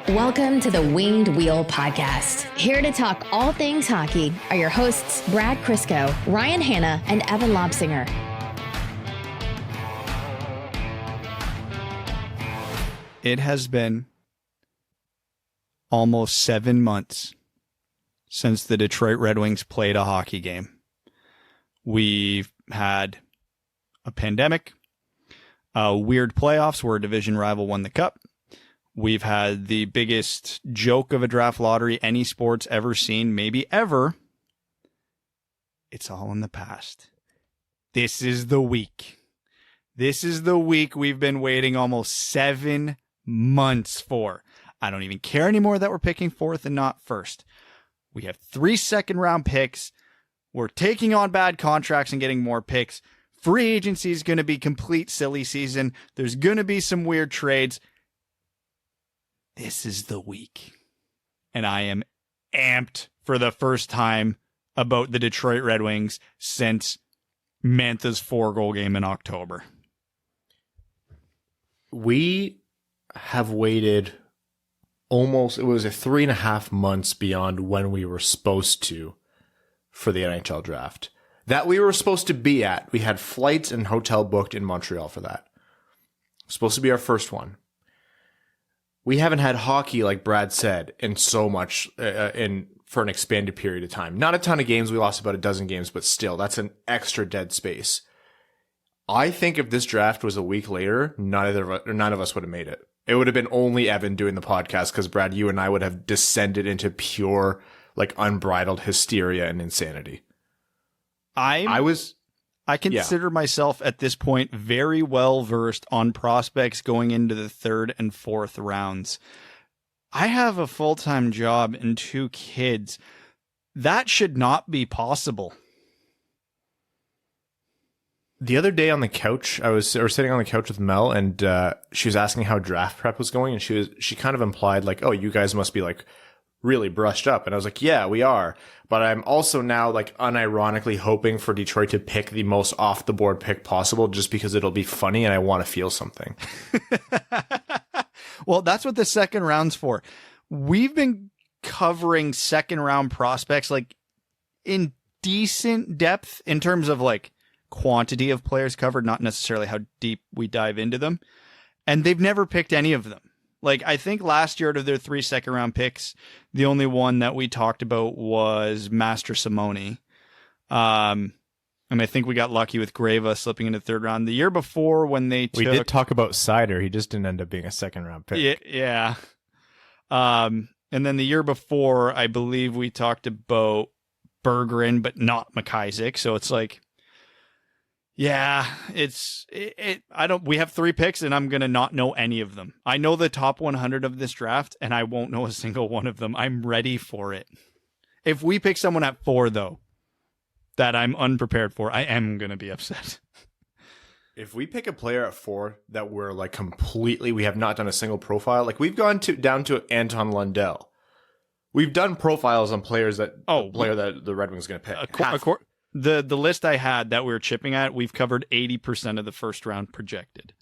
Welcome to the Winged Wheel Podcast. Here to talk all things hockey are your hosts, Brad Crisco, Ryan Hanna, and Evan Lobsinger. It has been almost 7 months since the Detroit Red Wings played a hockey game. We've had a pandemic, weird playoffs where a division rival won the cup. We've had the biggest joke of a draft lottery any sport's ever seen, maybe ever. It's all in the past. This is the week. This is the week we've been waiting almost 7 months for. I don't even care anymore that we're picking fourth and not first. We have 3 second-round picks. We're taking on bad contracts and getting more picks. Free agency is going to be complete silly season. There's going to be some weird trades. This is the week. And I am amped for the first time about the Detroit Red Wings since Mantha's 4-goal game in October. We have waited almost, it was 3.5 months beyond when we were supposed to for the NHL draft. That we were supposed to be at. We had flights and hotel booked in Montreal for that. Supposed to be our first one. We haven't had hockey, like Brad said, in so much for an expanded period of time. Not a ton of games. We lost about a dozen games, but still, that's an extra dead space. I think if this draft was a week later, none of us would have made it. It would have been only Evan doing the podcast because, Brad, you and I would have descended into pure, like, unbridled hysteria and insanity. I consider myself at this point very well versed on prospects going into the 3rd and 4th rounds. I have a full-time job and 2 kids. That should not be possible. The other day on the couch, I was sitting on the couch with Mel, and she was asking how draft prep was going, and she kind of implied like, "Oh, you guys must be like really brushed up." And I was like, "Yeah, we are." But I'm also now like unironically hoping for Detroit to pick the most off the board pick possible just because it'll be funny and I want to feel something. Well, that's what the second round's for. We've been covering second round prospects like in decent depth in terms of like quantity of players covered, not necessarily how deep we dive into them. And they've never picked any of them. Like, I think last year out of their 3 second-round picks, the only one that we talked about was Master Simone. And I think we got lucky with Grava slipping into the 3rd round. The year before when they took... We did talk about Sider. He just didn't end up being a second-round pick. Yeah. And then the year before, I believe we talked about Bergeron, but not McIsaac. So it's like... Yeah, we have 3 picks and I'm going to not know any of them. I know the top 100 of this draft and I won't know a single one of them. I'm ready for it. If we pick someone at 4 though, that I'm unprepared for, I am going to be upset. If we pick a player at 4 that we're like completely, we have not done a single profile, like we've gone down to Anton Lundell. We've done profiles on players that, player that the Red Wings are going to pick. The list I had that we were chipping at, we've covered 80% of the first round projected.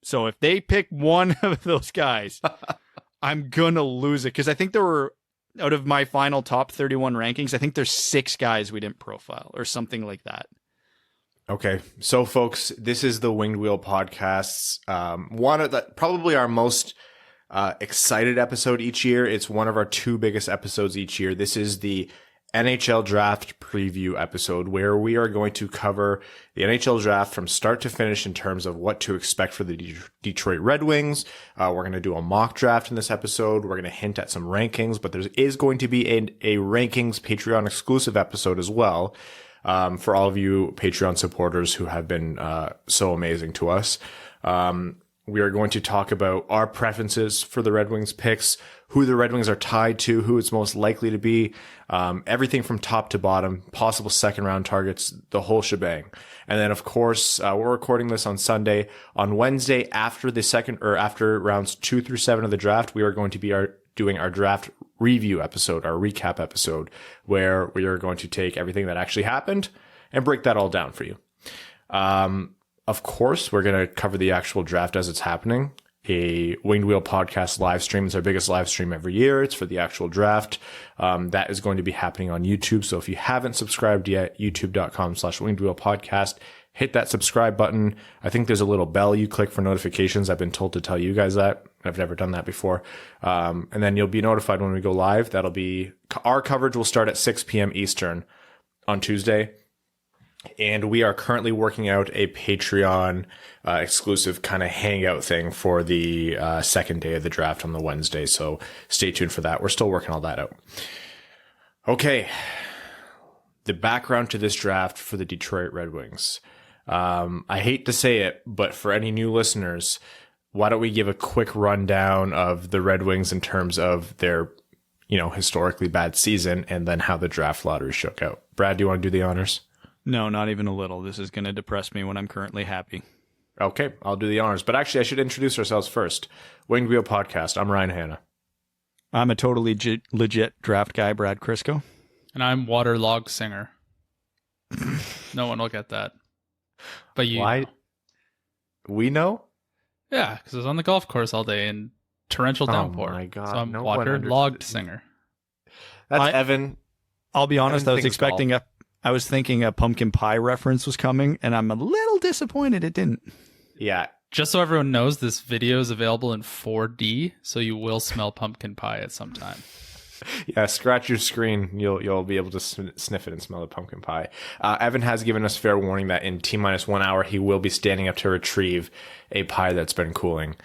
So if they pick one of those guys, I'm going to lose it. Because I think there were, out of my final top 31 rankings, I think there's 6 guys we didn't profile or something like that. Okay. So folks, this is the Winged Wheel Podcasts. One of probably our most excited episode each year. It's one of our 2 biggest episodes each year. This is the NHL Draft Preview episode where we are going to cover the NHL Draft from start to finish in terms of what to expect for the Detroit Red Wings. We're going to do a mock draft in this episode. We're going to hint at some rankings, but there is going to be a rankings Patreon exclusive episode as well for all of you Patreon supporters who have been so amazing to us. We are going to talk about our preferences for the Red Wings picks, who the Red Wings are tied to, who it's most likely to be, everything from top to bottom, possible second round targets, the whole shebang. And then, of course, we're recording this on Sunday. On Wednesday, after after rounds 2 through 7 of the draft, we are going to be doing our draft review episode, our recap episode, where we are going to take everything that actually happened and break that all down for you. Of course, we're going to cover the actual draft as it's happening. a Winged Wheel podcast live stream. It's our biggest live stream every year. It's for the actual draft. That is going to be happening on YouTube. So if you haven't subscribed yet, youtube.com/Winged Wheel podcast, hit that subscribe button. I think there's a little bell you click for notifications. I've been told to tell you guys that. I've never done that before. And then you'll be notified when we go live. That'll be, our coverage will start at 6 p.m. Eastern on Tuesday. And we are currently working out a Patreon exclusive kind of hangout thing for the second day of the draft on the Wednesday. So stay tuned for that. We're still working all that out. Okay. The background to this draft for the Detroit Red Wings. I hate to say it, but for any new listeners, why don't we give a quick rundown of the Red Wings in terms of their, historically bad season and then how the draft lottery shook out. Brad, do you want to do the honors? No, not even a little. This is going to depress me when I'm currently happy. Okay, I'll do the honors. But actually, I should introduce ourselves first. Winged Wheel Podcast. I'm Ryan Hanna. I'm a totally legit draft guy, Brad Crisco. And I'm Waterlogged Singer. No one will get that. But you Why? know. We know? Yeah, because I was on the golf course all day in torrential downpour. Oh my God. So I'm No one Waterlogged understood. Singer. That's Evan. I'll be honest, Evan I was thinking a pumpkin pie reference was coming, and I'm a little disappointed it didn't. Yeah. Just so everyone knows, this video is available in 4D, so you will smell pumpkin pie at some time. Yeah, scratch your screen. You'll be able to sniff it and smell the pumpkin pie. Evan has given us fair warning that in T-minus 1 hour, he will be standing up to retrieve a pie that's been cooling.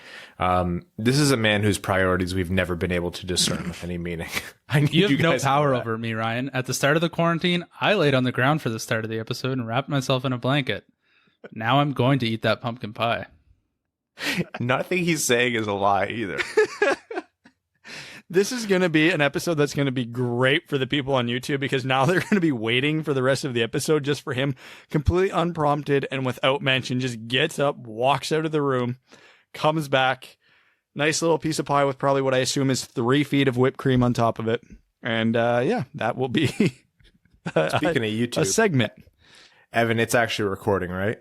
This is a man whose priorities we've never been able to discern with any meaning. I need You have no guys to know power that. over me, Ryan. At the start of the quarantine, I laid on the ground for the start of the episode and wrapped myself in a blanket. Now I'm going to eat that pumpkin pie. Nothing he's saying is a lie either. This is going to be an episode that's going to be great for the people on YouTube because now they're going to be waiting for the rest of the episode just for him, completely unprompted and without mention, just gets up, walks out of the room, comes back, nice little piece of pie with probably what I assume is 3 feet of whipped cream on top of it. And that will be Speaking of YouTube, a segment. Evan, it's actually recording, right?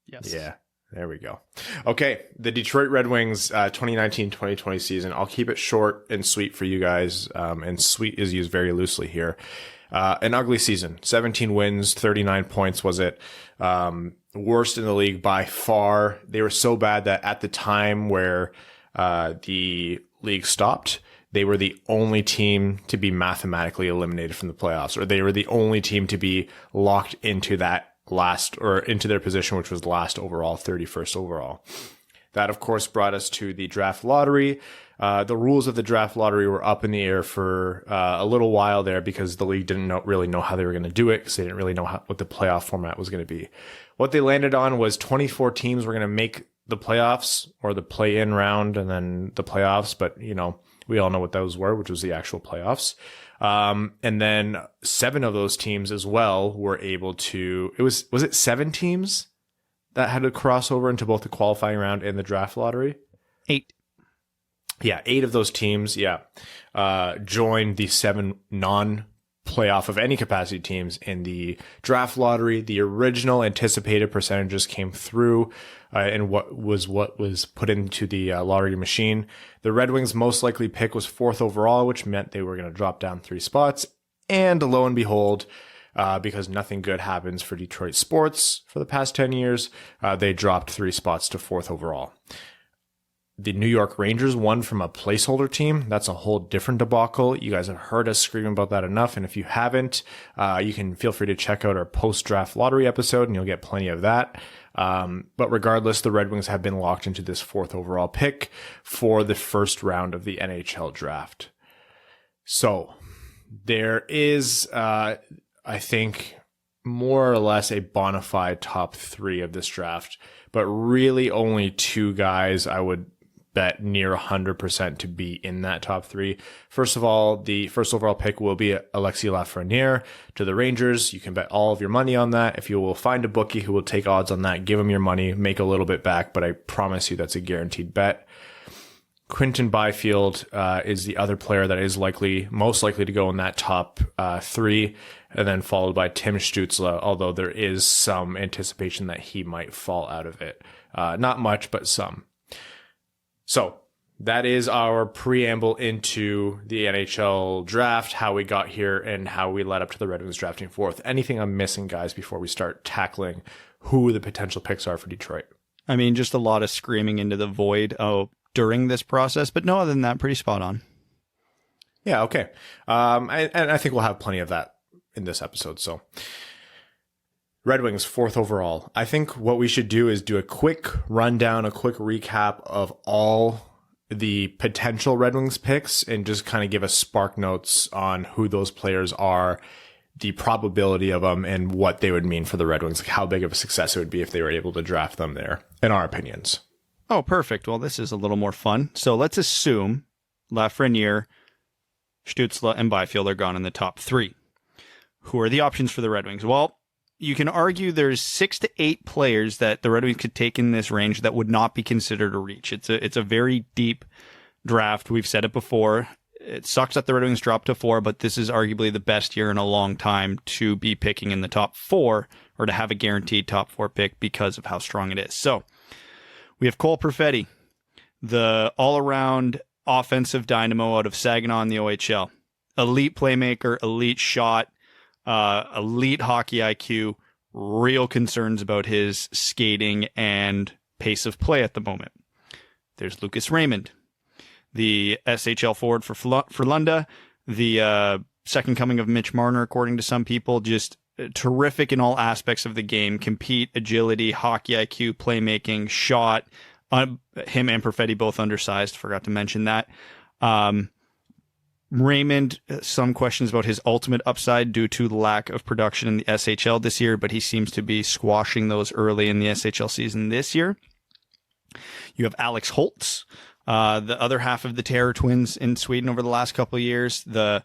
Yes. Yeah. There we go. Okay, the Detroit Red Wings 2019-2020 season. I'll keep it short and sweet for you guys, and sweet is used very loosely here. An ugly season. 17 wins, 39 points was it. Worst in the league by far. They were so bad that at the time where the league stopped, they were the only team to be mathematically eliminated from the playoffs, or they were the only team to be locked into that last, or into their position, which was last overall, 31st overall. That, of course, brought us to the draft lottery. The rules of the draft lottery were up in the air for a little while there because the league didn't really know how they were going to do it, because they didn't really know what the playoff format was going to be. What they landed on was 24 teams were going to make the playoffs, or the play-in round and then the playoffs, but, we all know what those were, which was the actual playoffs. And then 7 of those teams as well were able to, was it 7 teams that had to cross over into both the qualifying round and the draft lottery? 8. Yeah, 8 of those teams, joined the 7 non-playoff of any capacity teams in the draft lottery. The original anticipated percentages came through, and what was put into the lottery machine. The Red Wings' most likely pick was 4th overall, which meant they were going to drop down 3 spots. And lo and behold, because nothing good happens for Detroit sports for the past 10 years, they dropped 3 spots to 4th overall. The New York Rangers won from a placeholder team. That's a whole different debacle. You guys have heard us screaming about that enough. And if you haven't, you can feel free to check out our post-draft lottery episode and you'll get plenty of that. But regardless, the Red Wings have been locked into this 4th overall pick for the first round of the NHL draft. So there is, I think, more or less a bona fide top 3 of this draft, but really only 2 guys I would bet near 100% to be in that top 3. First of all, the first overall pick will be Alexis Lafreniere to the Rangers. You can bet all of your money on that. If you will find a bookie who will take odds on that, give them your money, make a little bit back, but I promise you that's a guaranteed bet. Quinton Byfield is the other player that is most likely to go in that top 3, and then followed by Tim Stützle, although there is some anticipation that he might fall out of it. Not much, but some. So that is our preamble into the NHL draft, how we got here and how we led up to the Red Wings drafting fourth. Anything I'm missing, guys, before we start tackling who the potential picks are for Detroit? I mean, just a lot of screaming into the void during this process, but no, other than that, pretty spot on. Yeah, okay. And I think we'll have plenty of that in this episode. So Red Wings, fourth overall. I think what we should do is do a quick rundown, a quick recap of all the potential Red Wings picks and just kind of give us spark notes on who those players are, the probability of them, and what they would mean for the Red Wings, like how big of a success it would be if they were able to draft them there, in our opinions. Oh, perfect. Well, this is a little more fun. So let's assume Lafreniere, Stützle, and Byfield are gone in the top 3. Who are the options for the Red Wings? Well, you can argue there's 6 to 8 players that the Red Wings could take in this range that would not be considered a reach. It's a very deep draft. We've said it before. It sucks that the Red Wings dropped to 4, but this is arguably the best year in a long time to be picking in the top 4 or to have a guaranteed top 4 pick because of how strong it is. So we have Cole Perfetti, the all-around offensive dynamo out of Saginaw in the OHL. Elite playmaker, elite shot, elite hockey IQ, real concerns about his skating and pace of play at the moment. There's Lucas Raymond, the SHL forward for Frölunda, the second coming of Mitch Marner, according to some people, just terrific in all aspects of the game, compete, agility, hockey IQ, playmaking, shot. Him and Perfetti both undersized, forgot to mention that. Raymond, some questions about his ultimate upside due to the lack of production in the SHL this year, but he seems to be squashing those early in the SHL season this year. You have Alex Holtz, the other half of the Terror Twins in Sweden over the last couple of years, the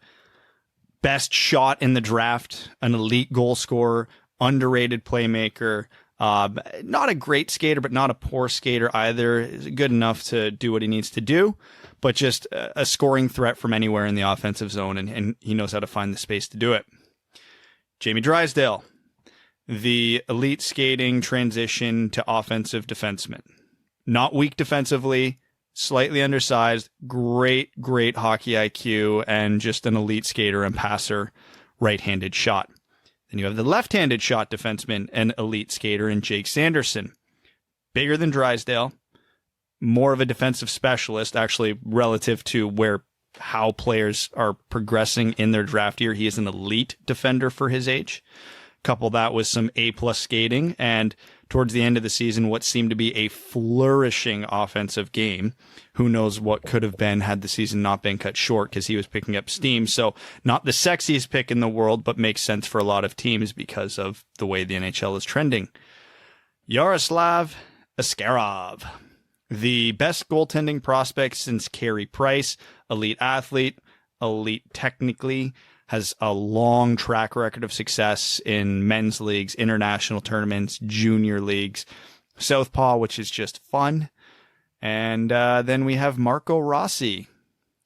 best shot in the draft, an elite goal scorer, underrated playmaker, not a great skater, but not a poor skater either. Is good enough to do what he needs to do, but just a scoring threat from anywhere in the offensive zone, and he knows how to find the space to do it. Jamie Drysdale, the elite skating transition to offensive defenseman. Not weak defensively, slightly undersized, great hockey IQ, and just an elite skater and passer, right-handed shot. Then you have the left-handed shot defenseman and elite skater in Jake Sanderson. Bigger than Drysdale, more of a defensive specialist, actually, relative to how players are progressing in their draft year. He is an elite defender for his age. Couple that with some A-plus skating, and towards the end of the season, what seemed to be a flourishing offensive game. Who knows what could have been had the season not been cut short, because he was picking up steam. So not the sexiest pick in the world, but makes sense for a lot of teams because of the way the NHL is trending. Yaroslav Askarov, the best goaltending prospect since Carey Price, elite athlete, elite technically, has a long track record of success in men's leagues, international tournaments, junior leagues, Southpaw, which is just fun. And then we have Marco Rossi,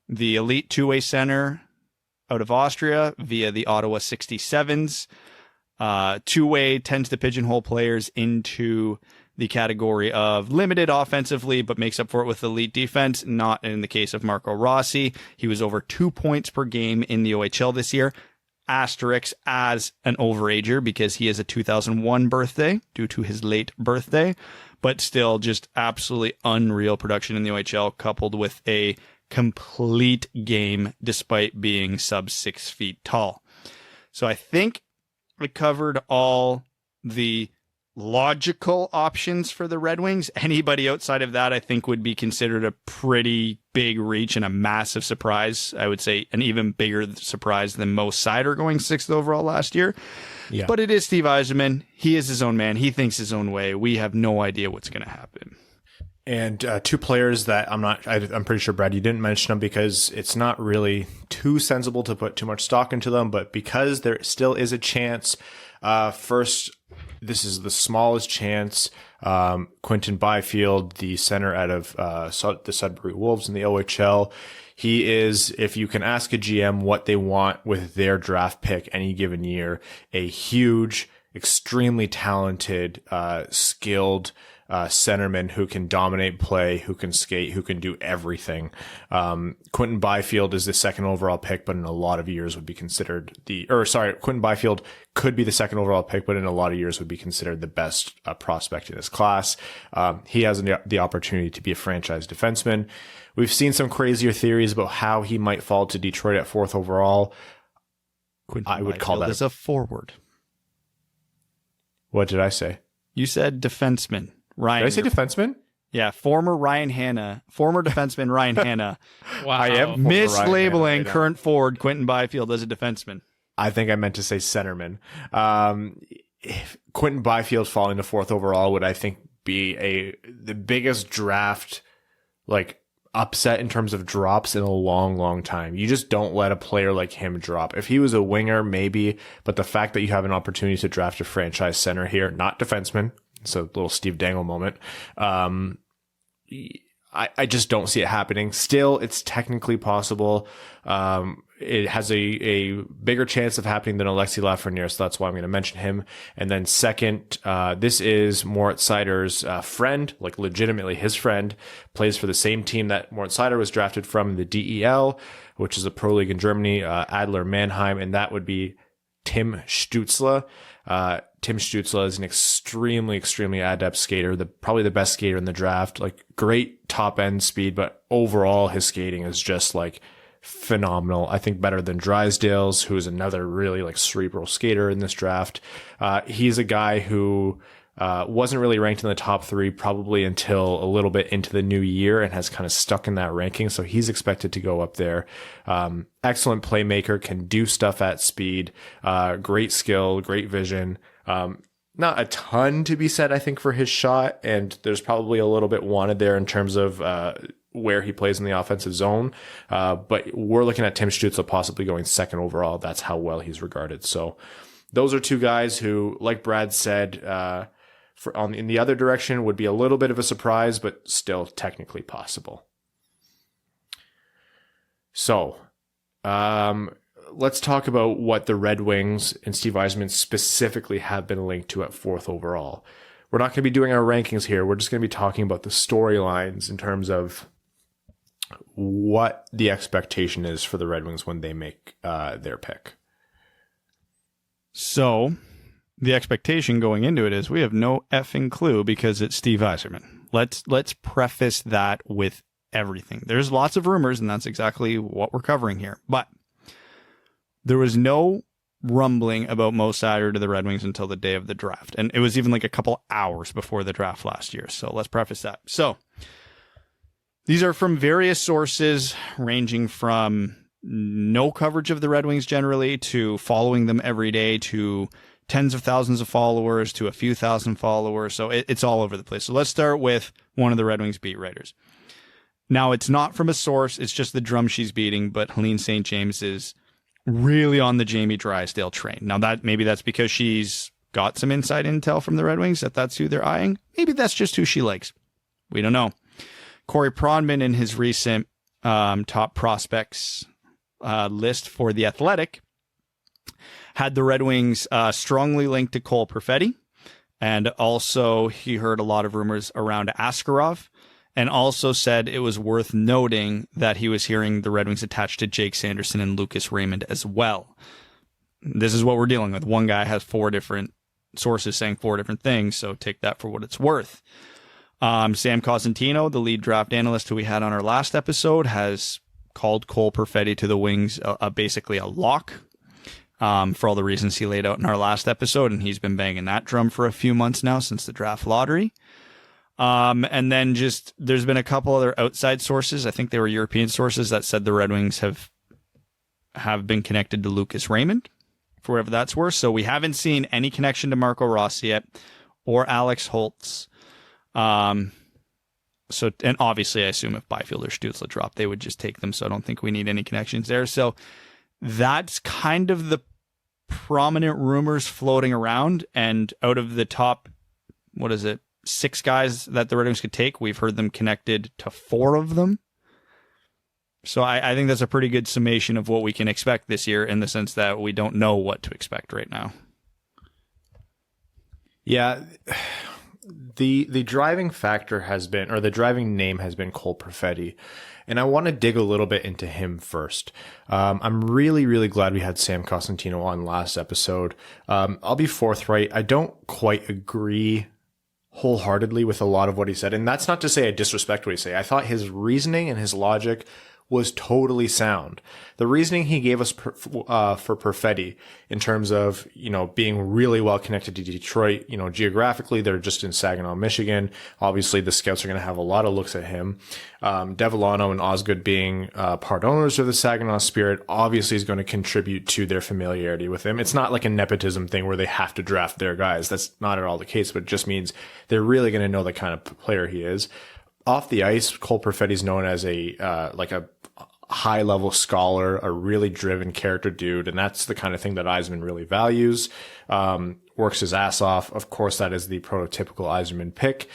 the elite two-way center out of Austria via the Ottawa 67s. Two-way tends to pigeonhole players into the category of limited offensively, but makes up for it with elite defense. Not in the case of Marco Rossi. He was over 2 points per game in the OHL this year. Asterisk as an overager because he is a 2001 birthday due to his late birthday, but still just absolutely unreal production in the OHL, coupled with a complete game despite being sub 6 feet tall. So I think we covered all the logical options for the Red Wings. Anybody outside of that, I think, would be considered a pretty big reach and a massive surprise. I would say an even bigger surprise than Mo Seider going 6th overall last year. Yeah. But it is Steve Yzerman. He is his own man. He thinks his own way. We have no idea what's going to happen. And two players that I'm pretty sure, Brad, you didn't mention them because it's not really too sensible to put too much stock into them, but because there still is a chance, first, this is the smallest chance. Quinton Byfield, the center out of the Sudbury Wolves in the OHL. He is, if you can ask a GM what they want with their draft pick any given year, a huge, extremely talented, skilled, centerman who can dominate play, who can skate, who can do everything. Quinton Byfield is the second overall pick, but in a lot of years would be considered Quinton Byfield could be the second overall pick, but in a lot of years would be considered the best prospect in his class. He has the opportunity to be a franchise defenseman. We've seen some crazier theories about how he might fall to Detroit at 4th overall. I would call that as a forward. What did I say? You said defenseman. Ryan. Did I say defenseman? Yeah, former defenseman Ryan Hanna. Wow. I am mislabeling current forward Quinton Byfield as a defenseman. I think I meant to say centerman. If Quinton Byfield falling to 4th overall would, I think, be the biggest draft upset in terms of drops in a long, long time. You just don't let a player like him drop. If he was a winger, maybe, but the fact that you have an opportunity to draft a franchise center here, not defenseman, it's a little Steve Dangle moment. I just don't see it happening. Still, it's technically possible. It has a bigger chance of happening than Alexi Lafreniere, so that's why I'm going to mention him. And then second, this is Moritz Seider's friend, legitimately his friend, plays for the same team that Moritz Seider was drafted from, the DEL, which is a pro league in Germany, Adler Mannheim, and that would be Tim Stützle. Tim Stützle is an extremely, extremely adept skater, probably the best skater in the draft, great top end speed, but overall his skating is just phenomenal. I think better than Drysdale's, who is another really cerebral skater in this draft. He's a guy who wasn't really ranked in the top 3 probably until a little bit into the new year and has kind of stuck in that ranking. So he's expected to go up there. Excellent playmaker, can do stuff at speed, great skill, great vision. Not a ton to be said, I think, for his shot. And there's probably a little bit wanted there in terms of where he plays in the offensive zone. But we're looking at Tim Stützle possibly going 2nd overall. That's how well he's regarded. So those are two guys who, like Brad said, in the other direction would be a little bit of a surprise, but still technically possible. So let's talk about what the Red Wings and Steve Yzerman specifically have been linked to at 4th overall. We're not going to be doing our rankings here. We're just going to be talking about the storylines in terms of what the expectation is for the Red Wings when they make their pick. So the expectation going into it is we have no effing clue because it's Steve Yzerman. Let's preface that with everything. There's lots of rumors, and that's exactly what we're covering here. But there was no rumbling about Mo Seider to the Red Wings until the day of the draft. And it was even a couple hours before the draft last year. So let's preface that. So these are from various sources ranging from no coverage of the Red Wings generally to following them every day to tens of thousands of followers to a few thousand followers. So it's all over the place. So let's start with one of the Red Wings beat writers. Now, it's not from a source. It's just the drum she's beating, but Helene St. James is really on the Jamie Drysdale train. Now, maybe that's because she's got some inside intel from the Red Wings that's who they're eyeing. Maybe that's just who she likes. We don't know. Corey Pronman, in his recent top prospects list for The Athletic, had the Red Wings strongly linked to Cole Perfetti. And also he heard a lot of rumors around Askarov, and also said it was worth noting that he was hearing the Red Wings attached to Jake Sanderson and Lucas Raymond as well. This is what we're dealing with. One guy has 4 different sources saying 4 different things, so take that for what it's worth. Sam Cosentino, the lead draft analyst who we had on our last episode, has called Cole Perfetti to the Wings basically a lock for all the reasons he laid out in our last episode, and he's been banging that drum for a few months now since the draft lottery. And then there's been a couple other outside sources. I think they were European sources that said the Red Wings have been connected to Lucas Raymond, for whatever that's worth. So we haven't seen any connection to Marco Rossi yet or Alex Holtz. And obviously I assume if Byfield or Stützle drop, they would just take them. So I don't think we need any connections there. So that's kind of the prominent rumors floating around. And out of the top, 6 guys that the Red Wings could take, we've heard them connected to 4 of them. So I think that's a pretty good summation of what we can expect this year, in the sense that we don't know what to expect right now. Yeah, The driving factor has been, or the driving name has been Cole Perfetti. And I want to dig a little bit into him first. I'm really, really glad we had Sam Cosentino on last episode. I'll be forthright. I don't quite agree wholeheartedly with a lot of what he said. And that's not to say I disrespect what he said. I thought his reasoning and his logic was totally sound. The reasoning he gave us for Perfetti in terms of, being really well connected to Detroit, geographically, they're just in Saginaw, Michigan. Obviously, the scouts are going to have a lot of looks at him. Devillano and Osgood being part owners of the Saginaw Spirit obviously is going to contribute to their familiarity with him. It's not like a nepotism thing where they have to draft their guys. That's not at all the case, but it just means they're really going to know the kind of player he is. Off the ice, Cole Perfetti is known as a high level scholar, a really driven character dude. And that's the kind of thing that Yzerman really values. Works his ass off. Of course, that is the prototypical Yzerman pick.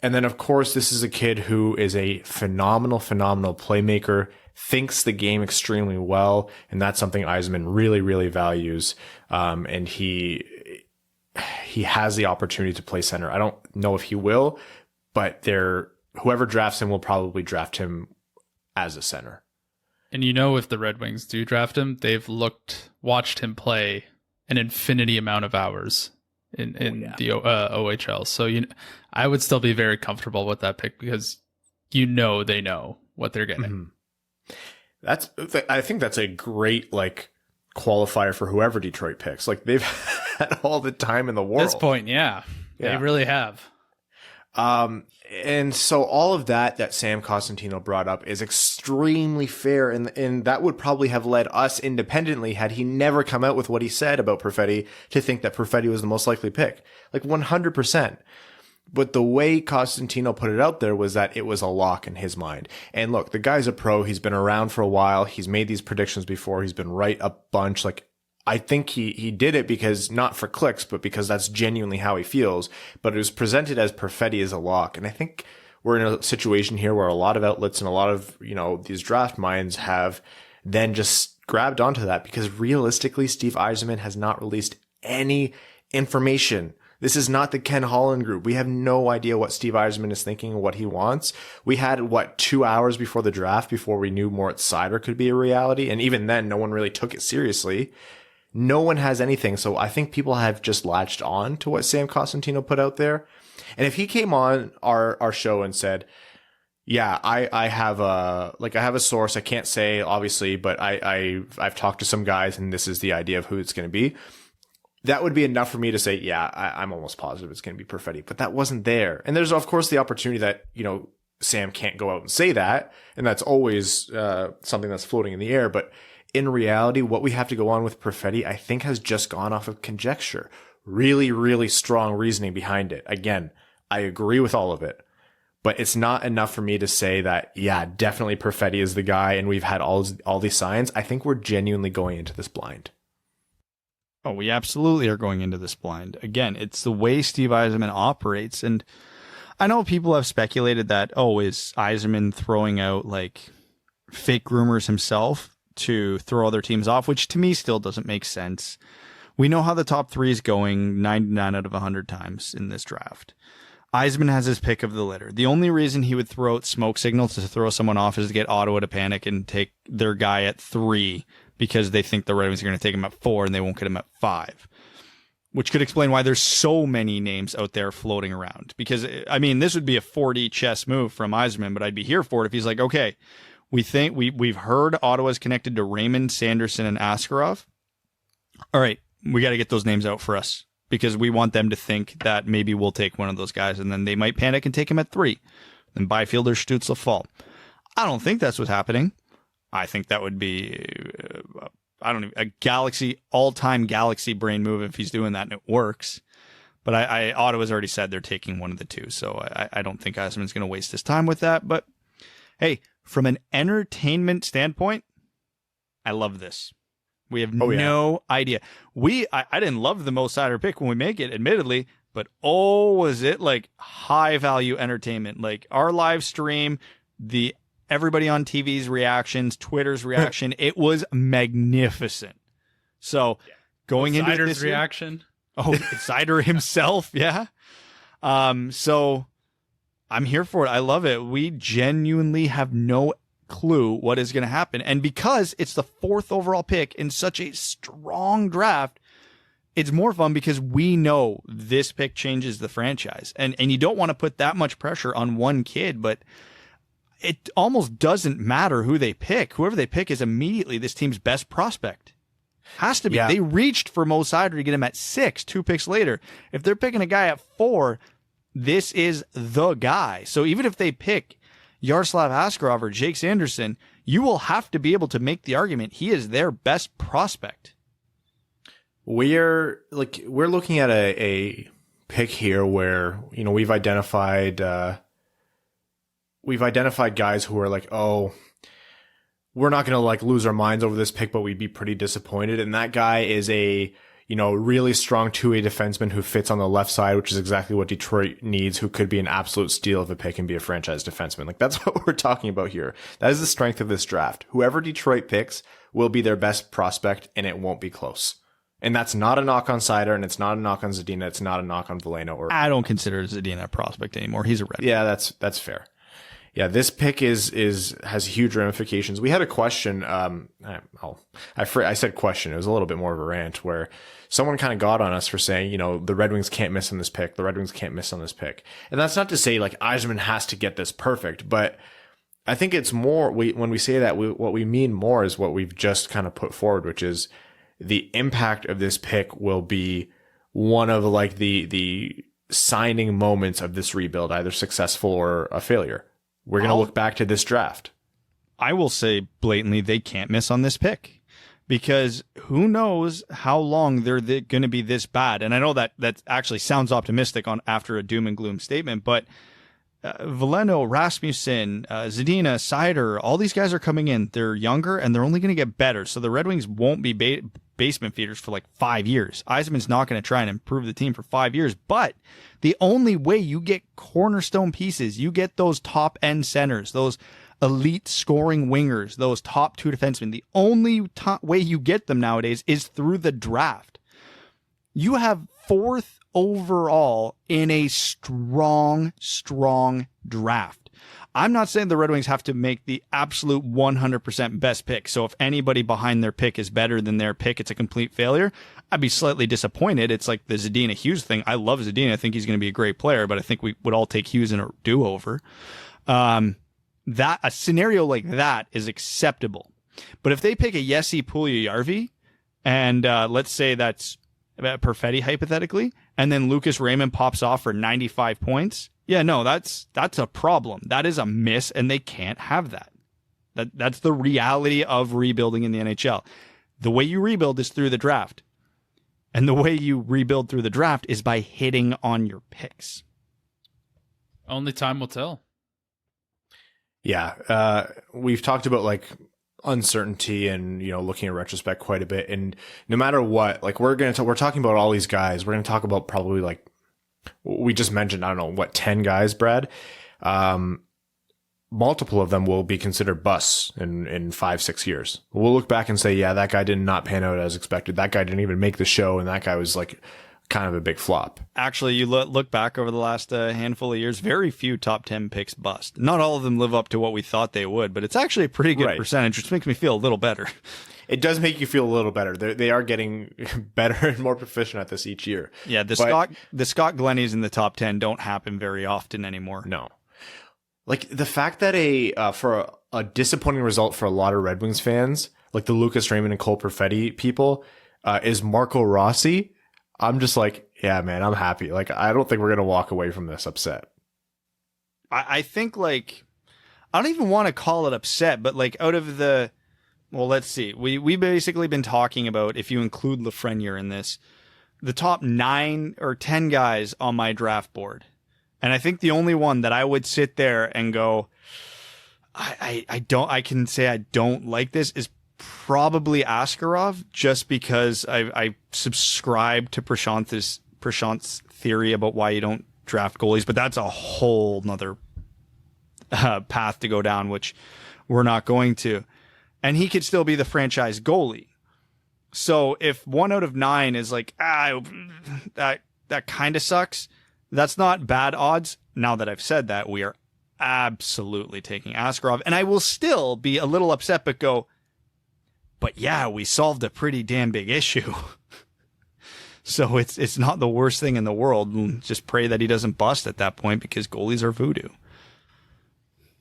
And then, of course, this is a kid who is a phenomenal playmaker, thinks the game extremely well. And that's something Yzerman really, really values. And he has the opportunity to play center. I don't know if he will, but whoever drafts him will probably draft him as a center. And if the Red Wings do draft him, they've watched him play an infinity amount of hours in the OHL. So I would still be very comfortable with that pick because they know what they're getting. Mm-hmm. I think that's a great qualifier for whoever Detroit picks. They've had all the time in the world. At this point, yeah. They really have. And so all of that Sam Cosentino brought up is extremely fair. And that would probably have led us independently, had he never come out with what he said about Perfetti, to think that Perfetti was the most likely pick. 100%. But the way Cosentino put it out there was that it was a lock in his mind. And look, the guy's a pro. He's been around for a while. He's made these predictions before. He's been right a bunch. I think he did it because not for clicks, but because that's genuinely how he feels. But it was presented as Perfetti as a lock. And I think we're in a situation here where a lot of outlets and a lot of, these draft minds have then just grabbed onto that because realistically, Steve Yzerman has not released any information. This is not the Ken Holland group. We have no idea what Steve Yzerman is thinking and what he wants. We had, 2 hours before the draft before we knew Moritz Seider could be a reality. And even then, no one really took it seriously. No one has anything. So I think people have just latched on to what Sam Cosentino put out there. And if he came on our show and said, yeah, I have a source. I can't say obviously, but I've talked to some guys and this is the idea of who it's going to be. That would be enough for me to say, yeah, I'm almost positive it's going to be Perfetti, but that wasn't there. And there's of course the opportunity that, Sam can't go out and say that. And that's always, something that's floating in the air. But in reality, what we have to go on with Perfetti, I think, has just gone off of conjecture. Really, really strong reasoning behind it. Again, I agree with all of it, but it's not enough for me to say that, yeah, definitely Perfetti is the guy and we've had all these signs. I think we're genuinely going into this blind. Oh, we absolutely are going into this blind. Again, it's the way Steve Yzerman operates. And I know people have speculated that, is Yzerman throwing out fake rumors himself to throw other teams off, which to me still doesn't make sense. We know how the top three is going 99 out of 100 times in this draft. Yzerman has his pick of the litter. The only reason he would throw out smoke signals to throw someone off is to get Ottawa to panic and take their guy at 3 because they think the Red Wings are going to take him at 4 and they won't get him at 5. Which could explain why there's so many names out there floating around. Because, this would be a 4D chess move from Yzerman, but I'd be here for it if he's like, okay, we think we've heard Ottawa's connected to Raymond, Sanderson, and Askarov. All right, we got to get those names out for us because we want them to think that maybe we'll take one of those guys, and then they might panic and take him at 3. Then Byfield or Stützle fall. I don't think that's what's happening. I think that would be a all-time Galaxy brain move if he's doing that and it works. But Ottawa's already said they're taking one of the two, so I don't think Yzerman's going to waste his time with that. But hey, from an entertainment standpoint, I love this. We have no idea. I didn't love the Mo Seider pick when we make it, admittedly, but was it high value entertainment? Our live stream, everybody on TV's reactions, Twitter's reaction, it was magnificent. So going into Seider's this reaction. Seider himself, yeah. So I'm here for it. I love it. We genuinely have no clue what is going to happen. And because it's the 4th overall pick in such a strong draft, it's more fun because we know this pick changes the franchise. And you don't want to put that much pressure on one kid, but it almost doesn't matter who they pick. Whoever they pick is immediately this team's best prospect. Has to be. Yeah. They reached for Mo Seider to get him at 6, 2 picks later. If they're picking a guy at 4, this is the guy. So even if they pick Yaroslav Askarov or Jake Sanderson, you will have to be able to make the argument he is their best prospect. We're looking at a pick here where, you know, we've identified guys who are like, oh, we're not going to like lose our minds over this pick, but we'd be pretty disappointed. And that guy is a, you know, really strong two-way defenseman who fits on the left side, which is exactly what Detroit needs, who could be an absolute steal of a pick and be a franchise defenseman. Like, that's what we're talking about here. That is the strength of this draft. Whoever Detroit picks will be their best prospect, and it won't be close. And that's not a knock on Seider, and it's not a knock on Zadina. It's not a knock on Veleno. I don't consider Zadina a proprospect anymore. He's a Red. Yeah, that's fair. Yeah, this pick has huge ramifications. We had a question. I said question. It was a little bit more of a rant where someone kind of got on us for saying, you know, the Red Wings can't miss on this pick. The Red Wings can't miss on this pick. And that's not to say like Yzerman has to get this perfect, but I think it's more, when we say that, what we mean more is what we've just kind of put forward, which is the impact of this pick will be one of like the signing moments of this rebuild, either successful or a failure. We're going to look back to this draft. I will say blatantly they can't miss on this pick because who knows how long they're going to be this bad. And I know that actually sounds optimistic after a doom and gloom statement, but Veleno, Rasmussen, Zadina, Seider, all these guys are coming in. They're younger and they're only going to get better. So the Red Wings won't be basement feeders for like 5 years. Yzerman's not going to try and improve the team for 5 years, but the only way you get cornerstone pieces, you get those top end centers, those elite scoring wingers, those top 2 defensemen. The only way you get them nowadays is through the draft. You have 4th overall in a strong draft. I'm not saying the Red Wings have to make the absolute 100% best pick. So if anybody behind their pick is better than their pick, it's a complete failure. I'd be slightly disappointed. It's like the Zadina Hughes thing. I love Zadina. I think he's going to be a great player, but I think we would all take Hughes in a do-over. That a scenario like that is acceptable. But if they pick a Jesse Puljujärvi, and let's say that's Perfetti hypothetically, and then Lucas Raymond pops off for 95 points, yeah, no, that's a problem. That is a miss, and they can't have that. That's the reality of rebuilding in the NHL. The way you rebuild is through the draft. And the way you rebuild through the draft is by hitting on your picks. Only time will tell. Yeah, we've talked about like uncertainty and, you know, looking at retrospect quite a bit. And no matter what, like we're talking about all these guys. We're going to talk about probably like we just mentioned, I don't know, what, 10 guys, Brad? Multiple of them will be considered busts in 5-6 years. We'll look back and say, yeah, that guy did not pan out as expected. That guy didn't even make the show, and that guy was like kind of a big flop. Actually, you look back over the last handful of years, very few top 10 picks bust. Not all of them live up to what we thought they would, but it's actually a pretty good percentage, which makes me feel a little better. It does make you feel a little better. They are getting better and more proficient at this each year. Yeah, the Scott Glennys in the top 10 don't happen very often anymore. No. Like the fact that for a disappointing result for a lot of Red Wings fans, like the Lucas Raymond and Cole Perfetti people, is Marco Rossi. I'm just like, yeah, man, I'm happy. Like, I don't think we're going to walk away from this upset. I think, like, I don't even want to call it upset, but like out of the, well, let's see. We basically been talking about, if you include Lafreniere in this, the top 9 or 10 guys on my draft board. And I think the only one that I would sit there and go, I can say I don't like this is probably Askarov, just because I subscribe to Prashant's theory about why you don't draft goalies, but that's a whole nother path to go down, which we're not going to. And he could still be the franchise goalie. So if 1 out of 9 is like, that kind of sucks, That's not bad odds. Now that I've said that, we are absolutely taking Askarov. And I will still be a little upset, but go, but yeah, we solved a pretty damn big issue. So it's not the worst thing in the world. Just pray that he doesn't bust at that point, because goalies are voodoo.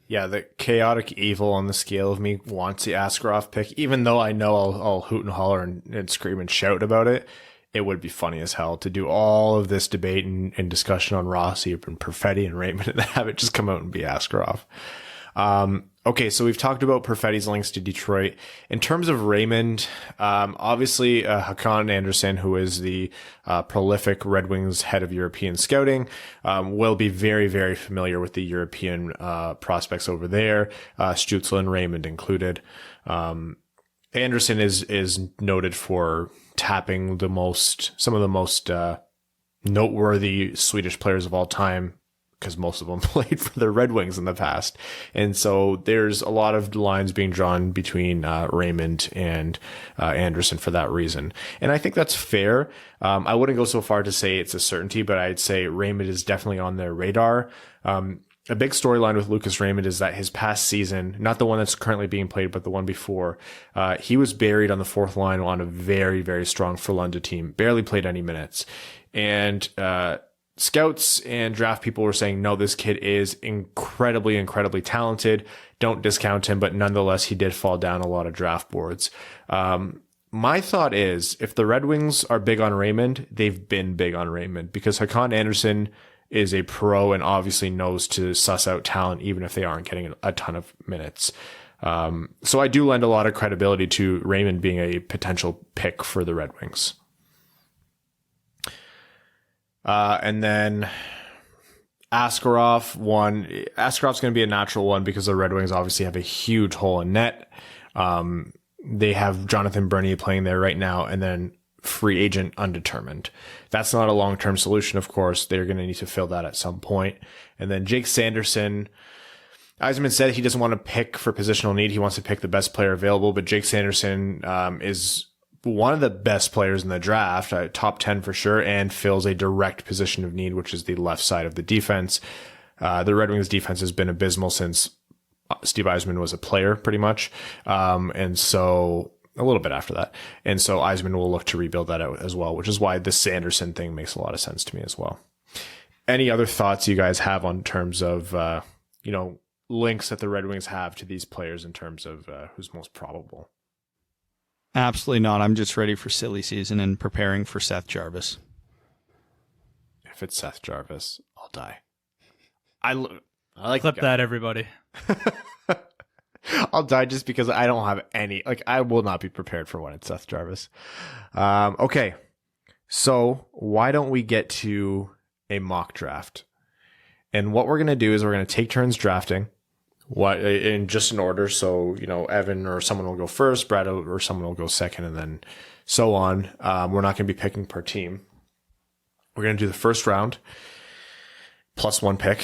Yeah, the chaotic evil on the scale of me wants the Askarov pick, even though I know I'll hoot and holler and scream and shout about it. It would be funny as hell to do all of this debate and discussion on Rossi and Perfetti and Raymond and have it just come out and be Askarov. Okay, so we've talked about Perfetti's links to Detroit. In terms of Raymond, obviously Hakan Andersson, who is the prolific Red Wings head of European scouting, will be very, very familiar with the European prospects over there, Stützle and Raymond included. Andersson is noted for tapping some of the most noteworthy Swedish players of all time, because most of them played for the Red Wings in the past. And so there's a lot of lines being drawn between Raymond and Andersson for that reason. And I think that's fair. I wouldn't go so far to say it's a certainty, but I'd say Raymond is definitely on their radar. A big storyline with Lucas Raymond is that his past season, not the one that's currently being played, but the one before, he was buried on the fourth line on a very, very strong Frölunda team, barely played any minutes. And scouts and draft people were saying, no, this kid is incredibly, incredibly talented. Don't discount him, but nonetheless, he did fall down a lot of draft boards. My thought is, if the Red Wings are big on Raymond, they've been big on Raymond, because Hakan Andersson is a pro and obviously knows to suss out talent, even if they aren't getting a ton of minutes. So I do lend a lot of credibility to Raymond being a potential pick for the Red Wings. And then Askarov's going to be a natural one because the Red Wings obviously have a huge hole in net. They have Jonathan Bernier playing there right now, and then free agent undetermined. That's not a long-term solution, of course. They're going to need to fill that at some point. And then Jake Sanderson, Yzerman said he doesn't want to pick for positional need. He wants to pick the best player available, but Jake Sanderson is one of the best players in the draft, top 10 for sure, and fills a direct position of need, which is the left side of the defense. The Red Wings defense has been abysmal since Steve Yzerman was a player, pretty much. And so a little bit after that. And so Yzerman will look to rebuild that out as well, which is why the Sanderson thing makes a lot of sense to me as well. Any other thoughts you guys have on terms of, links that the Red Wings have to these players in terms of who's most probable? Absolutely not. I'm just ready for silly season and preparing for Seth Jarvis. If it's Seth Jarvis, I'll die. I like clip that, everybody. I'll die just because I don't have any. I will not be prepared for when it's Seth Jarvis. Okay, so why don't we get to a mock draft? And what we're going to do is we're going to take turns drafting. What in just an order, so Evan or someone will go first, Brad or someone will go second, and then so on. We're not going to be picking per team. We're going to do the first round plus one pick,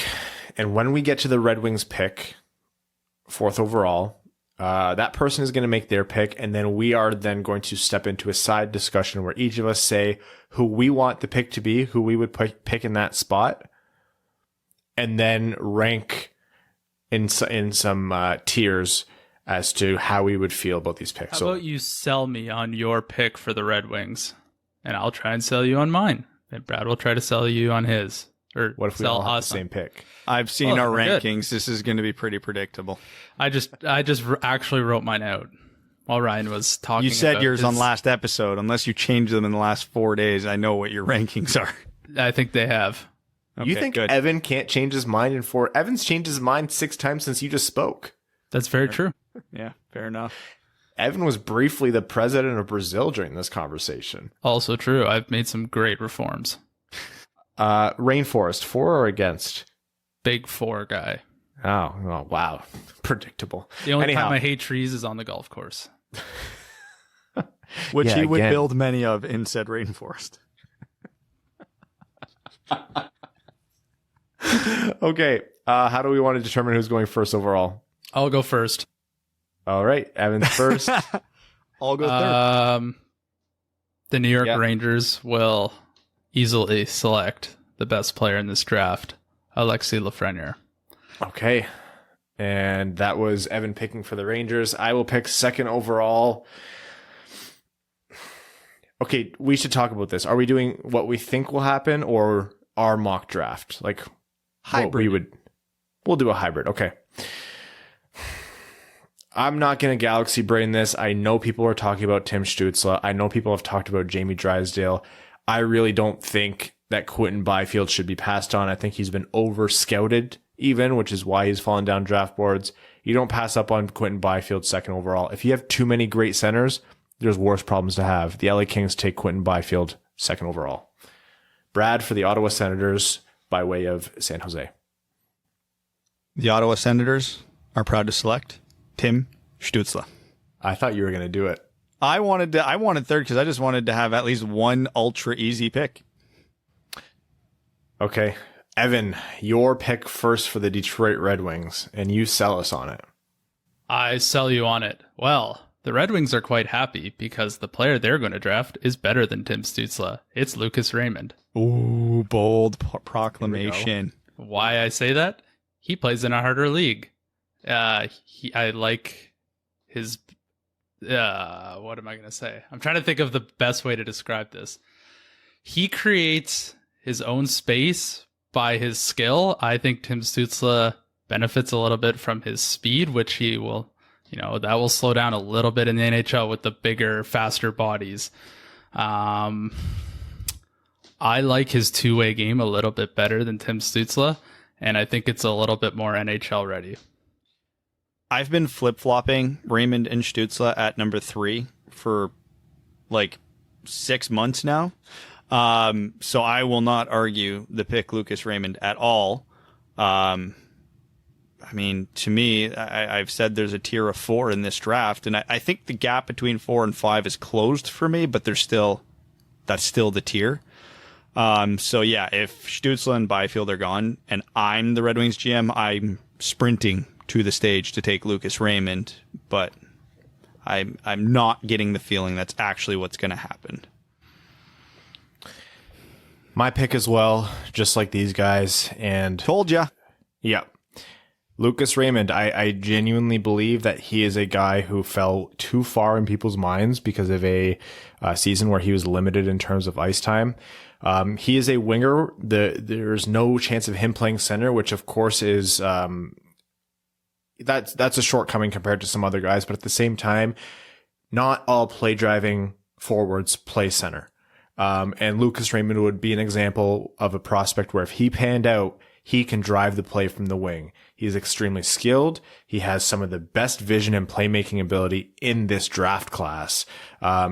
and when we get to the Red Wings pick, 4th overall, that person is going to make their pick, and then we are then going to step into a side discussion where each of us say who we want the pick to be, who we would pick in that spot, and then rank in some tiers as to how we would feel about these picks. How about you sell me on your pick for the Red Wings, and I'll try and sell you on mine, and Brad will try to sell you on his. Or what if we all have the same pick? I've seen our rankings. Good. This is going to be pretty predictable. I just actually wrote mine out while Ryan was talking. You said yours on last episode. Unless you changed them in the last 4 days, I know what your rankings are. I think they have. Okay, you think good. Evan can't change his mind in 4? Evan's changed his mind 6 times since you just spoke. That's very true. Yeah, fair enough. Evan was briefly the president of Brazil during this conversation. Also true. I've made some great reforms. Rainforest, for or against? Big 4 guy. Oh, wow. Predictable. The only time I hate trees is on the golf course. Which he would build many of in said rainforest. Okay. How do we want to determine who's going first overall? I'll go first. All right. Evan's first. I'll go third. The New York Rangers will easily select the best player in this draft, Alexis Lafreniere. Okay. And that was Evan picking for the Rangers. I will pick second overall. Okay, we should talk about this. Are we doing what we think will happen or our mock draft? Like Hybrid. We'll do a hybrid. Okay. I'm not going to galaxy brain this. I know people are talking about Tim Stützle. I know people have talked about Jamie Drysdale. I really don't think that Quinton Byfield should be passed on. I think he's been over-scouted even, which is why he's fallen down draft boards. You don't pass up on Quinton Byfield second overall. If you have too many great centers, there's worse problems to have. The LA Kings take Quinton Byfield second overall. Brad for the Ottawa Senators by way of San Jose. The Ottawa Senators are proud to select Tim Stützle. I thought you were going to do it. I wanted third because I just wanted to have at least one ultra easy pick. Okay. Evan, your pick first for the Detroit Red Wings, and you sell us on it. I sell you on it. Well, the Red Wings are quite happy because the player they're going to draft is better than Tim Stützle. It's Lucas Raymond. Ooh, bold proclamation. Why I say that? He plays in a harder league. I like his... what am I going to say? I'm trying to think of the best way to describe this. He creates his own space by his skill. I think Tim Stützle benefits a little bit from his speed, which he will, that will slow down a little bit in the NHL with the bigger, faster bodies. I like his two-way game a little bit better than Tim Stützle, and I think it's a little bit more NHL ready. I've been flip-flopping Raymond and Stützle at number 3 for like 6 months now. So I will not argue the pick Lucas Raymond at all. I mean, to me, I've said there's a tier of 4 in this draft, and I think the gap between 4 and 5 is closed for me, but that's still the tier. So yeah, if Stützle and Byfield are gone and I'm the Red Wings GM, I'm sprinting to the stage to take Lucas Raymond, but I'm not getting the feeling that's actually what's going to happen. My pick as well, just like these guys, and Told ya. Yeah. Lucas Raymond, I genuinely believe that he is a guy who fell too far in people's minds because of a season where he was limited in terms of ice time. He is a winger. There's no chance of him playing center, which of course is that's a shortcoming compared to some other guys. But at the same time, not all play driving forwards play center. And Lucas Raymond would be an example of a prospect where if he panned out, he can drive the play from the wing. He's extremely skilled. He has some of the best vision and playmaking ability in this draft class.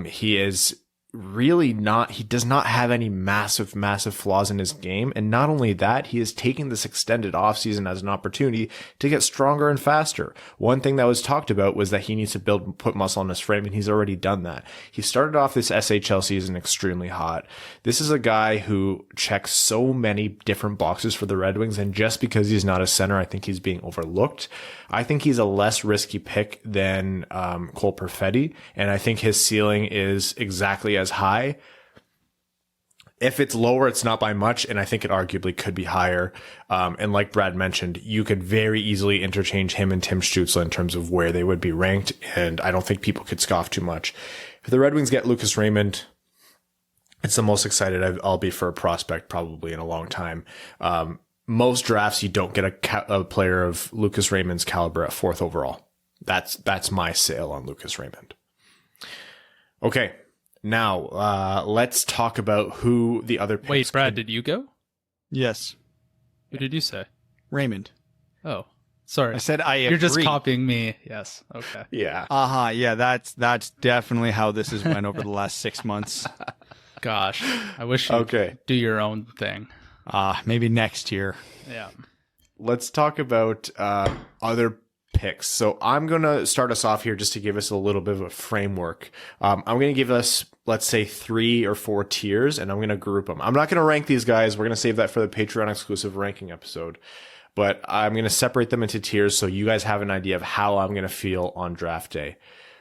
He is really he does not have any massive flaws in his game. And not only that, he is taking this extended offseason as an opportunity to get stronger and faster. One thing that was talked about was that he needs to put muscle on his frame, and he's already done that. He started off this SHL season extremely hot. This is a guy who checks so many different boxes for the Red Wings, and just because he's not a center, I think he's being overlooked. I think he's a less risky pick than Cole Perfetti, and I think his ceiling is exactly as high. If it's lower, it's not by much, and I think it arguably could be higher. And like Brad mentioned, you could very easily interchange him and Tim Stützle in terms of where they would be ranked, and I don't think people could scoff too much. If the Red Wings get Lucas Raymond, it's the most excited I'll be for a prospect probably in a long time. Most drafts, you don't get a player of Lucas Raymond's caliber at 4th overall. That's my sale on Lucas Raymond. Okay. Now, let's talk about who the other picks. Wait, Brad, did you go? Yes. Who did you say? Raymond. Oh, sorry. I said I agree. You're just copying me. Yes. Okay. Yeah. Yeah, that's definitely how this has went over the last 6 months. Gosh, I wish you'd do your own thing. Maybe next year. Yeah. Let's talk about other picks. So I'm going to start us off here just to give us a little bit of a framework. I'm going to give us, let's say, 3 or 4 tiers, and I'm going to group them. I'm not going to rank these guys. We're going to save that for the Patreon exclusive ranking episode. But I'm going to separate them into tiers so you guys have an idea of how I'm going to feel on draft day.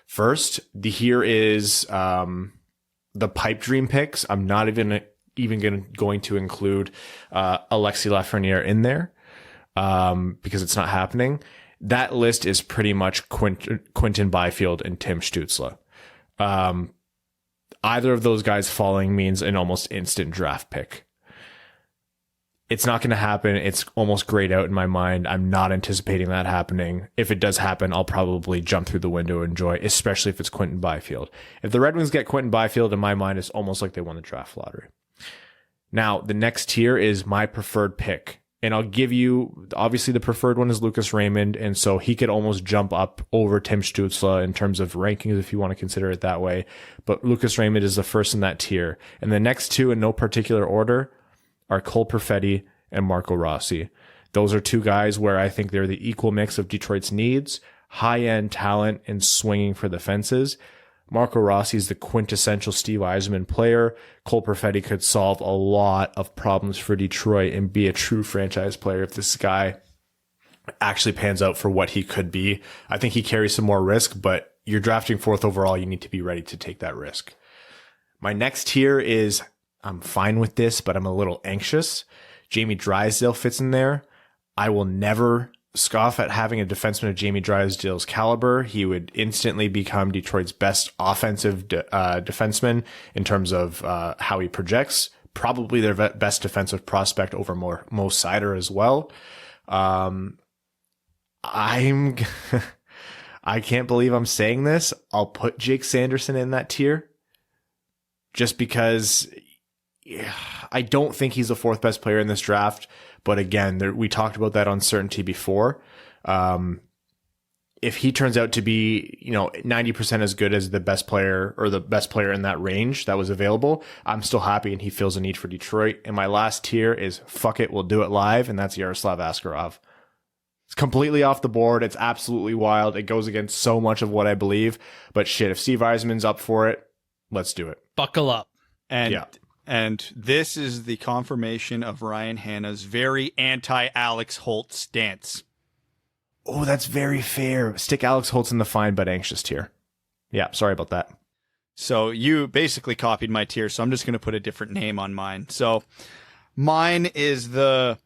First, here is the pipe dream picks. I'm not even even going to include Alexis Lafreniere in there because it's not happening. That list is pretty much Quinton Byfield and Tim Stützle. Either of those guys falling means an almost instant draft pick. It's not going to happen. It's almost grayed out in my mind. I'm not anticipating that happening. If it does happen, I'll probably jump through the window and enjoy, especially if it's Quinton Byfield. If the Red Wings get Quinton Byfield, in my mind, it's almost like they won the draft lottery. Now, the next tier is my preferred pick. And I'll give you, obviously the preferred one is Lucas Raymond, and so he could almost jump up over Tim Stützle in terms of rankings if you want to consider it that way. But Lucas Raymond is the first in that tier. And the next two in no particular order are Cole Perfetti and Marco Rossi. Those are two guys where I think they're the equal mix of Detroit's needs, high-end talent, and swinging for the fences. Marco Rossi is the quintessential Steve Yzerman player. Cole Perfetti could solve a lot of problems for Detroit and be a true franchise player if this guy actually pans out for what he could be. I think he carries some more risk, but you're drafting 4th overall. You need to be ready to take that risk. My next tier is, I'm fine with this, but I'm a little anxious. Jamie Drysdale fits in there. I will never scoff at having a defenseman of Jamie Drysdale's caliber. He would instantly become Detroit's best offensive defenseman in terms of how he projects. Probably their best defensive prospect over Mo Seider as well. I can't believe I'm saying this. I'll put Jake Sanderson in that tier just because I don't think he's the 4th best player in this draft. But again, we talked about that uncertainty before. If he turns out to be, 90% as good as the best player or the best player in that range that was available, I'm still happy and he feels a need for Detroit. And my last tier is fuck it, we'll do it live. And that's Yaroslav Askarov. It's completely off the board. It's absolutely wild. It goes against so much of what I believe. But shit, if Steve Yzerman's up for it, let's do it. Buckle up. And this is the confirmation of Ryan Hanna's very anti-Alex Holtz stance. Oh, that's very fair. Stick Alex Holtz in the fine but anxious tier. Yeah, sorry about that. So you basically copied my tier, so I'm just going to put a different name on mine. So mine is I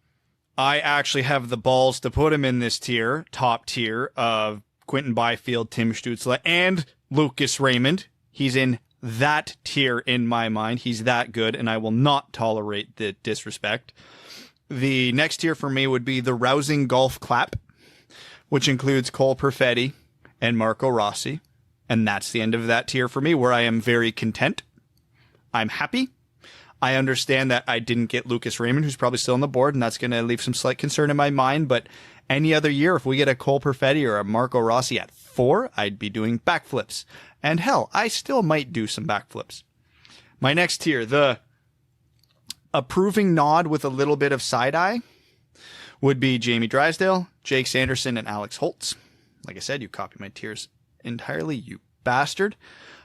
actually have the balls to put him in this tier, top tier of Quinton Byfield, Tim Stützle, and Lucas Raymond. He's in that tier in my mind. He's that good, and I will not tolerate the disrespect. The next tier for me would be the rousing golf clap, which includes Cole Perfetti and Marco Rossi. And that's the end of that tier for me, where I am very content. I'm happy. I understand that I didn't get Lucas Raymond, who's probably still on the board, and that's going to leave some slight concern in my mind. But any other year, if we get a Cole Perfetti or a Marco Rossi at 4, I'd be doing backflips. And hell, I still might do some backflips. My next tier, the approving nod with a little bit of side-eye, would be Jamie Drysdale, Jake Sanderson, and Alex Holtz. Like I said, you copy my tiers entirely, you bastard.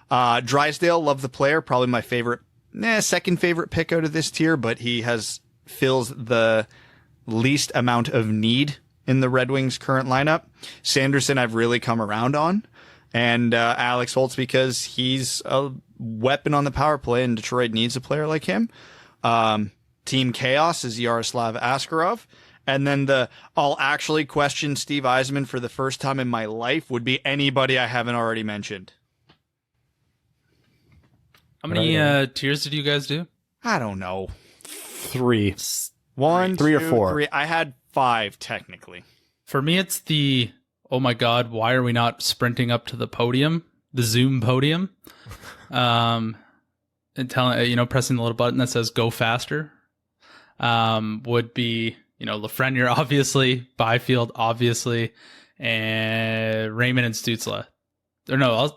Drysdale, love the player, probably my favorite, second favorite pick out of this tier, but he fills the least amount of need in the Red Wings' current lineup. Sanderson, I've really come around on. And Alex Holtz, because he's a weapon on the power play, and Detroit needs a player like him. Team Chaos is Yaroslav Askarov. And then I'll actually question Steve Yzerman for the first time in my life would be anybody I haven't already mentioned. How many tiers did you guys do? I don't know. 3. 1, 3 or 2, 4. 3. I had 5 technically. For me, it's the, oh my God, why are we not sprinting up to the podium? The Zoom podium. And telling, pressing the little button that says go faster. Would be, Lafreniere, obviously, Byfield, obviously, and Raymond and Stützle. Or no,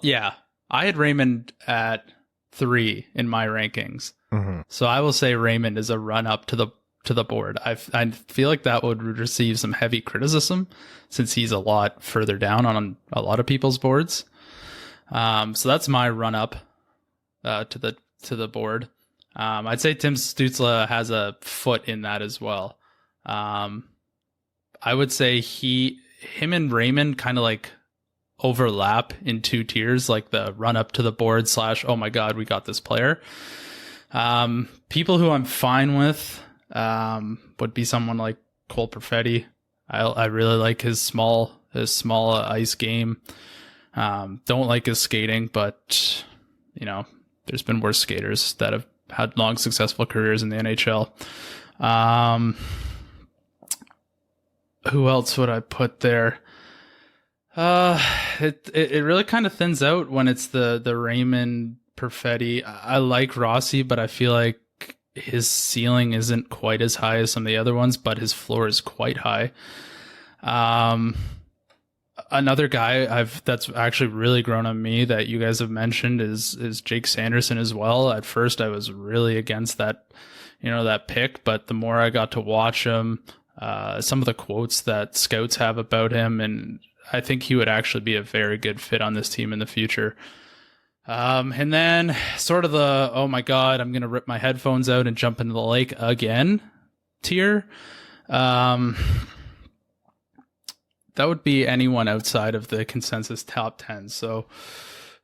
I had Raymond at 3 in my rankings. Mm-hmm. So I will say Raymond is a run up to the board. I feel like that would receive some heavy criticism since he's a lot further down on a lot of people's boards. So that's my run up to the board. I'd say Tim Stützle has a foot in that as well. I would say him and Raymond kind of like overlap in 2 tiers, like the run up to the board / oh my God, we got this player. People who I'm fine with would be someone like Cole Perfetti. I really like his small ice game. Don't like his skating, but there's been worse skaters that have had long, successful careers in the NHL. Who else would I put there? It really kind of thins out when it's the Raymond Perfetti. I like Rossi, but I feel like his ceiling isn't quite as high as some of the other ones, but his floor is quite high. Another guy that's actually really grown on me that you guys have mentioned is Jake Sanderson as well. At first, I was really against that, that pick, but the more I got to watch him, some of the quotes that scouts have about him, and I think he would actually be a very good fit on this team in the future. And then sort of the, oh my God, I'm going to rip my headphones out and jump into the lake again tier. That would be anyone outside of the consensus top 10. So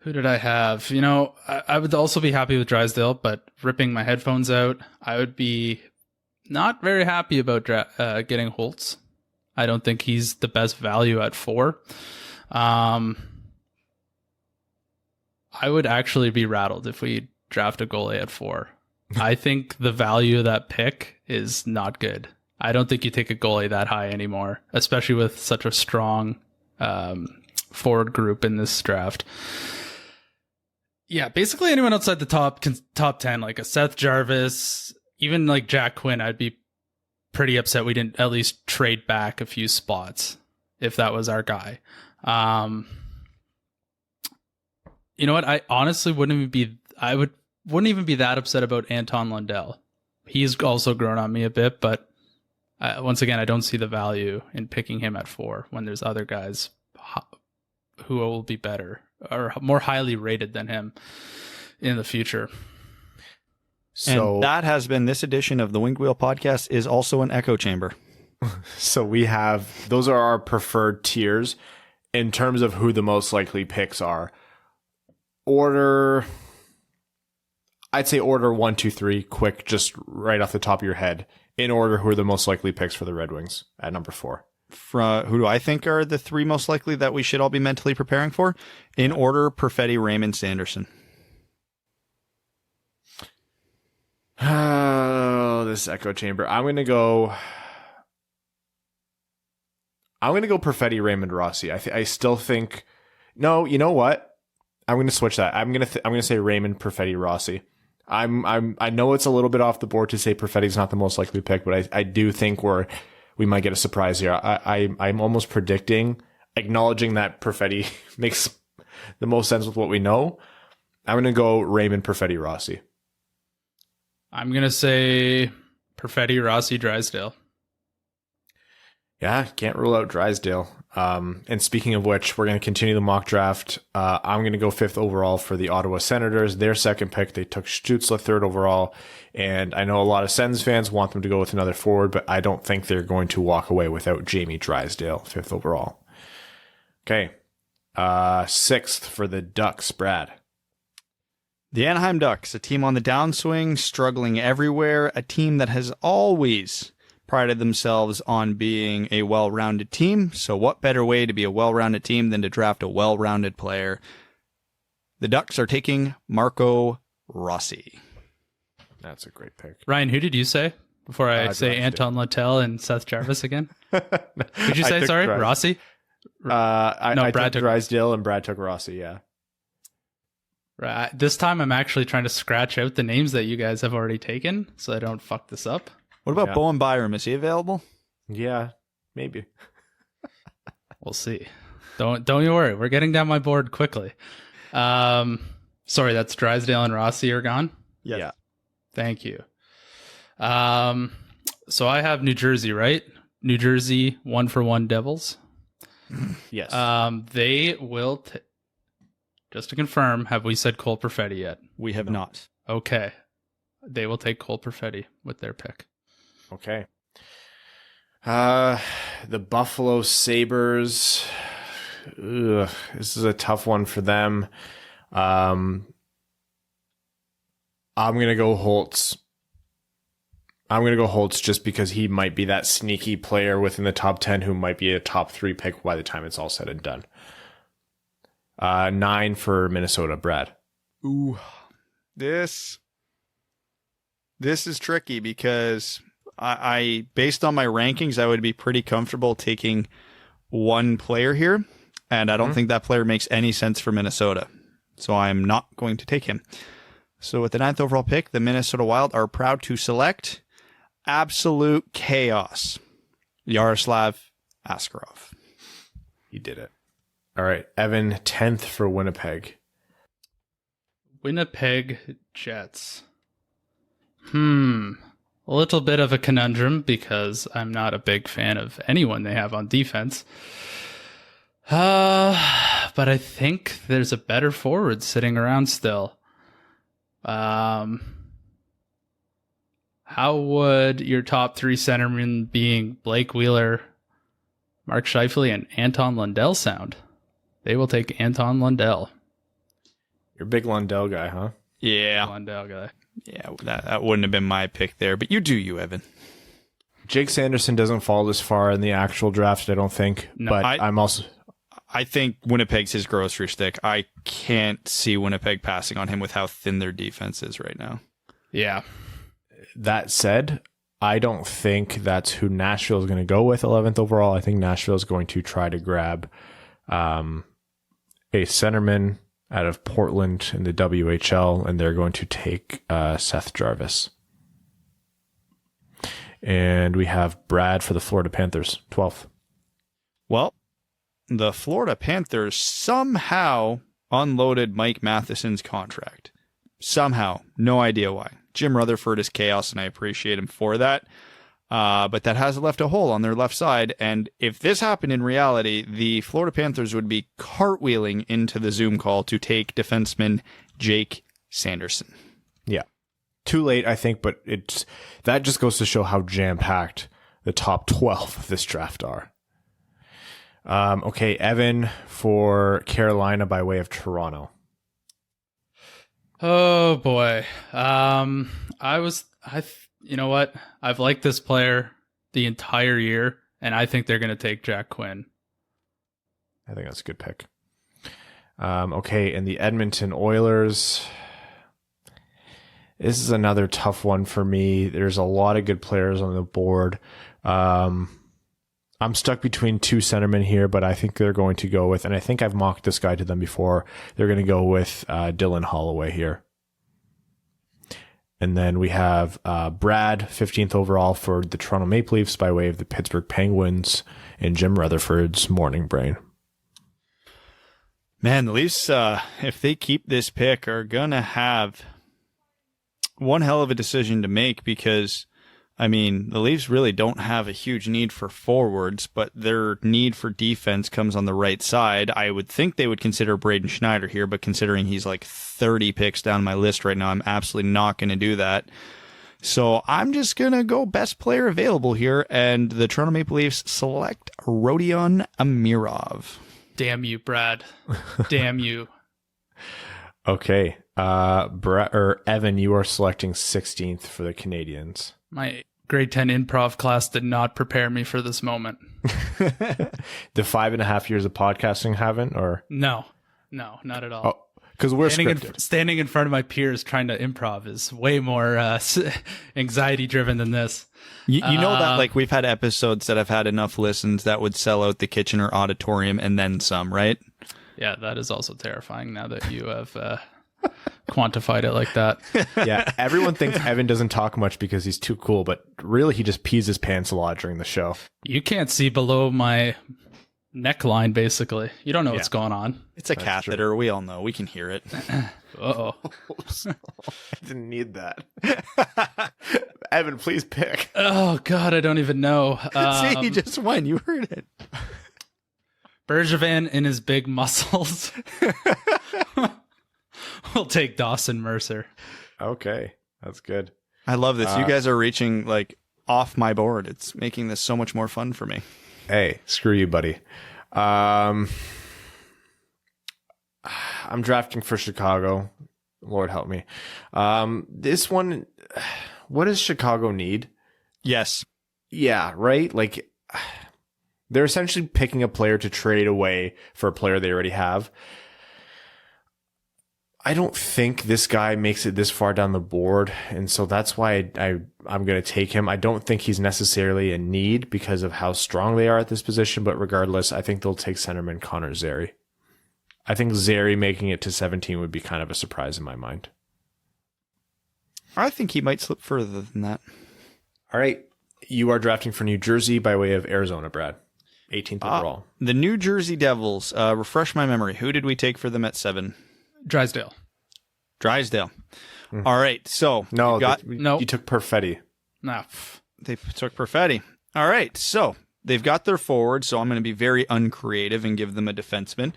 who did I have? I would also be happy with Drysdale, but ripping my headphones out, I would be not very happy about getting Holtz. I don't think he's the best value at 4. I would actually be rattled if we draft a goalie at 4. I think the value of that pick is not good. I don't think you take a goalie that high anymore, especially with such a strong forward group in this draft. Yeah, basically anyone outside the top 10, like a Seth Jarvis, even like Jack Quinn, I'd be pretty upset we didn't at least trade back a few spots if that was our guy. You know what? I honestly wouldn't even be that upset about Anton Lundell. He's also grown on me a bit, but once again, I don't see the value in picking him at 4 when there's other guys who will be better or more highly rated than him in the future. So, and that has been this edition of the Winged Wheel podcast is also an echo chamber. So those are our preferred tiers in terms of who the most likely picks are. I'd say order 1, 2, 3, quick, just right off the top of your head. In order, who are the most likely picks for the Red Wings at number 4? Who do I think are the 3 most likely that we should all be mentally preparing for? In order, Perfetti, Raymond, Sanderson. Oh, this echo chamber. I'm going to go Perfetti, Raymond, Rossi. I still think. No, you know what? I'm going to switch that. I'm going to say Raymond, Perfetti, Rossi. I know it's a little bit off the board to say Perfetti's not the most likely pick, but I do think we might get a surprise here. I'm almost predicting, acknowledging that Perfetti makes the most sense with what we know. I'm going to go Raymond, Perfetti, Rossi. I'm going to say Perfetti, Rossi, Drysdale. Yeah, can't rule out Drysdale. And speaking of which, we're going to continue the mock draft. I'm going to go 5th overall for the Ottawa Senators. Their second pick, they took Stützle 3rd overall. And I know a lot of Sens fans want them to go with another forward, but I don't think they're going to walk away without Jamie Drysdale, 5th overall. Okay. 6th for the Ducks, Brad. The Anaheim Ducks, a team on the downswing, struggling everywhere, a team that has always prided themselves on being a well-rounded team. So what better way to be a well-rounded team than to draft a well-rounded player? The Ducks are taking Marco Rossi. That's a great pick. Ryan, who did you say before I say Anton Littell and Seth Jarvis again? Did you say, sorry, Rossi? I Brad took Drysdale and Brad took Rossi, yeah. Right. This time I'm actually trying to scratch out the names that you guys have already taken so I don't fuck this up. What about Bowen Byram? Is he available? Yeah, maybe. We'll see. Don't you worry. We're getting down my board quickly. Sorry, that's Drysdale and Rossi are gone? Yes. Yeah. Thank you. So I have New Jersey, right? New Jersey 1-for-1 Devils. Yes. They will just to confirm, have we said Cole Perfetti yet? We have not. Okay. They will take Cole Perfetti with their pick. Okay. The Buffalo Sabres. This is a tough one for them. I'm I'm going to go Holtz. Just because he might be that sneaky player within the top 10 who might be a top 3 pick by the time it's all said and done. 9 for Minnesota, Brad. Ooh, this is tricky because I based on my rankings, I would be pretty comfortable taking one player here, and I don't think that player makes any sense for Minnesota. So I'm not going to take him. So with the 9th overall pick, the Minnesota Wild are proud to select absolute chaos, Yaroslav Askarov. He did it. All right, Evan, 10th for Winnipeg. Winnipeg Jets. A little bit of a conundrum because I'm not a big fan of anyone they have on defense. But I think there's a better forward sitting around still. How would your top 3 centermen being Blake Wheeler, Mark Scheifele, and Anton Lundell sound? They will take Anton Lundell. You're a big Lundell guy, huh? Yeah. Lundell guy. Yeah, that wouldn't have been my pick there, but you do you, Evan. Jake Sanderson doesn't fall this far in the actual draft, I don't think. No, but I think Winnipeg's his grocery stick. I can't see Winnipeg passing on him with how thin their defense is right now. Yeah. That said, I don't think that's who Nashville is going to go with 11th overall. I think Nashville is going to try to grab a centerman out of Portland in the WHL, and they're going to take Seth Jarvis. And we have Brad for the Florida Panthers, 12th. Well, the Florida Panthers somehow unloaded Mike Matheson's contract. Somehow. No idea why. Jim Rutherford is chaos, and I appreciate him for that. But that has left a hole on their left side. And if this happened in reality, the Florida Panthers would be cartwheeling into the Zoom call to take defenseman Jake Sanderson. Yeah. Too late, I think, but that just goes to show how jam-packed the top 12 of this draft are. Okay, Evan for Carolina by way of Toronto. Oh boy. You know what? I've liked this player the entire year, and I think they're going to take Jack Quinn. I think that's a good pick. Okay, and the Edmonton Oilers. This is another tough one for me. There's a lot of good players on the board. I'm stuck between 2 centermen here, but I think they're going to go with, and I think I've mocked this guy to them before, they're going to go with Dylan Holloway here. And then we have Brad, 15th overall for the Toronto Maple Leafs by way of the Pittsburgh Penguins, and Jim Rutherford's Morning Brain. Man, the Leafs, if they keep this pick, are going to have one hell of a decision to make because, I mean, the Leafs really don't have a huge need for forwards, but their need for defense comes on the right side. I would think they would consider Braden Schneider here, but considering he's like 30 picks down my list right now, I'm absolutely not going to do that. So I'm just going to go best player available here, and the Toronto Maple Leafs select Rodion Amirov. Damn you, Brad. Damn you. Okay. Evan, you are selecting 16th for the Canadians. My grade 10 improv class did not prepare me for this moment. The 5.5 years of podcasting haven't, or? No, not at all. Oh, because we're scripted. Standing in front of my peers trying to improv is way more anxiety driven than this. You know that like we've had episodes that have had enough listens that would sell out the Kitchener Auditorium and then some, right? Yeah, that is also terrifying now that you have quantified it like that. Yeah, everyone thinks Evan doesn't talk much because he's too cool, but really he just pees his pants a lot during the show. You can't see below my neckline, basically. You don't know what's going on. It's a catheter. True. We all know. We can hear it. Uh-oh. I didn't need that. Evan, please pick. Oh, God, I don't even know. See, you just won. You heard it. Bergevin in his big muscles. We'll take Dawson Mercer. Okay, that's good. I love this. You guys are reaching like off my board. It's making this so much more fun for me. Hey, screw you, buddy. I'm drafting for Chicago. Lord help me. This one, what does Chicago need? Yes. Yeah, right? Like, they're essentially picking a player to trade away for a player they already have. I don't think this guy makes it this far down the board, and so that's why I'm going to take him. I don't think he's necessarily a need because of how strong they are at this position, but regardless, I think they'll take centerman Connor Zary. I think Zary making it to 17 would be kind of a surprise in my mind. I think he might slip further than that. All right. You are drafting for New Jersey by way of Arizona, Brad. 18th overall. The New Jersey Devils. Refresh my memory. Who did we take for them at 7? Drysdale. All right. So No, No. you took Perfetti. Nah. they took Perfetti. All right. So they've got their forward. So I'm going to be very uncreative and give them a defenseman.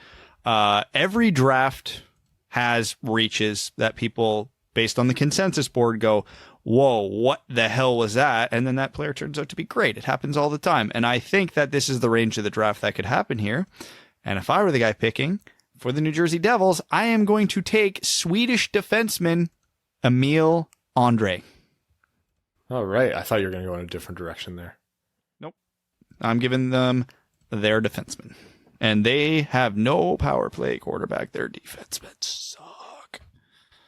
Every draft has reaches that people, based on the consensus board, go, whoa, what the hell was that? And then that player turns out to be great. It happens all the time. And I think that this is the range of the draft that could happen here. And if I were the guy picking for the New Jersey Devils, I am going to take Swedish defenseman Emil Andre. All right. I thought you were going to go in a different direction there. Nope. I'm giving them their defenseman. And they have no power play quarterback. Their defensemen suck.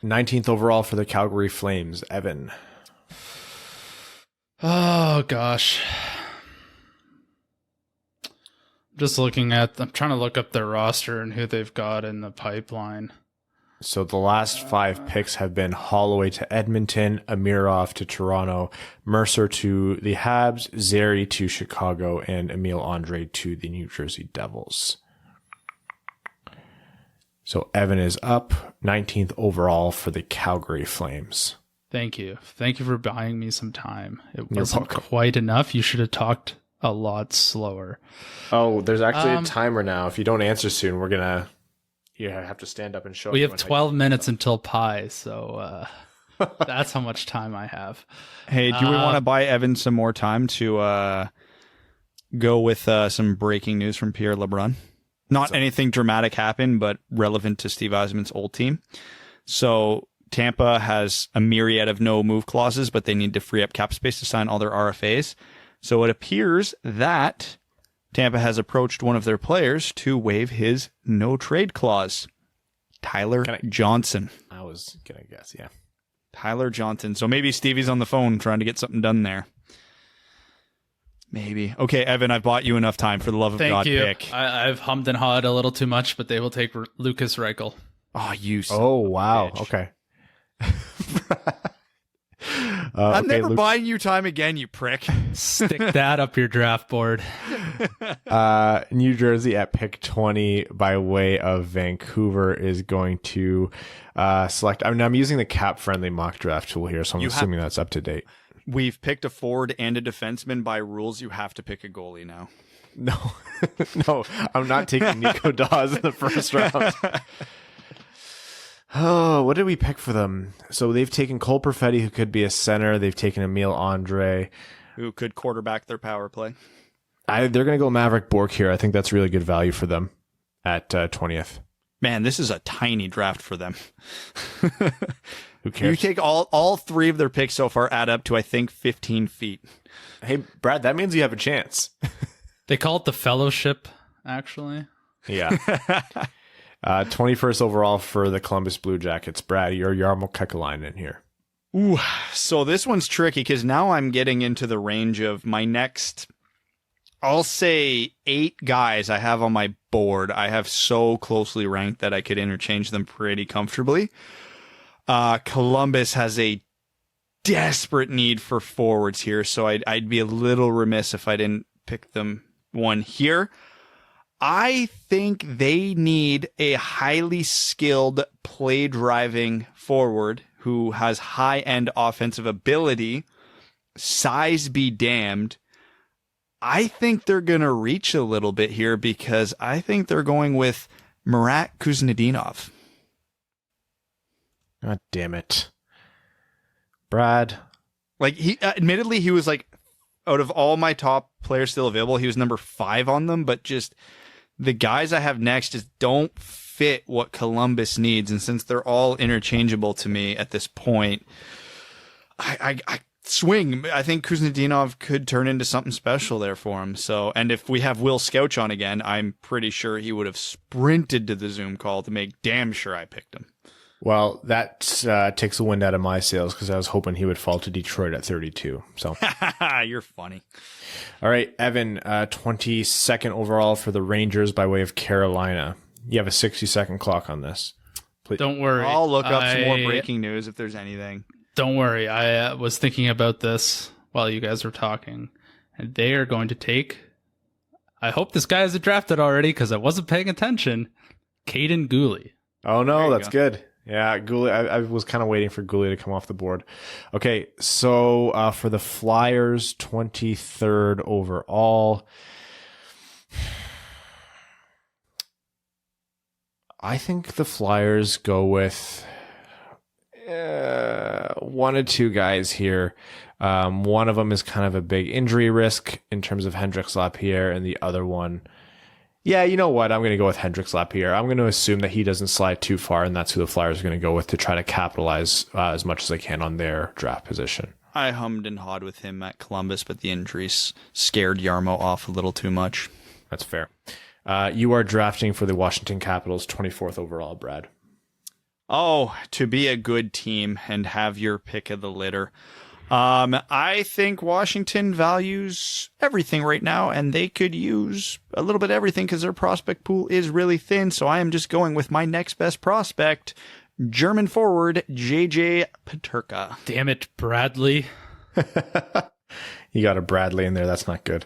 19th overall for the Calgary Flames, Evan. Oh, gosh. I'm trying to look up their roster and who they've got in the pipeline. So the last 5 picks have been Holloway to Edmonton, Amirov to Toronto, Mercer to the Habs, Zary to Chicago, and Emil Andre to the New Jersey Devils. So Evan is up, 19th overall for the Calgary Flames. Thank you. Thank you for buying me some time. It You're wasn't welcome. quite enough. You should have talked a lot slower. Oh, there's actually a timer now. If you don't answer soon, we're going to have to stand up and show We have everyone how 12 minutes until pie, so that's how much time I have. Hey, do we want to buy Evan some more time to go with some breaking news from Pierre LeBrun? Not anything dramatic happened, but relevant to Steve Yzerman's old team. So Tampa has a myriad of no move clauses, but they need to free up cap space to sign all their RFAs. So it appears that Tampa has approached one of their players to waive his no trade clause. Tyler Johnson. I was going to guess, yeah. Tyler Johnson. So maybe Stevie's on the phone trying to get something done there. Maybe. Okay, Evan, I've bought you enough time for the love of God pick. I've hummed and hawed a little too much, but they will take Lucas Reichel. Oh, you son Oh, wow. bitch. Okay. I'm never buying you time again, you prick. Stick that up your draft board. New Jersey at pick 20 by way of Vancouver is going to select. I mean, I'm using the cap-friendly mock draft tool here, so I'm assuming that's up to date. We've picked a forward and a defenseman. By rules, you have to pick a goalie now. No, no, I'm not taking Nico Dawes in the first round. Oh, what did we pick for them? So they've taken Cole Perfetti, who could be a center. They've taken Emil Andre, who could quarterback their power play. They're going to go Maverick Bork here. I think that's really good value for them at 20th. Man, this is a tiny draft for them. Who cares? You take all 3 of their picks so far add up to, I think, 15 feet. Hey, Brad, that means you have a chance. They call it the fellowship, actually. Yeah. 21st overall for the Columbus Blue Jackets. Brad, you're Jarmo Kekalainen here. Ooh, so this one's tricky because now I'm getting into the range of my next, I'll say 8 guys I have on my board. I have so closely ranked that I could interchange them pretty comfortably. Columbus has a desperate need for forwards here, so I'd be a little remiss if I didn't pick them one here. I think they need a highly skilled play-driving forward who has high-end offensive ability. Size be damned. I think they're going to reach a little bit here because I think they're going with Marat Kuznadinov. God damn it. Brad. Like, he admittedly, he was like, out of all my top players still available, he was number 5 on them, but just The guys I have next just don't fit what Columbus needs. And since they're all interchangeable to me at this point, I swing. I think Kuznadinov could turn into something special there for him. So, and if we have Will Scouch on again, I'm pretty sure he would have sprinted to the Zoom call to make damn sure I picked him. Well, that takes the wind out of my sails because I was hoping he would fall to Detroit at 32. So you're funny. All right, Evan, 22nd overall for the Rangers by way of Carolina. You have a 60-second clock on this. Please. Don't worry. I'll look up some more breaking news if there's anything. Don't worry. I was thinking about this while you guys were talking, and they are going to take, I hope this guy isn't drafted already because I wasn't paying attention, Caden Gooley. Oh, no, that's good. Yeah, Gooley. I was kind of waiting for Gooley to come off the board. Okay, so for the Flyers, 23rd overall, I think the Flyers go with one or two guys here. One of them is kind of a big injury risk in terms of Hendrix Lapierre, and the other one, yeah, you know what? I'm going to go with Hendrix Lapierre. I'm going to assume that he doesn't slide too far, and that's who the Flyers are going to go with to try to capitalize as much as they can on their draft position. I hummed and hawed with him at Columbus, but the injuries scared Yarmo off a little too much. That's fair. You are drafting for the Washington Capitals, 24th overall, Brad. Oh, to be a good team and have your pick of the litter. I think Washington values everything right now, and they could use a little bit of everything because their prospect pool is really thin. So I am just going with my next best prospect, German forward JJ Peterka. Damn it, Bradley. You got a Bradley in there. That's not good.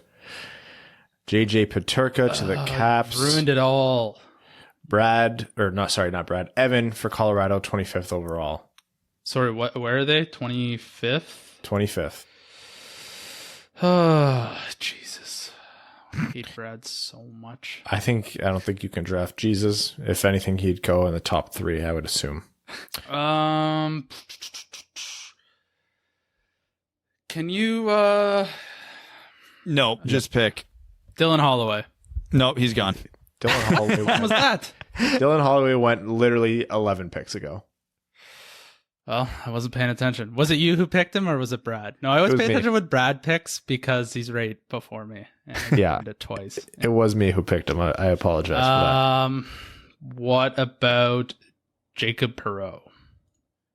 JJ Peterka to the Caps. Ruined it all. Not Brad. Evan for Colorado, 25th overall. Sorry, where are they? 25th? 25th. Oh, Jesus. I hate Brad so much. I don't think you can draft Jesus. If anything, he'd go in the top 3, I would assume. Can you Nope, just pick. Dylan Holloway. Nope, he's gone. Dylan Holloway What was that? Dylan Holloway went literally 11 picks ago. Well, I wasn't paying attention. Was it you who picked him, or was it Brad? No, I always pay attention with Brad picks because he's right before me. Yeah, did it twice. It was me who picked him. I apologize for that. What about Jacob Perreault?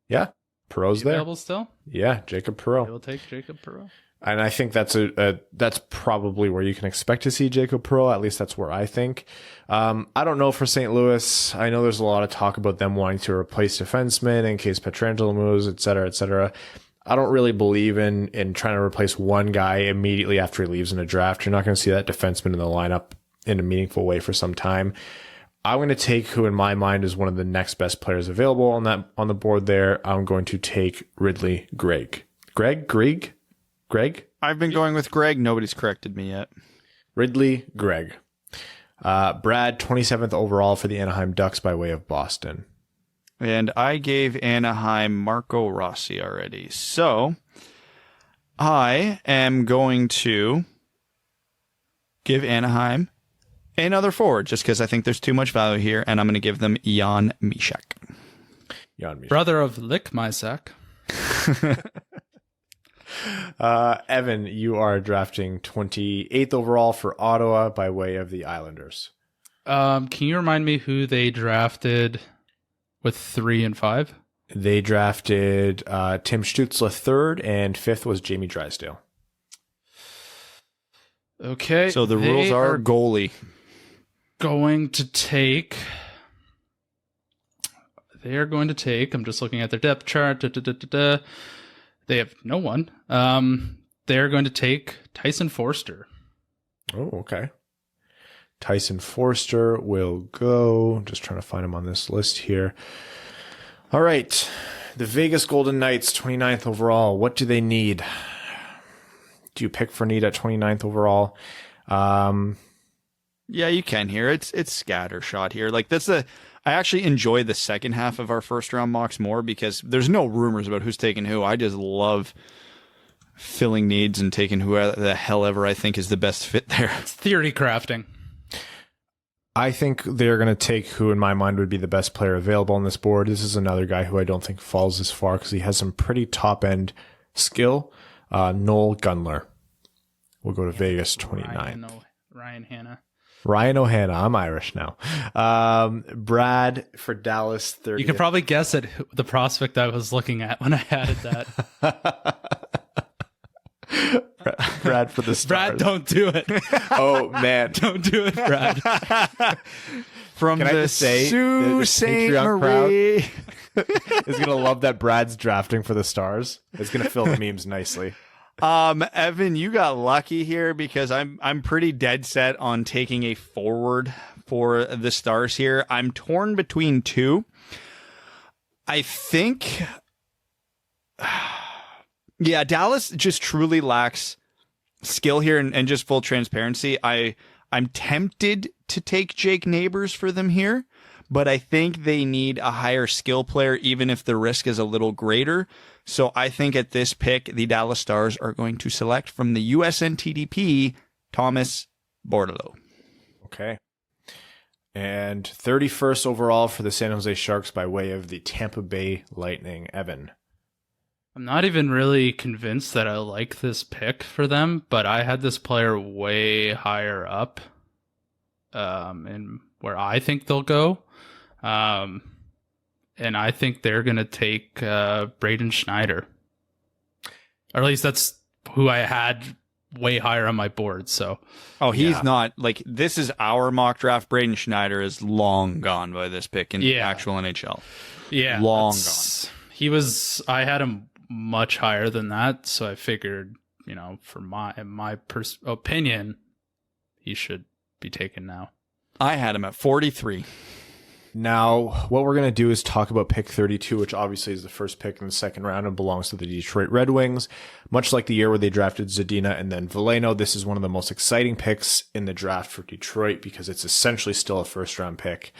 Yeah, Perreault's there. Available still? Yeah, Jacob Perreault. We'll take Jacob Perreault. And I think that's that's probably where you can expect to see Jacob Perreault. At least that's where I think. I don't know for St. Louis. I know there's a lot of talk about them wanting to replace defensemen in case Pietrangelo moves, et cetera, et cetera. I don't really believe in trying to replace one guy immediately after he leaves in a draft. You're not going to see that defenseman in the lineup in a meaningful way for some time. I'm going to take who in my mind is one of the next best players available on the board there. I'm going to take Ridley Greig. Greg? I've been going with Greg. Nobody's corrected me yet. Ridley Greig. Brad, 27th overall for the Anaheim Ducks by way of Boston. And I gave Anaheim Marco Rossi already. So I am going to give Anaheim another forward just because I think there's too much value here, and I'm going to give them Jan Mysak. Brother of Lick Mysak. Evan, you are drafting 28th overall for Ottawa by way of the Islanders. Can you remind me who they drafted with 3 and 5? They drafted Tim Stützle 3rd, and 5th was Jamie Drysdale. Okay. So the rules are goalie. Going to take. They are going to take. I'm just looking at their depth chart. They have no one. They're going to take Tyson Forster. Oh, okay. Tyson Forster will go. Just trying to find him on this list here. All right. The Vegas Golden Knights, 29th overall. What do they need? Do you pick for need at 29th overall? Yeah, you can here. It's scattershot here. Like I actually enjoy the second half of our first round mocks more because there's no rumors about who's taking who. I just love filling needs and taking who the hell ever I think is the best fit there. It's theory crafting. I think they're going to take who in my mind would be the best player available on this board. This is another guy who I don't think falls this far because he has some pretty top-end skill. Noel Gunler. We'll go to Vegas 29. Ryan Hanna. Ryan O'Hanna. I'm Irish now. Brad for Dallas 30. You can probably guess at the prospect I was looking at when I added that. Brad for the Stars. Brad, don't do it. Oh, man. Don't do it, Brad. From Can I the just say, Sault the Ste. Patreon Marie. is going to love that Brad's drafting for the Stars. It's going to fill the memes nicely. Evan, you got lucky here because I'm pretty dead set on taking a forward for the Stars here. I'm torn between two. I think, yeah, Dallas just truly lacks skill here, and just full transparency. I'm tempted to take Jake Neighbors for them here, but I think they need a higher skill player, even if the risk is a little greater. So I think at this pick, the Dallas Stars are going to select from the USNTDP, Thomas Bordeleau. Okay. And 31st overall for the San Jose Sharks by way of the Tampa Bay Lightning. Evan. I'm not even really convinced that I like this pick for them, but I had this player way higher up in where I think they'll go. And I think they're going to take Braden Schneider. Or at least that's who I had way higher on my board. So, he's not like, this is our mock draft. Braden Schneider is long gone by this pick in the actual NHL. Yeah, long gone. I had him much higher than that, so I figured, for my opinion, he should be taken now. I had him at 43. Now, what we're going to do is talk about pick 32, which obviously is the first pick in the second round and belongs to the Detroit Red Wings. Much like the year where they drafted Zadina and then Veleno, this is one of the most exciting picks in the draft for Detroit because it's essentially still a first-round pick.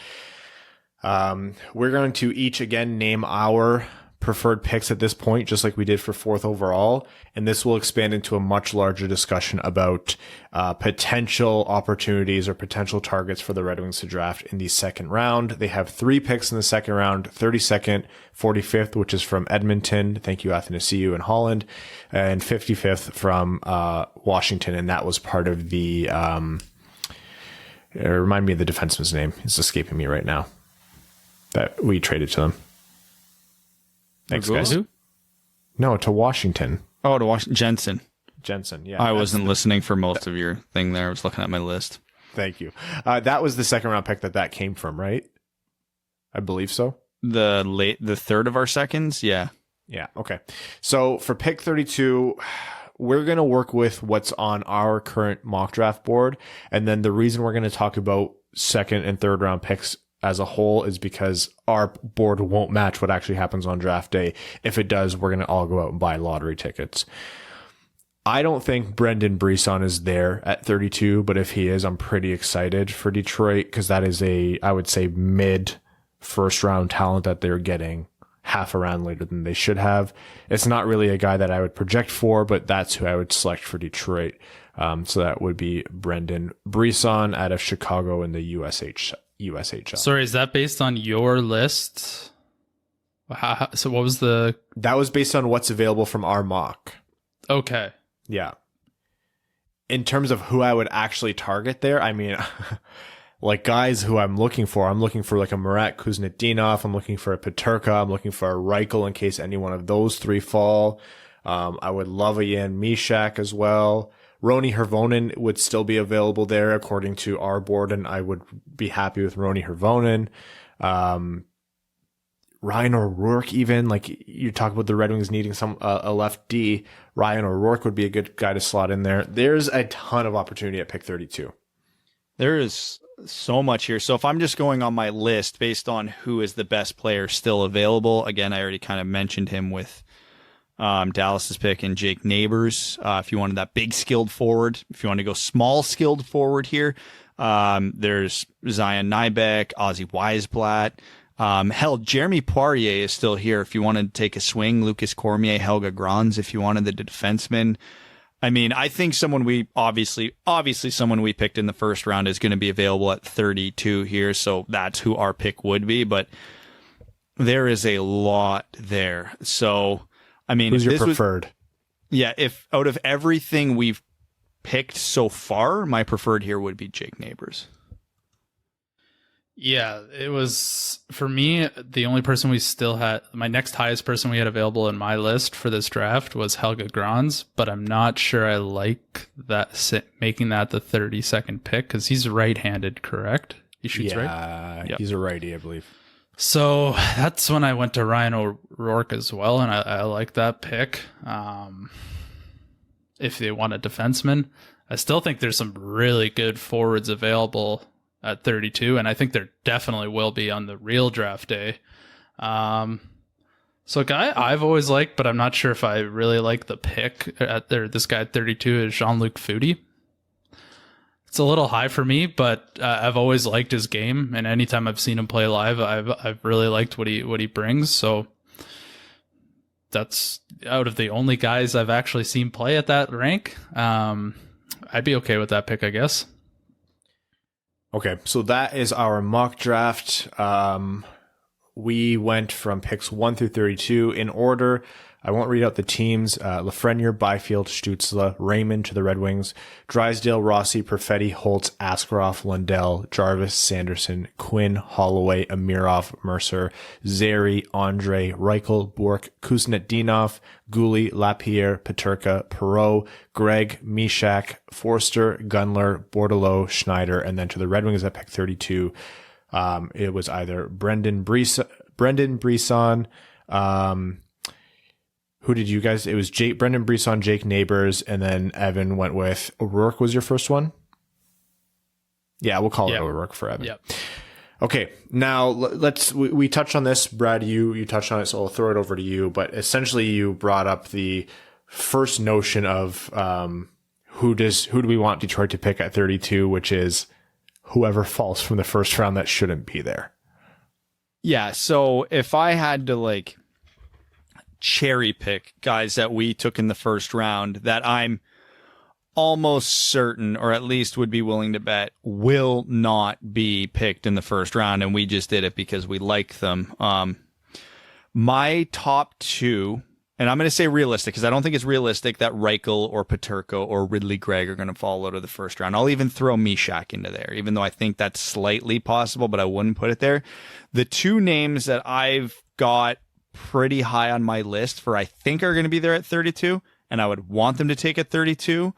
We're going to each, again, name our preferred picks at this point, just like we did for fourth overall. And this will expand into a much larger discussion about potential opportunities or potential targets for the Red Wings to draft in the second round. They have 3 picks in the second round, 32nd, 45th, which is from Edmonton. Thank you, Athanasiou in Holland, and 55th from Washington. And that was part of the, remind me of the defenseman's name. It's escaping me right now. That we traded to them. Thanks, guys. Who? No, to Washington. Oh, to Washington. Jensen, yeah. I wasn't listening for most of your thing there. I was looking at my list. Thank you. That was the second round pick that came from, right? I believe so. The third of our seconds, yeah. Yeah, okay. So for pick 32, we're going to work with what's on our current mock draft board. And then the reason we're going to talk about second and third round picks as a whole is because our board won't match what actually happens on draft day. If it does, we're going to all go out and buy lottery tickets. I don't think Brendan Brisson is there at 32, but if he is, I'm pretty excited for Detroit because that is I would say mid first round talent that they're getting half a round later than they should have. It's not really a guy that I would project for, but that's who I would select for Detroit. So that would be Brendan Brisson out of Chicago in the USHL. Sorry, is that based on your list? So what was that was based on what's available from our mock. Okay. Yeah. In terms of who I would actually target there, I mean, like guys who I'm looking for like a Marat Kuznadinov, I'm looking for a Peterka, I'm looking for a Reichel in case any one of those 3 fall. I would love a Jan Mysak as well. Roni Hirvonen would still be available there according to our board, and I would be happy with Roni Hirvonen. Ryan O'Rourke, even like you talk about the Red Wings needing a left D. Ryan O'Rourke would be a good guy to slot in there. There's a ton of opportunity at pick 32. There is so much here. So if I'm just going on my list based on who is the best player still available, again, I already kind of mentioned him with Dallas's pick and Jake Neighbors. If you wanted that big skilled forward, if you want to go small skilled forward here, there's Zion Nybeck, Ozzy Weisblatt. Hell, Jeremy Poirier is still here. If you wanted to take a swing, Lucas Cormier, Helga Grans, if you wanted the defenseman. I mean, I think someone we obviously someone we picked in the first round is going to be available at 32 here, so that's who our pick would be. But there is a lot there. So, I mean, who's your preferred? If out of everything we've picked so far, my preferred here would be Jake Neighbors. Yeah, it was, for me, the only person we still had, my next highest person we had available in my list for this draft was Helge Grans, but I'm not sure I like that, making that the 32nd pick, because he's right-handed, correct? He shoots right? Yeah, he's a righty, I believe. So that's when I went to Ryan O'Rourke as well, and I like that pick. If they want a defenseman, I still think there's some really good forwards available at 32, and I think there definitely will be on the real draft day. So a guy I've always liked, but I'm not sure if I really like the pick this guy at 32 is Jean-Luc Foodie. It's a little high for me, but I've always liked his game, and anytime I've seen him play live, I've really liked what he brings. So that's out of the only guys I've actually seen play at that rank. I'd be okay with that pick, I guess. Okay, so that is our mock draft. We went from picks 1 through 32 in order. I won't read out the teams. Lafreniere, Byfield, Stützle, Raymond to the Red Wings, Drysdale, Rossi, Perfetti, Holtz, Askarov, Lundell, Jarvis, Sanderson, Quinn, Holloway, Amirov, Mercer, Zary, Andre, Reichel, Bourque, Kuznadinov, Gulli, Lapierre, Peterka, Perreault, Gregg, Mishak, Forster, Gunler, Bordelot, Schneider, and then to the Red Wings at pick 32, it was either Brendan Brisson, who did you guys? It was Brendan Brisson, Jake Neighbors, and then Evan went with O'Rourke was your first one? Yeah, we'll call it O'Rourke for Evan. Yep. Okay, now we touched on this, Brad, you touched on it, so I'll throw it over to you, but essentially you brought up the first notion of who do we want Detroit to pick at 32, which is whoever falls from the first round that shouldn't be there. Yeah, so if I had to cherry pick guys that we took in the first round that I'm almost certain, or at least would be willing to bet, will not be picked in the first round, and we just did it because we like them. My top two, and I'm going to say realistic because I don't think it's realistic that Reichel or Peterka or Ridley Gregg are going to fall out of the first round. I'll even throw Mishak into there, even though I think that's slightly possible, but I wouldn't put it there. The two names that I've got pretty high on my list for I think are going to be there at 32, and I would want them to take at 32,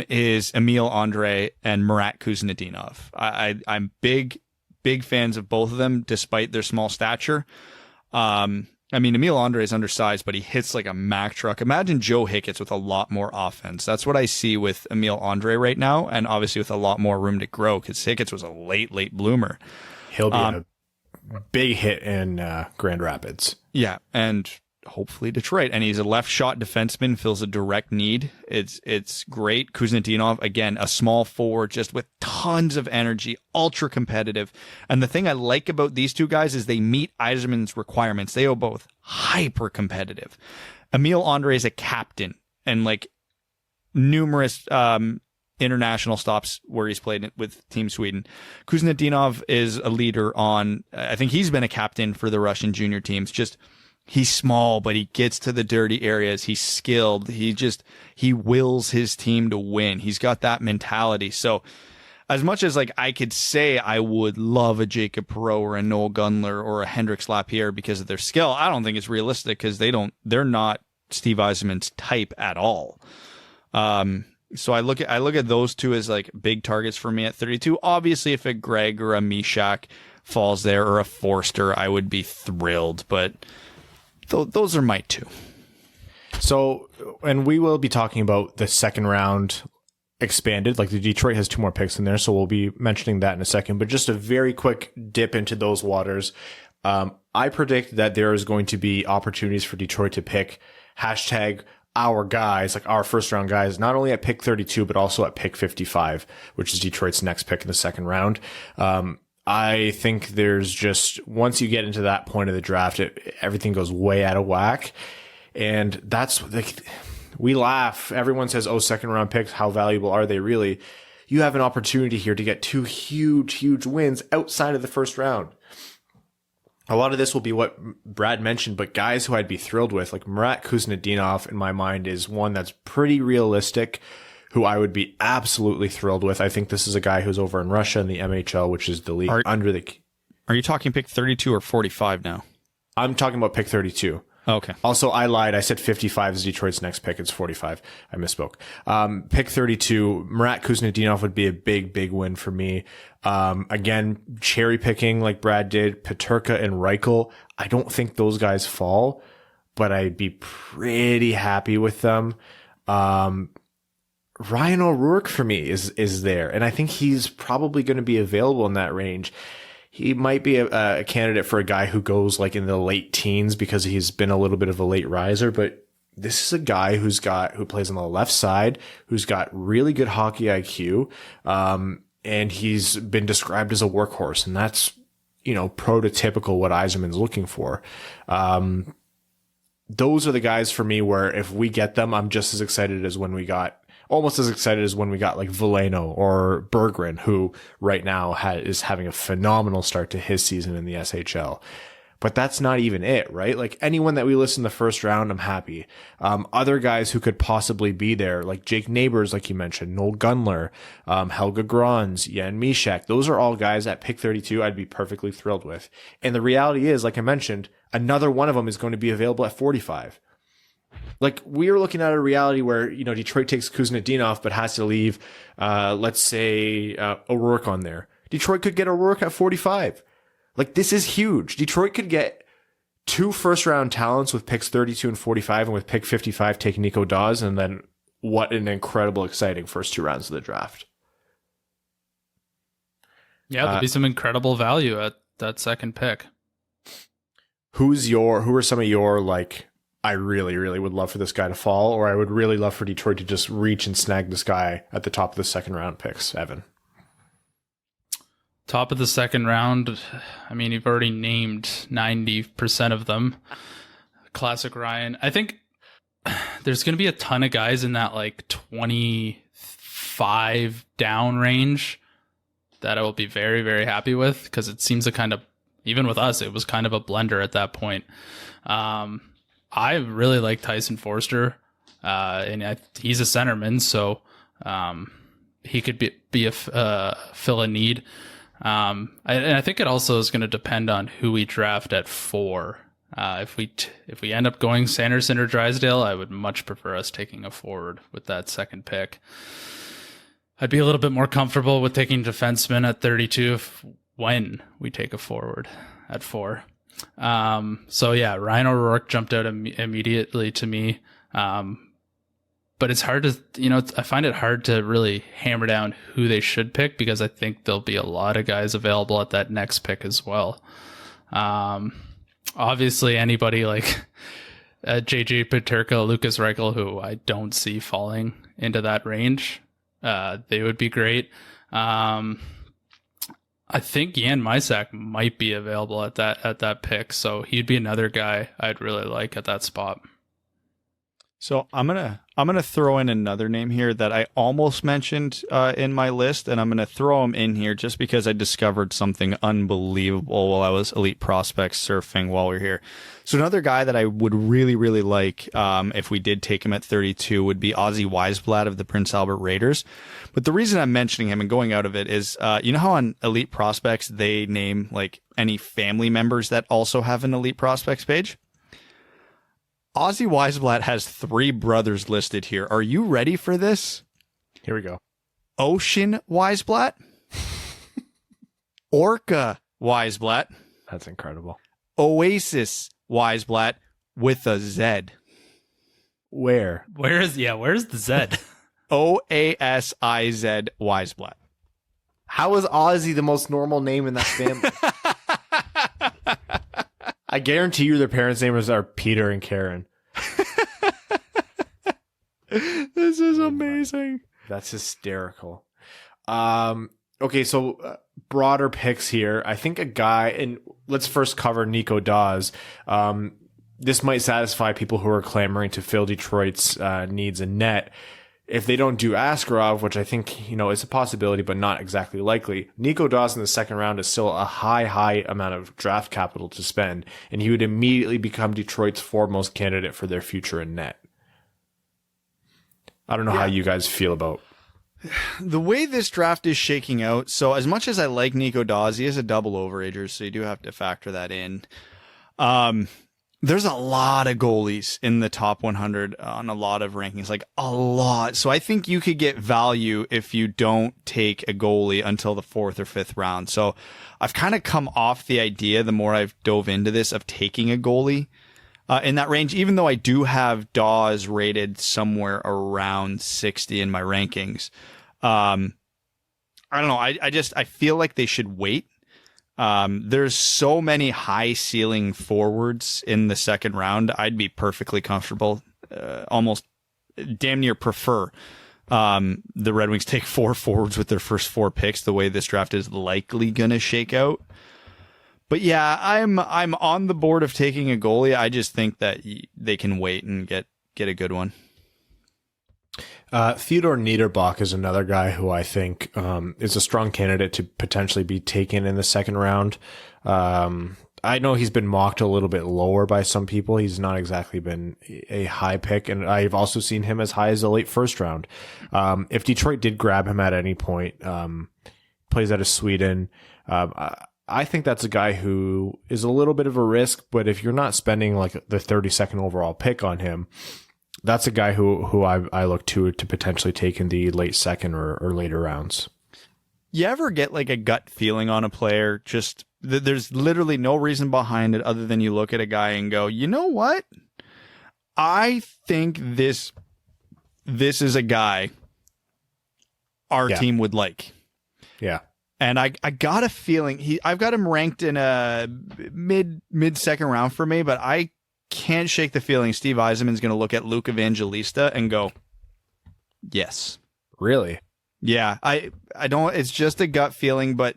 is Emil Andre and Marat Kuznadinov. I'm big fans of both of them, despite their small stature. I mean, Emil Andre is undersized, but he hits like a Mack truck. Imagine Joe Hicketts with a lot more offense. That's what I see with Emil Andre right now, and obviously with a lot more room to grow because Hicketts was a late bloomer. He'll be a big hit in Grand Rapids. Yeah, and hopefully Detroit. And he's a left shot defenseman, fills a direct need. It's great. Kuznadinov, again, a small forward, just with tons of energy, ultra competitive. And the thing I like about these two guys is they meet Yzerman's requirements. They are both hyper competitive. Emil Andre is a captain and numerous international stops where he's played with Team Sweden. Kuznadinov is a leader on, I think he's been a captain for the Russian junior teams. Just, he's small, but he gets to the dirty areas. He's skilled. He wills his team to win. He's got that mentality. So as much as I could say I would love a Jacob Perreault or a Noel Gunler or a Hendrix Lapierre because of their skill, I don't think it's realistic because they're not Steve Yzerman's type at all. So I look at those two as big targets for me at 32. Obviously, if a Gregg or a Mishak falls there or a Forster, I would be thrilled. But those are my two. So, and we will be talking about the second round expanded. The Detroit has 2 more picks in there, so we'll be mentioning that in a second. But just a very quick dip into those waters. I predict that there is going to be opportunities for Detroit to pick our guys, our first round guys, not only at pick 32, but also at pick 55, which is Detroit's next pick in the second round. I think there's just, once you get into that point of the draft, everything goes way out of whack. And that's We laugh. Everyone says, oh, second round picks, how valuable are they really? You have an opportunity here to get 2 huge wins outside of the first round. A lot of this will be what Brad mentioned, but guys who I'd be thrilled with, like Marat Kuznadinov in my mind is one that's pretty realistic, who I would be absolutely thrilled with. I think this is a guy who's over in Russia in the MHL, which is the league under the... Are you talking pick 32 or 45 now? I'm talking about pick 32. Okay. Also, I lied. I said 55 is Detroit's next pick. It's 45. I misspoke. Pick 32, Marat Kuznadinov would be a big win for me. Again, cherry picking like Brad did, Peterka and Reichel. I don't think those guys fall, but I'd be pretty happy with them. Ryan O'Rourke for me is there, and I think he's probably going to be available in that range. He might be a candidate for a guy who goes like in the late teens because he's been a little bit of a late riser, but this is a guy who plays on the left side, who's got really good hockey IQ. And he's been described as a workhorse, and that's, prototypical what Yzerman's looking for. Those are the guys for me where if we get them, I'm just as excited as almost as excited as when we got like Veleno or Berggren, who right now is having a phenomenal start to his season in the SHL. But that's not even it, right? Like anyone that we list in the first round, I'm happy. Other guys who could possibly be there, like Jake Neighbors, like you mentioned, Noel Gunler, Helga Grons, Jan Mishak. Those are all guys at pick 32 I'd be perfectly thrilled with. And the reality is, like I mentioned, another one of them is going to be available at 45. Like we are looking at a reality where, Detroit takes Kuznadinov but has to leave, let's say, O'Rourke on there. Detroit could get O'Rourke at 45. Like, this is huge. Detroit could get 2 first-round talents with picks 32 and 45, and with pick 55, take Nico Dawes, and then what an incredible, exciting first 2 rounds of the draft. Yeah, there'd be some incredible value at that second pick. Who are some of your, like, I really, really would love for this guy to fall, or I would really love for Detroit to just reach and snag this guy at the top of the second-round picks, Evan? Top of the second round, I mean, you've already named 90% of them. Classic Ryan. I think there's going to be a ton of guys in that like 25 down range that I will be very, very happy with, because it seems to kind of, even with us, it was kind of a blender at that point. I really like Tyson Forster, and he's a centerman, so he could be a fill a need. And I think it also is going to depend on who we draft at 4. If we end up going Sanderson or Drysdale, I would much prefer us taking a forward with that second pick. I'd be a little bit more comfortable with taking defenseman at 32 when we take a forward at 4. So yeah, Ryan O'Rourke jumped out immediately to me. But it's hard to, I find it hard to really hammer down who they should pick, because I think there'll be a lot of guys available at that next pick as well. Obviously, anybody like JJ Peterka, Lucas Reichel, who I don't see falling into that range, they would be great. I think Jan Mysak might be available at that pick, so he'd be another guy I'd really like at that spot. So I'm gonna throw in another name here that I almost mentioned in my list, and I'm gonna throw him in here just because I discovered something unbelievable while I was Elite Prospects surfing while we were here. So another guy that I would really, really like if we did take him at 32 would be Ozzy Weisblatt of the Prince Albert Raiders. But the reason I'm mentioning him and going out of it is, you know how on Elite Prospects they name like any family members that also have an Elite Prospects page? Ozzy Weisblatt has 3 brothers listed here. Are you ready for this? Here we go. Ocean Weisblatt. Orca Weisblatt. That's incredible. Oasis Weisblatt with a Z. Where? Where's the Z? OASIZ Weisblatt. How is Ozzy the most normal name in that family? I guarantee you their parents' names are Peter and Karen. This is amazing. That's hysterical. Okay, so broader picks here. I think a guy, and let's first cover Nico Dawes. this might satisfy people who are clamoring to fill Detroit's needs in net. If they don't do Askarov, which I think, is a possibility, but not exactly likely, Nico Dawes in the second round is still a high amount of draft capital to spend, and he would immediately become Detroit's foremost candidate for their future in net. I don't know how you guys feel about the way this draft is shaking out. So as much as I like Nico Dawes, he is a double overager, so you do have to factor that in. There's a lot of goalies in the top 100 on a lot of rankings, like a lot. So I think you could get value if you don't take a goalie until the 4th or 5th round. So I've kind of come off the idea, the more I've dove into this, of taking a goalie in that range, even though I do have Dawes rated somewhere around 60 in my rankings. I don't know. I feel like they should wait. There's so many high ceiling forwards in the second round. I'd be perfectly comfortable, almost damn near prefer, the Red Wings take 4 forwards with their first 4 picks, the way this draft is likely going to shake out. But yeah, I'm on the board of taking a goalie. I just think that they can wait and get a good one. Theodor Niederbach is another guy who I think is a strong candidate to potentially be taken in the second round. I know he's been mocked a little bit lower by some people. He's not exactly been a high pick, and I've also seen him as high as the late first round. If Detroit did grab him at any point, plays out of Sweden, I think that's a guy who is a little bit of a risk, but if you're not spending like the 32nd overall pick on him, that's a guy who I look to potentially take in the late second or later rounds. You ever get like a gut feeling on a player? Just there's literally no reason behind it other than you look at a guy and go, you know what? I think this is a guy our team would like. Yeah. And I got a feeling I've got him ranked in a mid second round for me, but I can't shake the feeling Steve Yzerman's going to look at Luke Evangelista and go, yes. Really? Yeah. I don't, it's just a gut feeling, but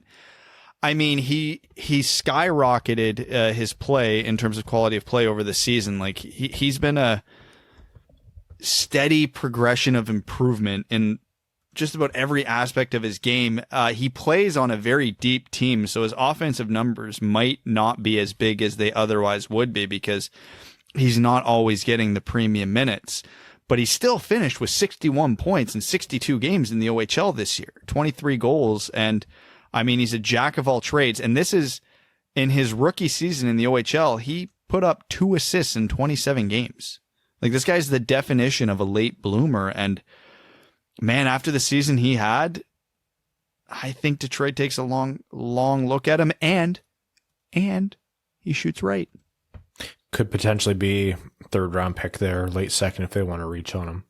I mean, he skyrocketed his play in terms of quality of play over the season. Like he's been a steady progression of improvement in just about every aspect of his game. He plays on a very deep team, so his offensive numbers might not be as big as they otherwise would be because he's not always getting the premium minutes. But he still finished with 61 points in 62 games in the OHL this year, 23 goals. And I mean, he's a jack of all trades. And this is in his rookie season in the OHL. He put up 2 assists in 27 games. Like, this guy's the definition of a late bloomer. And man, after the season he had, I think Detroit takes a long look at him, and he shoots right. Could potentially be third round pick there, late second if they want to reach on him.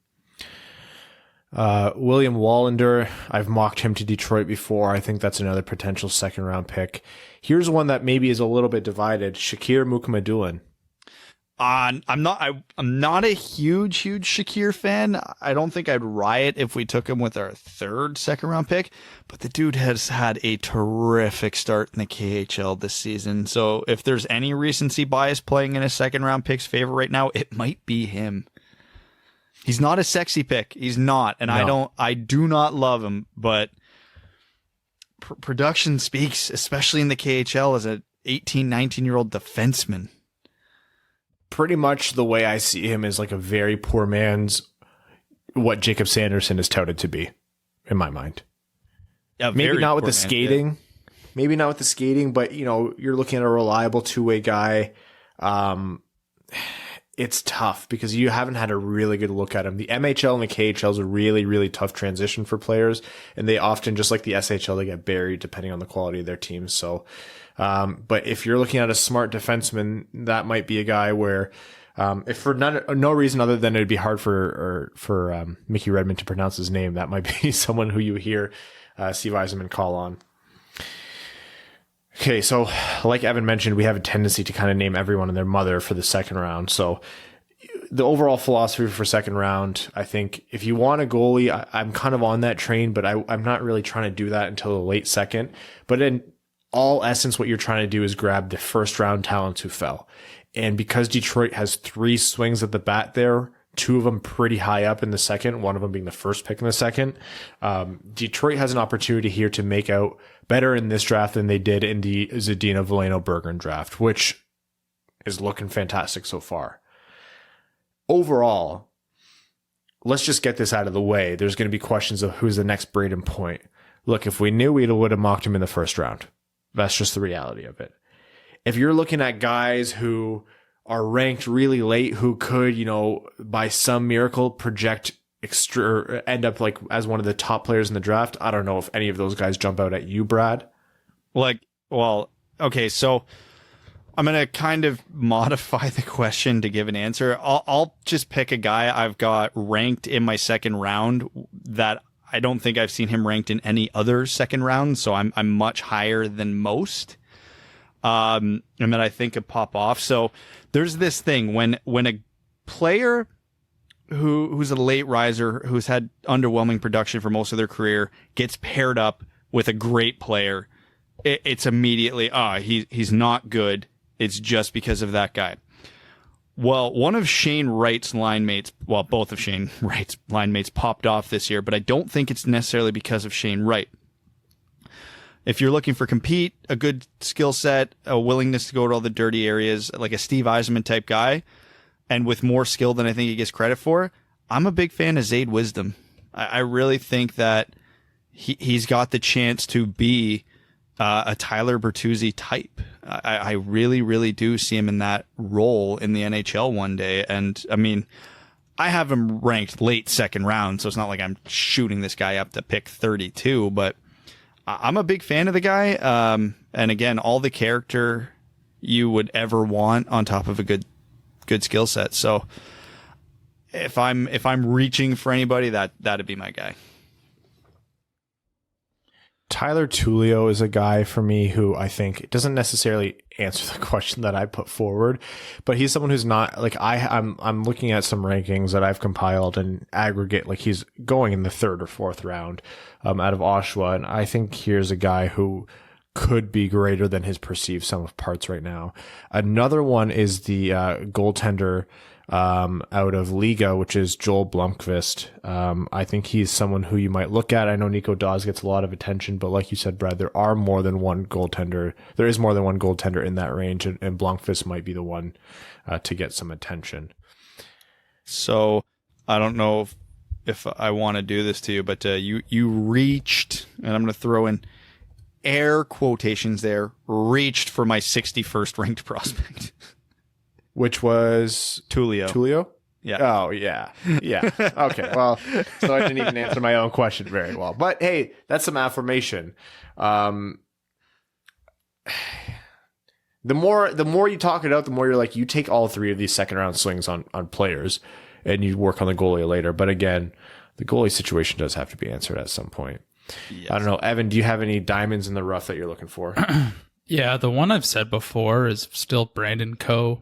William Wallander, I've mocked him to Detroit before. I think that's another potential second round pick. Here's one that maybe is a little bit divided. Shakir Mukhamadullin. I'm not a huge Shakir fan. I don't think I'd riot if we took him with our third second round pick, but the dude has had a terrific start in the KHL this season. So if there's any recency bias playing in a second round pick's favor right now, it might be him. He's not a sexy pick. He's not. And no. I do not love him, but production speaks, especially in the KHL as a 18, 19-year-old defenseman. Pretty much the way I see him is like a very poor man's what Jacob Sanderson is touted to be, in my mind. Maybe not with the skating. Yeah. Maybe not with the skating, but you're looking at a reliable two-way guy. It's tough because you haven't had a really good look at him. The MHL and the KHL is a really, really tough transition for players, and they often, just like the SHL, they get buried depending on the quality of their teams. So, but if you're looking at a smart defenseman, that might be a guy where, if for no reason other than it'd be hard for Mickey Redmond to pronounce his name, that might be someone who you hear Steve Yzerman call on. Okay, so like Evan mentioned, we have a tendency to kind of name everyone and their mother for the second round. So the overall philosophy for second round, I think if you want a goalie, I'm kind of on that train, but I'm not really trying to do that until the late second. But then all essence, what you're trying to do is grab the first round talents who fell. And because Detroit has 3 swings at the bat there, 2 of them pretty high up in the second, one of them being the first pick in the second, Detroit has an opportunity here to make out better in this draft than they did in the Zadina, Veleno, Bergeron draft, which is looking fantastic so far. Overall, let's just get this out of the way. There's going to be questions of who's the next Braden Point. Look, if we knew, we would have mocked him in the first round. That's just the reality of it. If you're looking at guys who are ranked really late, who could, by some miracle project extra, end up like as one of the top players in the draft, I don't know if any of those guys jump out at you, Brad. Okay, so I'm going to kind of modify the question to give an answer. I'll just pick a guy I've got ranked in my second round that I don't think I've seen him ranked in any other second round, so I'm much higher than most. And that I think could pop off. So there's this thing when a player who's a late riser, who's had underwhelming production for most of their career, gets paired up with a great player, it's immediately, he's not good. It's just because of that guy. Well, one of Shane Wright's line mates, well, both of Shane Wright's line mates popped off this year, but I don't think it's necessarily because of Shane Wright. If you're looking for compete, a good skill set, a willingness to go to all the dirty areas, like a Steve Yzerman type guy, and with more skill than I think he gets credit for, I'm a big fan of Zayd Wisdom. I really think that he's got the chance to be a Tyler Bertuzzi type. I really, really do see him in that role in the NHL one day. And I mean, I have him ranked late second round, so it's not like I'm shooting this guy up to pick 32, but I'm a big fan of the guy. And again, all the character you would ever want on top of a good skill set. So if I'm reaching for anybody, that'd be my guy. Tyler Tullio is a guy for me who I think doesn't necessarily answer the question that I put forward, but he's someone who's not like I'm looking at some rankings that I've compiled and aggregate, like he's going in the 3rd or 4th round out of Oshawa, and I think here's a guy who could be greater than his perceived sum of parts right now. Another one is the goaltender out of Liga, which is Joel Blomqvist. I think he's someone who you might look at. I know Nico Dawes gets a lot of attention, but like you said, Brad, there is more than one goaltender in that range, and Blomqvist might be the one to get some attention. So I don't know if I want to do this to you, but you reached, and I'm going to throw in air quotations there, reached for my 61st ranked prospect. Which was Tullio? Yeah. Oh, yeah. Yeah. Okay. Well, so I didn't even answer my own question very well. But hey, that's some affirmation. The more you talk it out, the more you're like, you take all 3 of these second round swings on players and you work on the goalie later. But again, the goalie situation does have to be answered at some point. Yes. I don't know. Evan, do you have any diamonds in the rough that you're looking for? Yeah, the one I've said before is still Brandon Coe.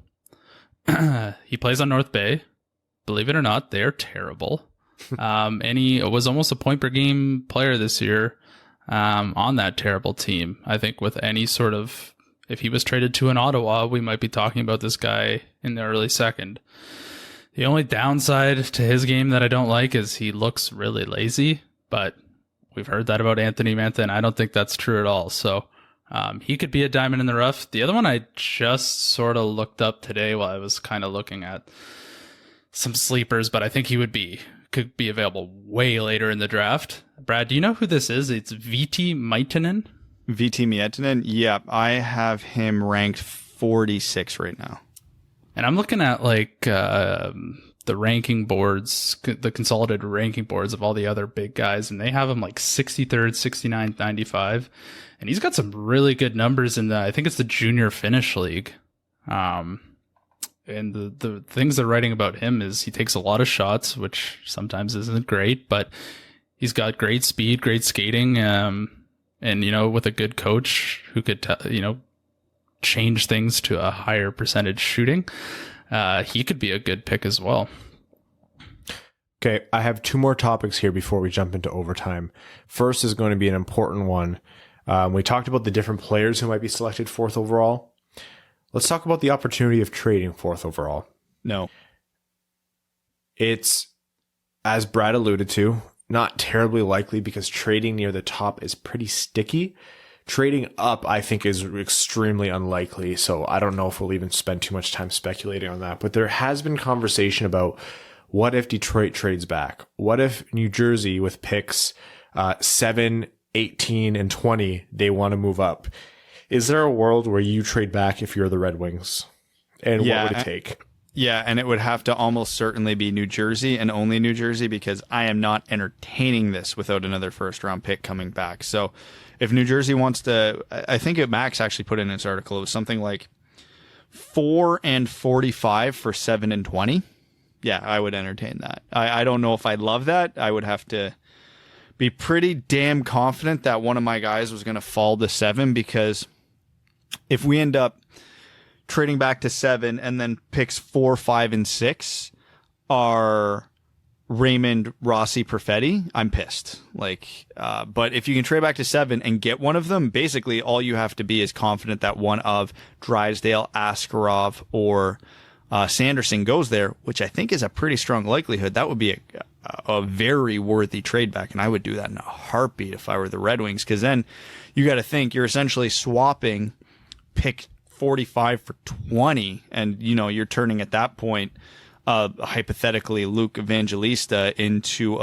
He plays on North Bay. Believe it or not, they're terrible. And he was almost a point per game player this year on that terrible team. I think with any sort of, if he was traded to an Ottawa, we might be talking about this guy in the early second. The only downside to his game that I don't like is he looks really lazy, but we've heard that about Anthony Mantha, and I don't think that's true at all. So he could be a diamond in the rough. The other one I just sort of looked up today while I was kind of looking at some sleepers, but I think he could be available way later in the draft. Brad, do you know who this is? It's Veeti Miettinen. Veeti Miettinen? Yeah, I have him ranked 46 right now. And I'm looking at like the ranking boards, the consolidated ranking boards of all the other big guys, and they have him like 63rd, 69th, 95. And he's got some really good numbers in I think it's the Junior Finnish League. And the things they're writing about him is he takes a lot of shots, which sometimes isn't great, but he's got great speed, great skating, and, with a good coach who could, change things to a higher percentage shooting, he could be a good pick as well. Okay, I have 2 more topics here before we jump into overtime. First is going to be an important one. We talked about the different players who might be selected 4th overall. Let's talk about the opportunity of trading 4th overall. No. It's, as Brad alluded to, not terribly likely because trading near the top is pretty sticky. Trading up, I think, is extremely unlikely. So I don't know if we'll even spend too much time speculating on that. But there has been conversation about what if Detroit trades back? What if New Jersey with picks 7, 18, and 20, they want to move up? Is there a world where you trade back if you're the Red Wings? And what would it take? Yeah, and it would have to almost certainly be New Jersey and only New Jersey, because I am not entertaining this without another first-round pick coming back. So if New Jersey wants to, I think Max actually put in his article, it was something like 4 and 45 for 7 and 20. Yeah, I would entertain that. I don't know if I'd love that. I would have to be pretty damn confident that one of my guys was going to fall to 7, because if we end up trading back to 7 and then picks 4, 5, and 6 are Raymond, Rossi, Perfetti, I'm pissed. But if you can trade back to 7 and get one of them, basically all you have to be is confident that one of Drysdale, Askarov, or Sanderson goes there, which I think is a pretty strong likelihood. That would be a very worthy trade back, and I would do that in a heartbeat if I were the Red Wings, because then you got to think you're essentially swapping pick 45 for 20, and you're turning at that point hypothetically Luke Evangelista into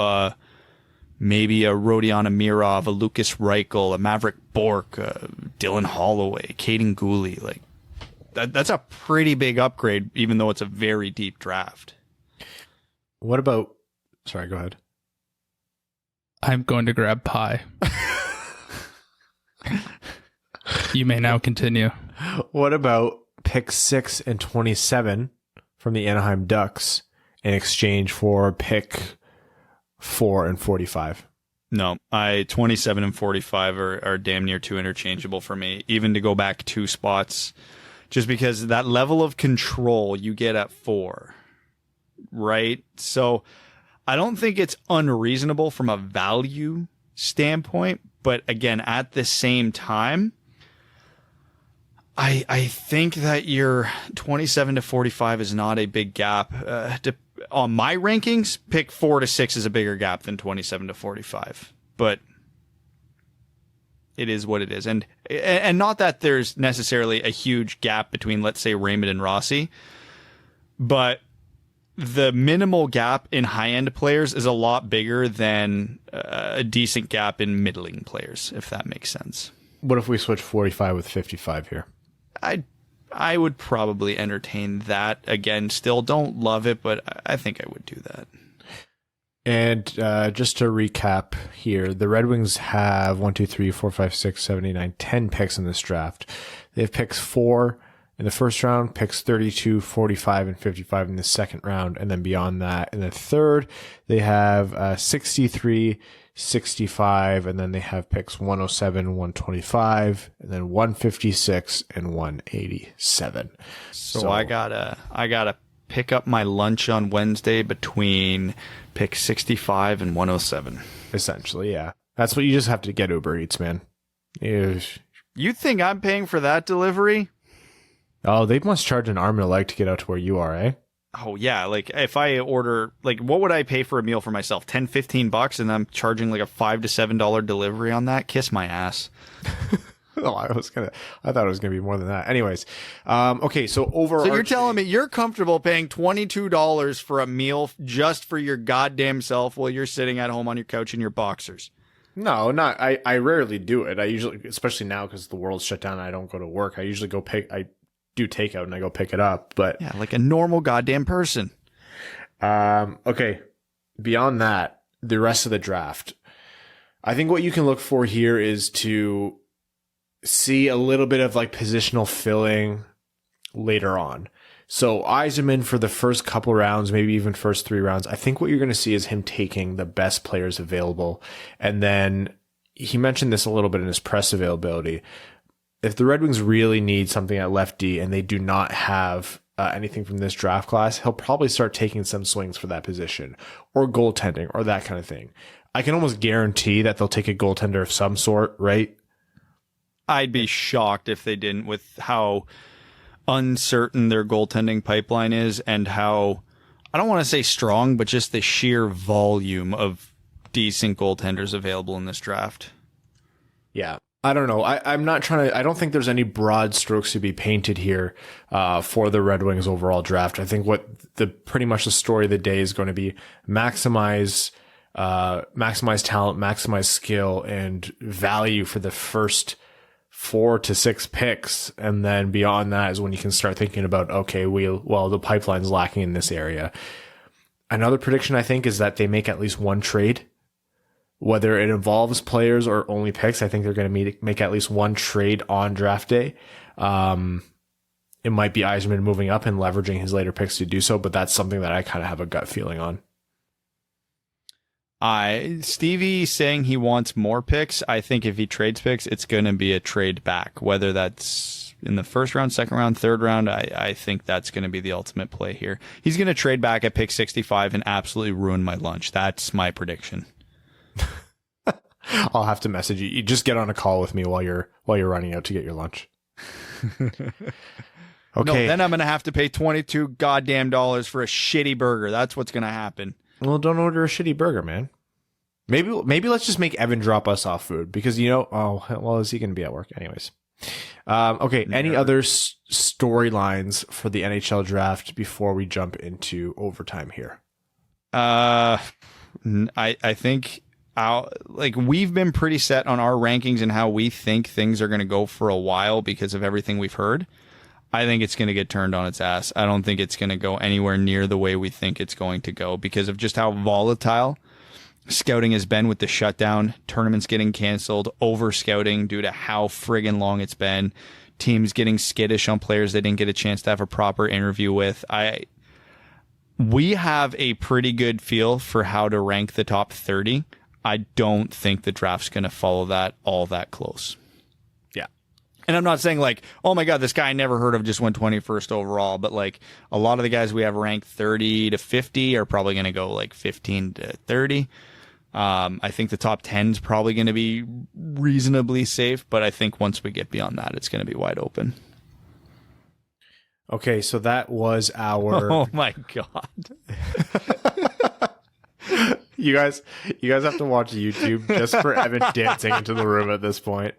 maybe a Rodion Amirov, a Lucas Reichel, a Maverick Bork, Dylan Holloway, Caden Gooley. That's a pretty big upgrade, even though it's a very deep draft. What about... Sorry, go ahead. I'm going to grab pie. You may now continue. What about pick 6 and 27 from the Anaheim Ducks in exchange for pick 4 and 45? No, 27 and 45 are damn near too interchangeable for me, even to go back 2 spots, just because that level of control you get at 4, right? So I don't think it's unreasonable from a value standpoint, but again, at the same time, I think that your 27 to 45 is not a big gap. On my rankings, pick 4 to 6 is a bigger gap than 27 to 45, but it is what it is. And not that there's necessarily a huge gap between, let's say, Raymond and Rossi, but the minimal gap in high-end players is a lot bigger than a decent gap in middling players, if that makes sense. What if we switch 45 with 55 here? I would probably entertain that. Again, still don't love it, but I think I would do that. And just to recap here, the Red Wings have 1, 2, 3, 4, 5, 6, 7, 8, 9, 10 picks in this draft. They have picks 4 in the first round, picks 32, 45, and 55 in the second round. And then beyond that, in the third, they have 63, 65, and then they have picks 107, 125, and then 156 and 187. So I gotta pick up my lunch on Wednesday between pick 65 and 107. Essentially, yeah. That's what you just have to get Uber Eats, man. You think I'm paying for that delivery? Oh, they must charge an arm and a leg to get out to where you are, eh? Oh, yeah. If I order, what would I pay for a meal for myself? $10, $15, and I'm charging a $5 to $7 delivery on that? Kiss my ass. Oh, I thought it was gonna be more than that. Anyways, okay. So you're telling me you're comfortable paying $22 for a meal just for your goddamn self while you're sitting at home on your couch in your boxers? No, not. I rarely do it. I usually, especially now because the world's shut down, and I don't go to work. I usually I do takeout and I go pick it up. But yeah, like a normal goddamn person. Okay. Beyond that, the rest of the draft, I think what you can look for here is to see a little bit of positional filling later on. So Yzerman for the first couple rounds, maybe even first 3 rounds, I think what you're going to see is him taking the best players available. And then he mentioned this a little bit in his press availability. If the Red Wings really need something at lefty and they do not have anything from this draft class, he'll probably start taking some swings for that position or goaltending or that kind of thing. I can almost guarantee that they'll take a goaltender of some sort, right? I'd be shocked if they didn't, with how uncertain their goaltending pipeline is and how, I don't want to say strong, but just the sheer volume of decent goaltenders available in this draft. Yeah. I don't know. I'm not trying to, I don't think there's any broad strokes to be painted here for the Red Wings overall draft. I think what pretty much the story of the day is going to be maximize talent, maximize skill and value for the first 4 to 6 picks. And then beyond that is when you can start thinking about, okay, the pipeline's lacking in this area. Another prediction I think is that they make at least one trade. Whether it involves players or only picks, I think they're going to make at least one trade on draft day. It might be Yzerman moving up and leveraging his later picks to do so, but that's something that I kind of have a gut feeling on. Stevie saying he wants more picks. I think if he trades picks, it's going to be a trade back, whether that's in the first round, second round, third round. I think that's going to be the ultimate play here. He's going to trade back at pick 65 and absolutely ruin my lunch. That's my prediction. I'll have to message you. You just get on a call with me while you're running out to get your lunch. Okay. No, Okay. then I'm going to have to pay $22 goddamn for a shitty burger. That's what's going to happen. Well, don't order a shitty burger, man. Maybe let's just make Evan drop us off food because is he going to be at work anyways? Okay. Yeah. Any other storylines for the NHL draft before we jump into overtime here? I think we've been pretty set on our rankings and how we think things are going to go for a while because of everything we've heard. I think it's going to get turned on its ass. I don't think it's going to go anywhere near the way we think it's going to go because of just how volatile scouting has been with the shutdown, tournaments getting canceled, over scouting due to how friggin' long it's been, teams getting skittish on players they didn't get a chance to have a proper interview with. We have a pretty good feel for how to rank the top 30. I don't think the draft's going to follow that all that close. Yeah. And I'm not saying like, oh my God, this guy I never heard of just went 21st overall. But like a lot of the guys we have ranked 30 to 50 are probably going to go like 15 to 30. I think the top 10 is probably going to be reasonably safe. But I think once we get beyond that, it's going to be wide open. Okay, so that was our... Oh my God. You guys have to watch YouTube just for Evan dancing into the room at this point.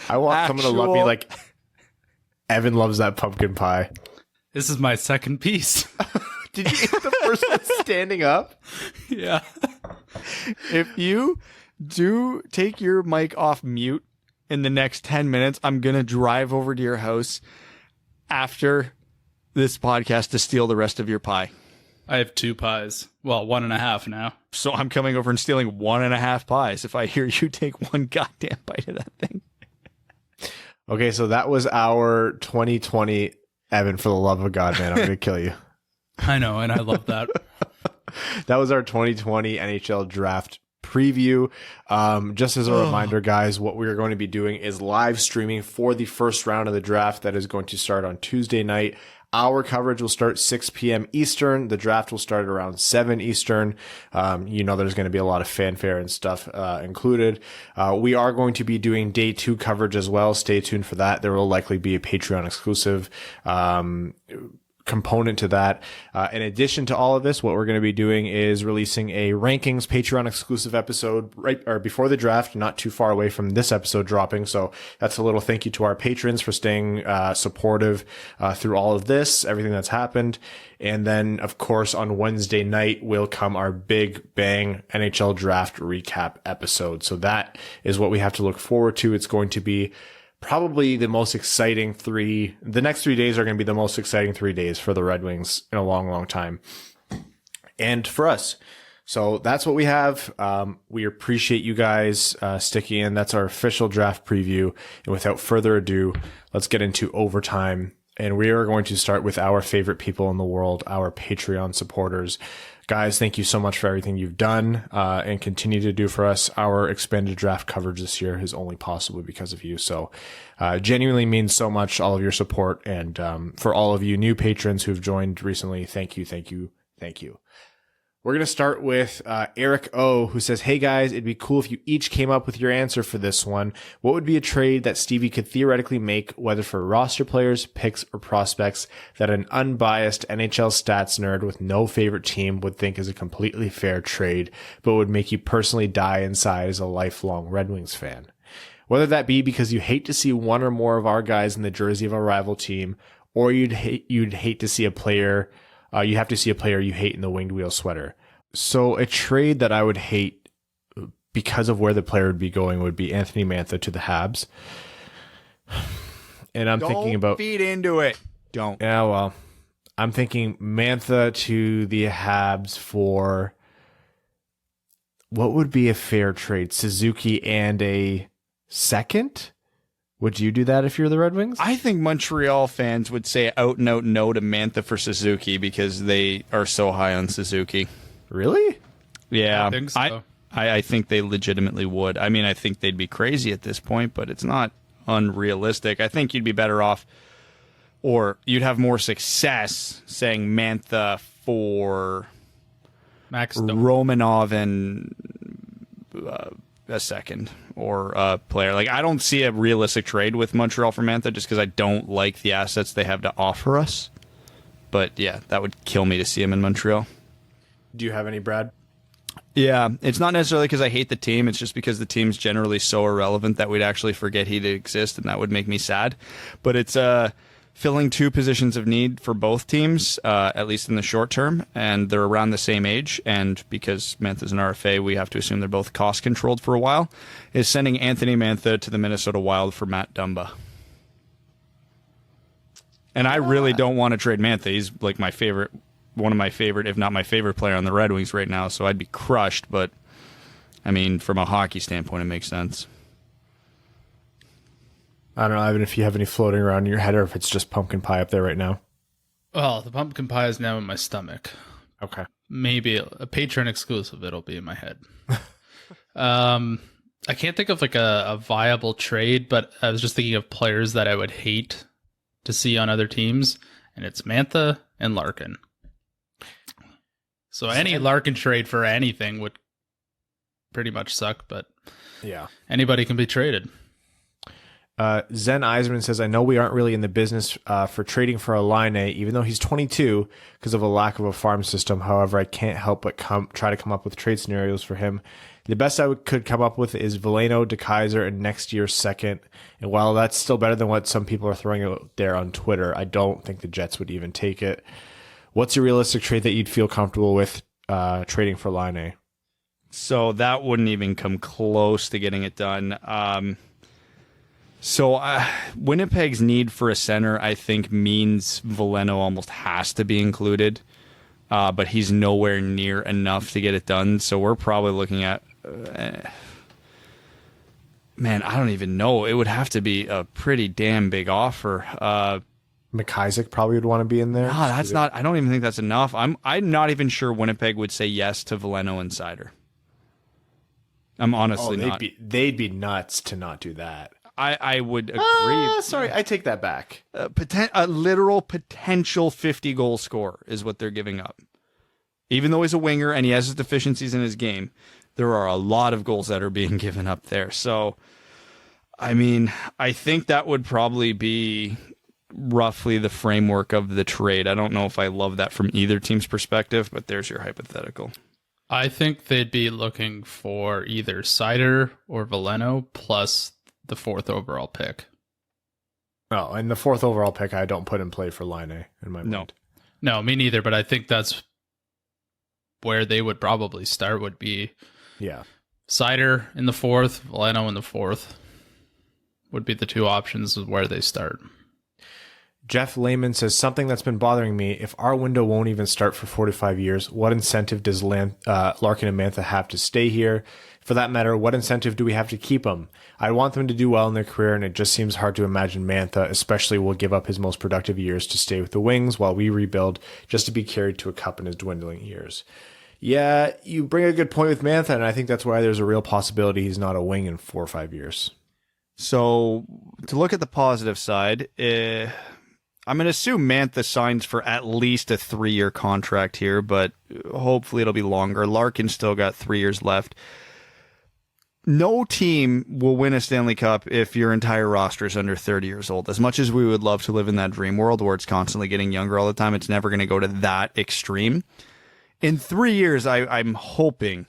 I want someone to love me like Evan loves that pumpkin pie. This is my second piece. Did you eat the first one standing up? Yeah. If you do take your mic off mute in the next 10 minutes, I'm going to drive over to your house after this podcast to steal the rest of your pie. I have 2 pies. Well, 1.5 now. So I'm coming over and stealing 1.5 pies if I hear you take one goddamn bite of that thing. Okay, so that was our 2020 Evan, for the love of God, man, I'm going to kill you. I know, and I love that. That was our 2020 NHL draft preview. Just as a reminder, guys, what we're going to be doing is live streaming for the first round of the draft that is going to start on Tuesday night. Our coverage will start 6 p.m. Eastern. The draft will start around 7 Eastern. There's going to be a lot of fanfare and stuff included. We are going to be doing day 2 coverage as well. Stay tuned for that. There will likely be a Patreon exclusive component to that. In addition to all of this, what we're going to be doing is releasing a rankings Patreon exclusive episode before the draft, not too far away from this episode dropping. So that's a little thank you to our patrons for staying supportive through all of this, everything that's happened. And then, of course, on Wednesday night will come our big bang NHL draft recap episode. So that is what we have to look forward to. It's going to be probably the most exciting the next 3 days are going to be the most exciting 3 days for the Red Wings in a long, long time. And for us. So that's what we have. We appreciate you guys sticking in. That's our official draft preview. And without further ado, let's get into overtime. And we are going to start with our favorite people in the world, our Patreon supporters. Guys, thank you so much for everything you've done and continue to do for us. Our expanded draft coverage this year is only possible because of you. So genuinely means so much, all of your support. And for all of you new patrons who've joined recently, thank you, thank you, thank you. We're going to start with Eric O, who says, hey guys, it'd be cool if you each came up with your answer for this one. What would be a trade that Stevie could theoretically make, whether for roster players, picks, or prospects, that an unbiased NHL stats nerd with no favorite team would think is a completely fair trade, but would make you personally die inside as a lifelong Red Wings fan? Whether that be because you hate to see one or more of our guys in the jersey of a rival team, or you'd hate to see a player, you have to see a player you hate in the winged wheel sweater. So a trade that I would hate because of where the player would be going would be Anthony Mantha to the Habs. And I'm thinking about... Don't feed into it. Don't. Yeah, well, I'm thinking Mantha to the Habs for... What would be a fair trade? Suzuki and a second? Would you do that if you're the Red Wings? I think Montreal fans would say out and out no to Mantha for Suzuki because they are so high on Suzuki. Really? Yeah. I think so. I think they legitimately would. I mean, I think they'd be crazy at this point, but it's not unrealistic. I think you'd be better off, or you'd have more success saying Mantha for Max Domi. Romanov and a second or a player. Like, I don't see a realistic trade with Montreal for Mantha just because I don't like the assets they have to offer us. But yeah, that would kill me to see him in Montreal. Do you have any, Brad? Yeah, it's not necessarily because I hate the team. It's just because the team's generally so irrelevant that we'd actually forget he'd exist, and that would make me sad. But it's filling two positions of need for both teams, at least in the short term, and they're around the same age. And because Mantha's an RFA, we have to assume they're both cost-controlled for a while, is sending Anthony Mantha to the Minnesota Wild for Matt Dumba. And I really don't want to trade Mantha. He's like my favorite, one of my favorite, if not my favorite player on the Red Wings right now, so I'd be crushed. But, I mean, from a hockey standpoint, it makes sense. I don't know, Evan, if you have any floating around in your head or if it's just pumpkin pie up there right now. Well, the pumpkin pie is now in my stomach. Okay. Maybe a Patreon exclusive, it'll be in my head. I can't think of like a viable trade, but I was just thinking of players that I would hate to see on other teams, and it's Mantha and Larkin. So any Larkin trade for anything would pretty much suck, but yeah, anybody can be traded. Zen Eisman says, I know we aren't really in the business for trading for a Line A, even though he's 22 because of a lack of a farm system. However, I can't help but try to come up with trade scenarios for him. The best I could come up with is Veleno, DeKaiser, and next year's second. And while that's still better than what some people are throwing out there on Twitter, I don't think the Jets would even take it. What's a realistic trade that you'd feel comfortable with trading for Line A? So that wouldn't even come close to getting it done. So Winnipeg's need for a center, I think, means Veleno almost has to be included, but he's nowhere near enough to get it done. So we're probably looking at, man, I don't even know. It would have to be a pretty damn big offer. McIsaac probably would want to be in there. No, that's not. I don't even think that's enough. I'm not even sure Winnipeg would say yes to Veleno and Seider. I'm honestly not. They'd be nuts to not do that. I would agree. Sorry, I take that back. A literal potential 50-goal scorer is what they're giving up. Even though he's a winger and he has his deficiencies in his game, there are a lot of goals that are being given up there. So, I mean, I think that would probably be roughly the framework of the trade. I don't know if I love that from either team's perspective, but there's your hypothetical. I think they'd be looking for either Seider or Veleno plus the 4th overall pick. Oh, and the 4th overall pick I don't put in play for Line A in my mind. No, me neither, but I think that's where they would probably start would be Seider in the 4th, Veleno in the 4th would be the two options of where they start. Jeff Lehman says, something that's been bothering me, if our window won't even start for 45 years, what incentive does Larkin and Mantha have to stay here? For that matter, what incentive do we have to keep them? I want them to do well in their career, and it just seems hard to imagine Mantha especially will give up his most productive years to stay with the Wings while we rebuild just to be carried to a cup in his dwindling years. Yeah, you bring a good point with Mantha, and I think that's why there's a real possibility he's not a Wing in 4 or 5 years. So to look at the positive side, I'm going to assume Mantha signs for at least a 3-year contract here, but hopefully it'll be longer. Larkin's still got 3 years left. No team will win a Stanley Cup if your entire roster is under 30 years old. As much as we would love to live in that dream world where it's constantly getting younger all the time, it's never going to go to that extreme. In 3 years, I'm hoping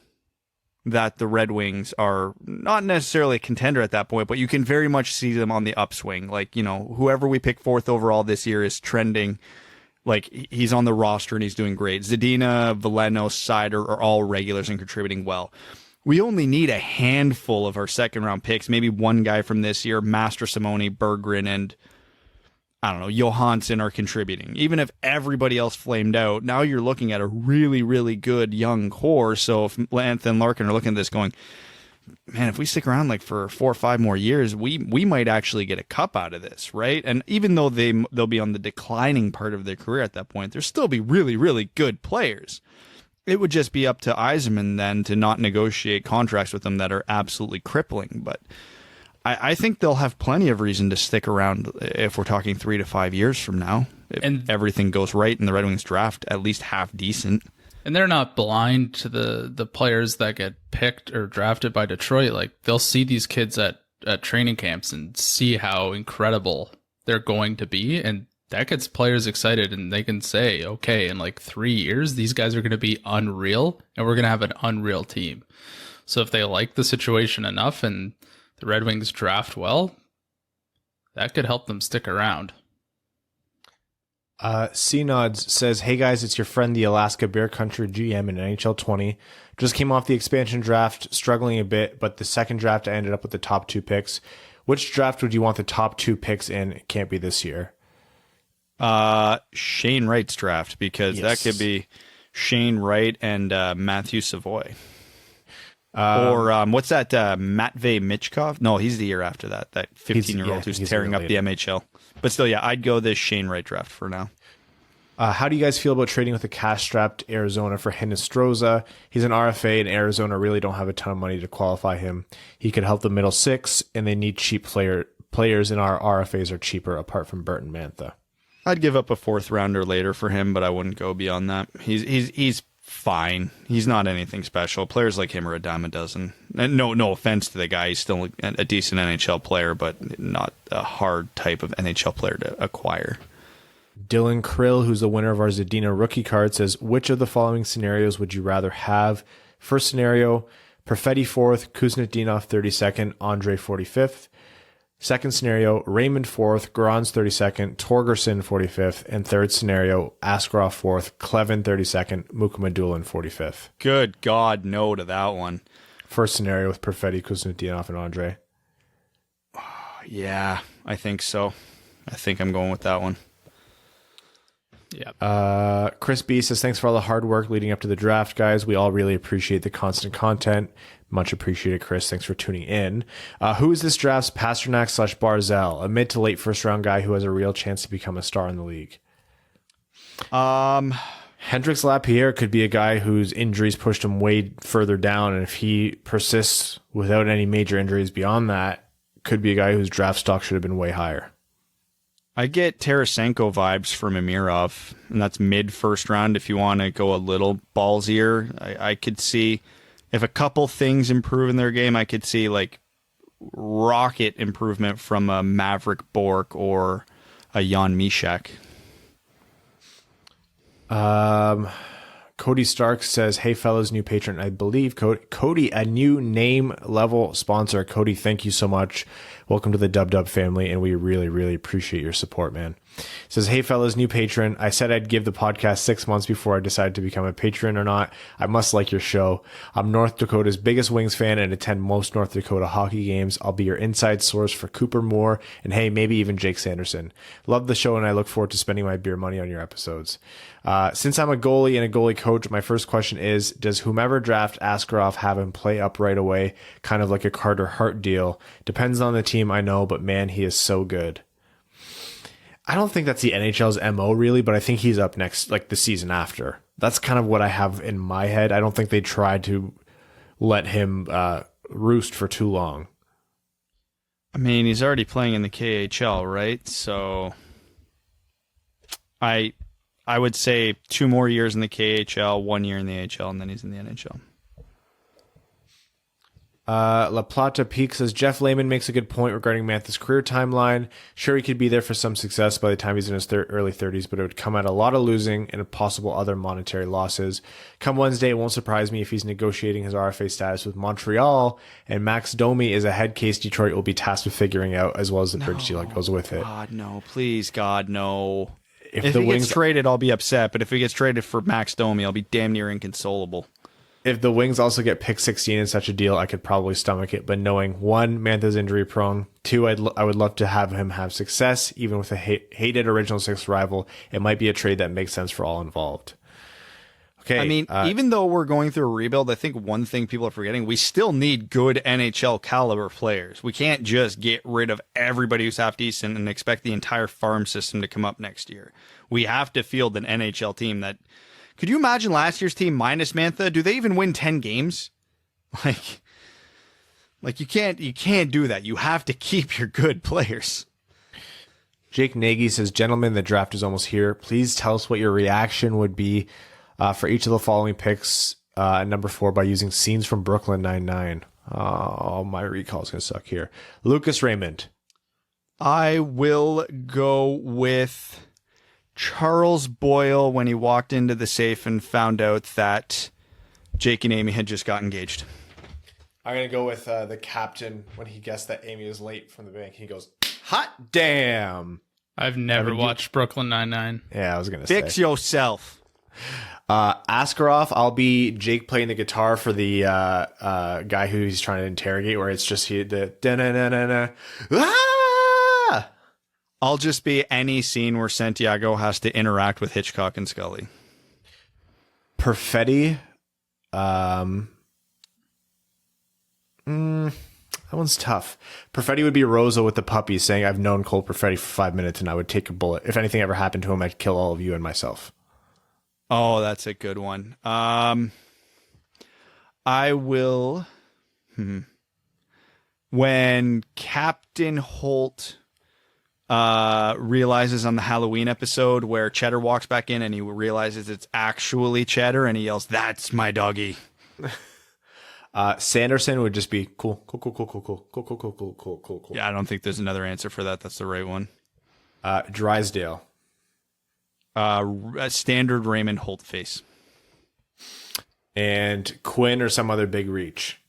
that the Red Wings are not necessarily a contender at that point, but you can very much see them on the upswing. Like, you know, whoever we pick 4th overall this year is trending. Like, he's on the roster and he's doing great. Zadina, Veleno, Seider are all regulars and contributing well. We only need a handful of our second-round picks, maybe one guy from this year, Master Simone, Berggren, and I don't know, Johansson are contributing. Even if everybody else flamed out, now you're looking at a really, really good young core. So if Lance and Larkin are looking at this going, man, if we stick around like for 4 or 5 more years, we might actually get a cup out of this, right? And even though they'll be on the declining part of their career at that point, they'll still be really, really good players. It would just be up to Yzerman then to not negotiate contracts with them that are absolutely crippling. But I think they'll have plenty of reason to stick around if we're talking 3 to 5 years from now. If everything goes right and the Red Wings draft at least half decent. And they're not blind to the players that get picked or drafted by Detroit. Like, they'll see these kids at training camps and see how incredible they're going to be. And that gets players excited, and they can say, okay, in like 3 years, these guys are going to be unreal, and we're going to have an unreal team. So if they like the situation enough and the Red Wings draft well, that could help them stick around. C-Nods says, hey guys, it's your friend, the Alaska Bear Country GM in NHL 20. Just came off the expansion draft, struggling a bit, but the second draft I ended up with the top 2 picks. Which draft would you want the top 2 picks in? It can't be this year. Shane Wright's draft, because that could be Shane Wright and Matthew Savoy. Or what's that, Matvey Michkov? No, he's the year after that 15-year-old who's tearing up the MHL. But still, yeah, I'd go this Shane Wright draft for now. How do you guys feel about trading with a cash-strapped Arizona for Hinostroza? He's an RFA, and Arizona really don't have a ton of money to qualify him. He could help the middle 6, and they need cheap players, and our RFAs are cheaper apart from Burton Mantha. I'd give up a 4th rounder later for him, but I wouldn't go beyond that. He's fine. He's not anything special. Players like him are a dime a dozen. And no offense to the guy. He's still a decent NHL player, but not a hard type of NHL player to acquire. Dylan Krill, who's the winner of our Zadina rookie card, says, which of the following scenarios would you rather have? First scenario, Perfetti 4th, Kuznadinov 32nd, Andre 45th. Second scenario, Raymond 4th, Garanz 32nd, Torgerson 45th, and third scenario, Askarov 4th, Clevin 32nd, Mukhamadullin 45th. Good God, no to that one. First scenario with Perfetti, Kuznadinov, and Andre. Yeah, I think so. I think I'm going with that one. Yeah. Chris B says, thanks for all the hard work leading up to the draft, guys. We all really appreciate the constant content. Much appreciated, Chris. Thanks for tuning in. Who is this draft's Pasternak/Barzal, a mid to late first round guy who has a real chance to become a star in the league? Hendrix Lapierre could be a guy whose injuries pushed him way further down, and if he persists without any major injuries beyond that, could be a guy whose draft stock should have been way higher. I get Tarasenko vibes from Amirov, and that's mid first round. If you want to go a little ballsier, I could see if a couple things improve in their game, I could see like rocket improvement from a Maverick Bork or a Jan Mishak. Cody Stark says, hey fellas, new patron. I believe Cody, a new name level sponsor. Cody, thank you so much. Welcome to the Dub family, and we really, really appreciate your support, man. Says, hey fellas, new patron. I said I'd give the podcast 6 months before I decided to become a patron or not. I must like your show. I'm North Dakota's biggest Wings fan and attend most North Dakota hockey games. I'll be your inside source for Cooper Moore and hey, maybe even Jake Sanderson. Love the show and I look forward to spending my beer money on your episodes. Since I'm a goalie and a goalie coach, my first question is, does whomever draft Askarov have him play up right away? Kind of like a Carter Hart deal. Depends on the team, I know, but man, he is so good. I don't think that's the NHL's MO really, but I think he's up next, like the season after. That's kind of what I have in my head. I don't think they tried to let him roost for too long. I mean, he's already playing in the KHL, right? So I would say 2 more years in the KHL, 1 year in the AHL, and then he's in the NHL. La Plata Peak says Jeff Lehman makes a good point regarding Mantha's career timeline. Sure, he could be there for some success by the time he's in his early 30s, but it would come at a lot of losing and possible other monetary losses. Come Wednesday, it won't surprise me if he's negotiating his RFA status with Montreal, and Max Domi is a head case Detroit will be tasked with figuring out, as well as the bridge deal that goes with it. God, no. Please, God, no. If the he Wings gets traded, I'll be upset, but if he gets traded for Max Domi, I'll be damn near inconsolable. If the Wings also get pick 16 in such a deal, I could probably stomach it. But knowing, 1, Mantha's injury prone, 2, I would love to have him have success, even with a hated Original Six rival. It might be a trade that makes sense for all involved. Okay. I mean, even though we're going through a rebuild, I think one thing people are forgetting, we still need good NHL caliber players. We can't just get rid of everybody who's half decent and expect the entire farm system to come up next year. We have to field an NHL team that... Could you imagine last year's team minus Mantha? Do they even win 10 games? Like you can't do that. You have to keep your good players. Jake Nagy says, gentlemen, the draft is almost here. Please tell us what your reaction would be for each of the following picks at number 4 by using scenes from Brooklyn Nine-Nine. Oh, my recall is going to suck here. Lucas Raymond. I will go with Charles Boyle when he walked into the safe and found out that Jake and Amy had just got engaged. I'm going to go with the captain when he guessed that Amy was late from the bank. He goes, hot damn. I've never watched Brooklyn Nine-Nine. Yeah, I was going to say. Fix yourself. Askarov, I'll be Jake playing the guitar for the guy who he's trying to interrogate, where it's just the da-na-na-na-na. Ah! I'll just be any scene where Santiago has to interact with Hitchcock and Scully. Perfetti. That one's tough. Perfetti would be Rosa with the puppy saying, I've known Cole Perfetti for 5 minutes and I would take a bullet. If anything ever happened to him, I'd kill all of you and myself. Oh, that's a good one. I will... When Captain Holt... realizes on the Halloween episode where Cheddar walks back in and he realizes it's actually Cheddar and he yells, "That's my doggy." Sanderson would just be cool. Yeah, I don't think there's another answer for that. That's the right one. Drysdale. Standard Raymond Holt face. And Quinn or some other big reach.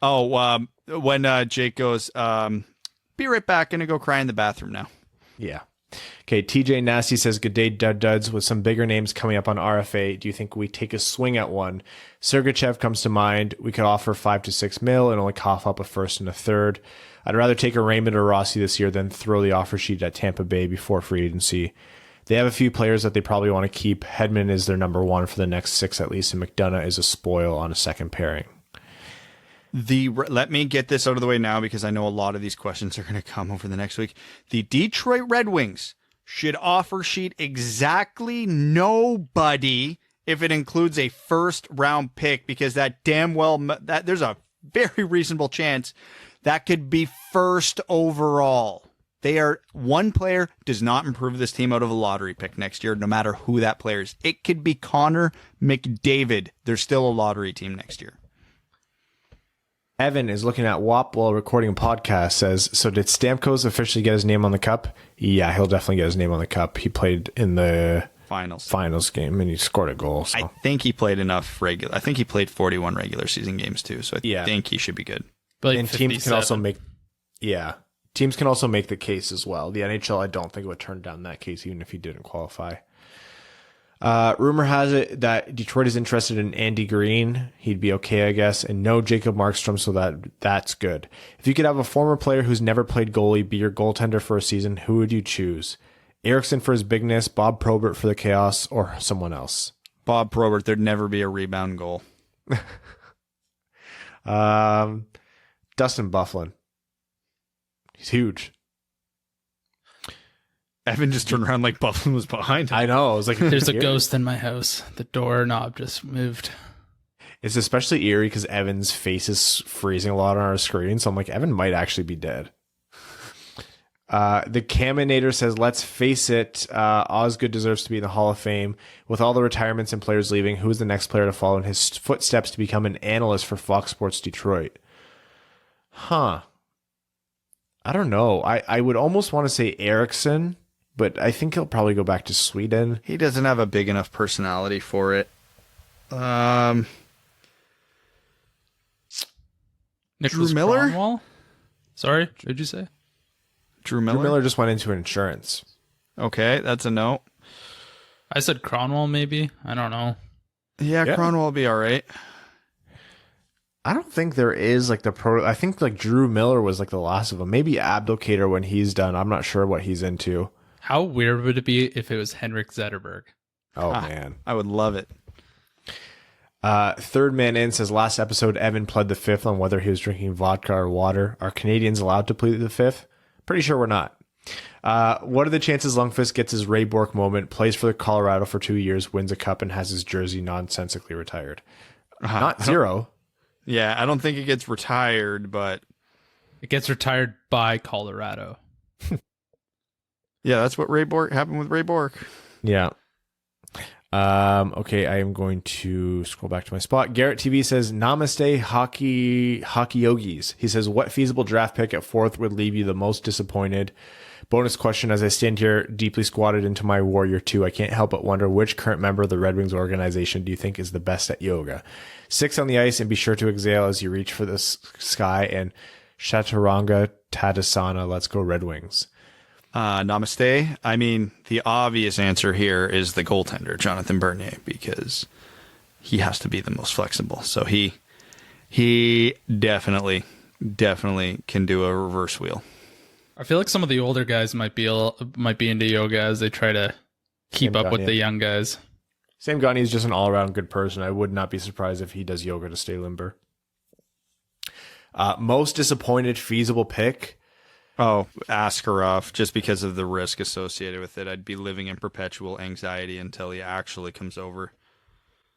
When Jake goes, be right back, gonna go cry in the bathroom now. Yeah. Okay, TJ Nasty says, good day, duds. With some bigger names coming up on RFA, do you think we take a swing at one? Sergachev comes to mind. We could offer 5 to 6 mil and only cough up a first and a third. I'd rather take a Raymond or Rossi this year than throw the offer sheet at Tampa Bay before free agency. They have a few players that they probably want to keep. Hedman is their number 1 for the next 6 at least, and McDonough is a spoil on a second pairing. Let me get this out of the way now because I know a lot of these questions are going to come over the next week. The Detroit Red Wings should offer sheet exactly nobody if it includes a first round pick, because that damn well that there's a very reasonable chance that could be first overall. One player does not improve this team out of a lottery pick next year, no matter who that player is. It could be Connor McDavid. There's still a lottery team next year. Evan is looking at WAP while recording a podcast, says, so did Stamkos officially get his name on the cup? Yeah, he'll definitely get his name on the cup. He played in the finals game and he scored a goal. So. I think he played enough I think he played 41 regular season games too, so I think he should be good. Like and teams can also make the case as well. The NHL, I don't think would turn down that case even if he didn't qualify. Rumor has it that Detroit is interested in Andy Green. He'd be okay, I guess. And no Jacob Markstrom, so that's good. If you could have a former player who's never played goalie be your goaltender for a season, who would you choose? Eriksson for his bigness, Bob Probert for the chaos, or someone else? Bob Probert, there'd never be a rebound goal. Dustin Byfuglien. He's huge. Evan just turned around like Byfuglien was behind him. I know. I was like, there's a ghost in my house. The doorknob just moved. It's especially eerie because Evan's face is freezing a lot on our screen. So I'm like, Evan might actually be dead. The Caminator says, let's face it, Osgood deserves to be in the Hall of Fame. With all the retirements and players leaving, who is the next player to follow in his footsteps to become an analyst for Fox Sports Detroit? I don't know. I would almost want to say Eriksson, but I think he'll probably go back to Sweden. He doesn't have a big enough personality for it. Nicholas Drew Miller? Cromwell? Sorry, what did you say? Drew Miller? Drew Miller just went into insurance. Okay, that's a no. I said Cronwell, maybe. I don't know. Yeah, Cronwell will be all right. I don't think there is like I think like Drew Miller was like the last of them. Maybe Abdelkader when he's done. I'm not sure what he's into. How weird would it be if it was Henrik Zetterberg? Oh, man. I would love it. Third man in says, last episode, Evan pled the fifth on whether he was drinking vodka or water. Are Canadians allowed to plead the fifth? Pretty sure we're not. What are the chances Lundqvist gets his Ray Bourque moment, plays for Colorado for 2 years, wins a cup, and has his jersey nonsensically retired? Not zero. Yeah, I don't think it gets retired, but... It gets retired by Colorado. Yeah, that's what happened with Ray Bourque. Yeah. Okay, I am going to scroll back to my spot. Garrett TV says, Namaste Hockey Yogis. He says, what feasible draft pick at fourth would leave you the most disappointed? Bonus question, as I stand here deeply squatted into my Warrior 2, I can't help but wonder which current member of the Red Wings organization do you think is the best at yoga? 6 on the ice, and be sure to exhale as you reach for the sky, and Chaturanga Tadasana. Let's go Red Wings. Namaste. I mean, the obvious answer here is the goaltender, Jonathan Bernier, because he has to be the most flexible. So he definitely can do a reverse wheel. I feel like some of the older guys might be into yoga as they try to keep up with the young guys. Sam Gagner is just an all-around good person. I would not be surprised if he does yoga to stay limber. Most disappointed feasible pick. Oh, Askarov, just because of the risk associated with it. I'd be living in perpetual anxiety until he actually comes over.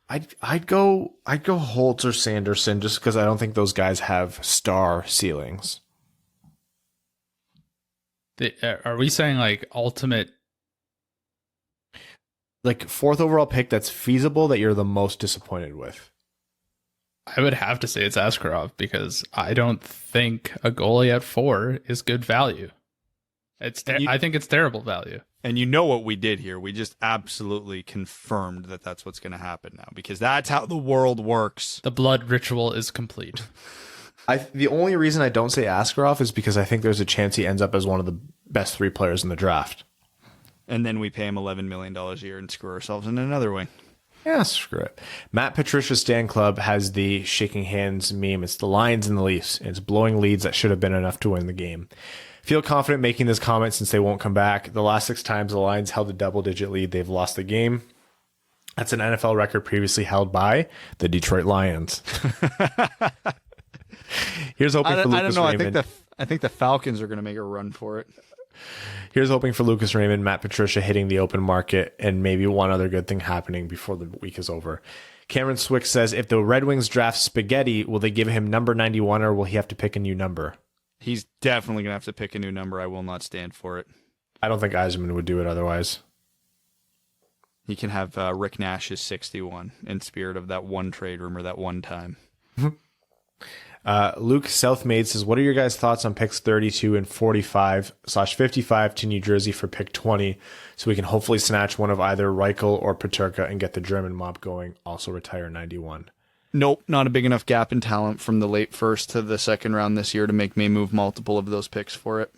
I'd go Holtz or Sanderson just because I don't think those guys have star ceilings. Are we saying like ultimate? Like fourth overall pick that's feasible that you're the most disappointed with? I would have to say it's Askarov because I don't think a goalie at 4 is good value. I think it's terrible value. And you know what we did here? We just absolutely confirmed that that's what's going to happen now because that's how the world works. The blood ritual is complete. The only reason I don't say Askarov is because I think there's a chance he ends up as one of the best 3 players in the draft. And then we pay him $11 million a year and screw ourselves in another wing. Yeah, screw it. Matt Patricia's Stan Club has the shaking hands meme. It's the Lions and the Leafs. It's blowing leads that should have been enough to win the game. Feel confident making this comment since they won't come back. The last 6 times the Lions held a double-digit lead, they've lost the game. That's an NFL record previously held by the Detroit Lions. Here's hoping for Lucas Raymond. I think the Falcons are going to make a run for it. Here's hoping for Lucas Raymond, Matt Patricia hitting the open market, and maybe one other good thing happening before the week is over. Cameron Swick says, if the Red Wings draft Spaghetti, will they give him number 91 or will he have to pick a new number? He's definitely going to have to pick a new number. I will not stand for it. I don't think Yzerman would do it otherwise. He can have Rick Nash's 61 in spirit of that one trade rumor that one time. Luke Southmaid says, what are your guys' thoughts on picks 32 and 45/55 to New Jersey for pick 20 so we can hopefully snatch one of either Reichel or Peterka and get the German mob going, also retire 91? Nope, not a big enough gap in talent from the late first to the second round this year to make me move multiple of those picks for it.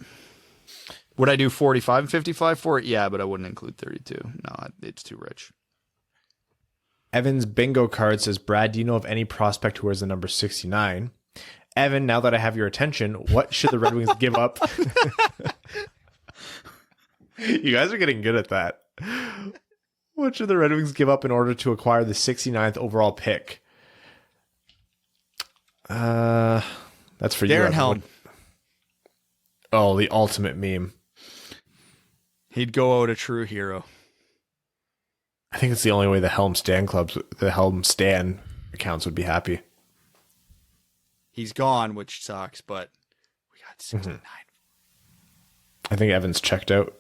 Would I do 45 and 55 for it? Yeah, but I wouldn't include 32. No, it's too rich. Evan's bingo card says, Brad, do you know of any prospect who wears the number 69? Evan, now that I have your attention, what should the Red Wings give up? You guys are getting good at that. What should the Red Wings give up in order to acquire the 69th overall pick? That's for you. Darren Helm. Oh, the ultimate meme. He'd go out a true hero. I think it's the only way the Helm Stan accounts would be happy. He's gone, which sucks, but we got 69. I think Evan's checked out.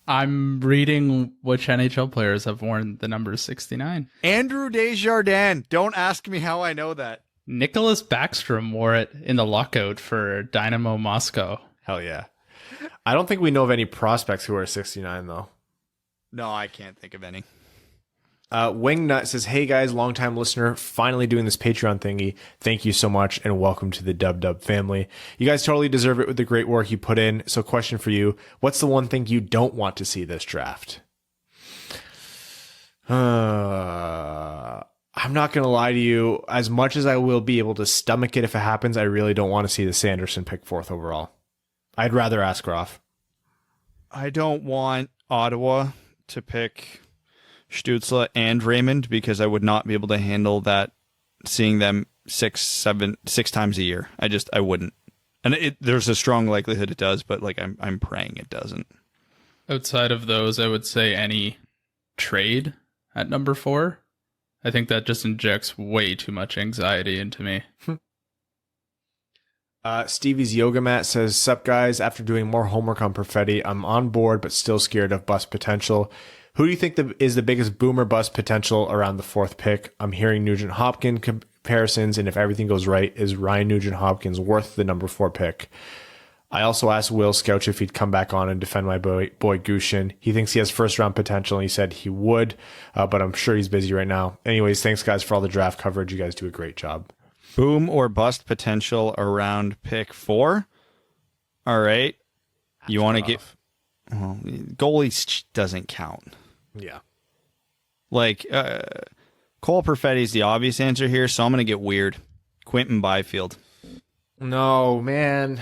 I'm reading which NHL players have worn the number 69. Andrew Desjardins. Don't ask me how I know that. Nicholas Backstrom wore it in the lockout for Dynamo Moscow. Hell yeah. I don't think we know of any prospects who are 69, though. No, I can't think of any. Wingnut says, hey guys, longtime listener, finally doing this Patreon thingy. Thank you so much and welcome to the Dub family. You guys totally deserve it with the great work you put in. So question for you, what's the one thing you don't want to see this draft? I'm not going to lie to you. As much as I will be able to stomach it if it happens, I really don't want to see the Sanderson pick 4th overall. I'd rather Askarov. I don't want Ottawa to pick Stützle and Raymond because I would not be able to handle that, seeing them six times a year. I wouldn't. And there's a strong likelihood it does, but like I'm praying it doesn't. Outside of those, I would say any trade at number 4. I think that just injects way too much anxiety into me. Stevie's Yoga Mat says, sup guys, after doing more homework on Perfetti, I'm on board but still scared of bust potential. Who do you think is the biggest boomer bust potential around the 4th pick? I'm hearing Nugent-Hopkins comparisons, and if everything goes right, is Ryan Nugent-Hopkins worth the number 4 pick? I also asked Will Scouch if he'd come back on and defend my boy Gushin. He thinks he has first-round potential, and he said he would, but I'm sure he's busy right now. Anyways, thanks guys for all the draft coverage. You guys do a great job. Boom or bust potential around pick 4? All right. You want to get... Well, goalie doesn't count. Yeah. Like, Cole Perfetti is the obvious answer here, so I'm going to get weird. Quentin Byfield. No, man.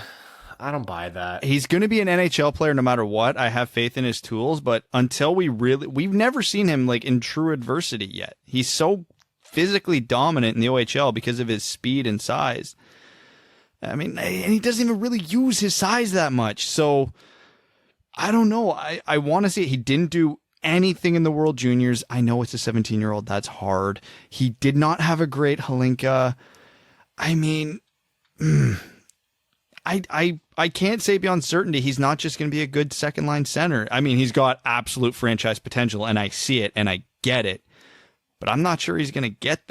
I don't buy that. He's going to be an NHL player no matter what. I have faith in his tools, but until we've never seen him like in true adversity yet. He's so physically dominant in the OHL because of his speed and size. I mean, and he doesn't even really use his size that much. So I don't know. I want to see it. He didn't do anything in the World Juniors. I know it's a 17-year-old. That's hard. He did not have a great Hlinka. I mean, I can't say beyond certainty he's not just going to be a good second-line center. I mean, he's got absolute franchise potential, and I see it, and I get it. But I'm not sure he's going to get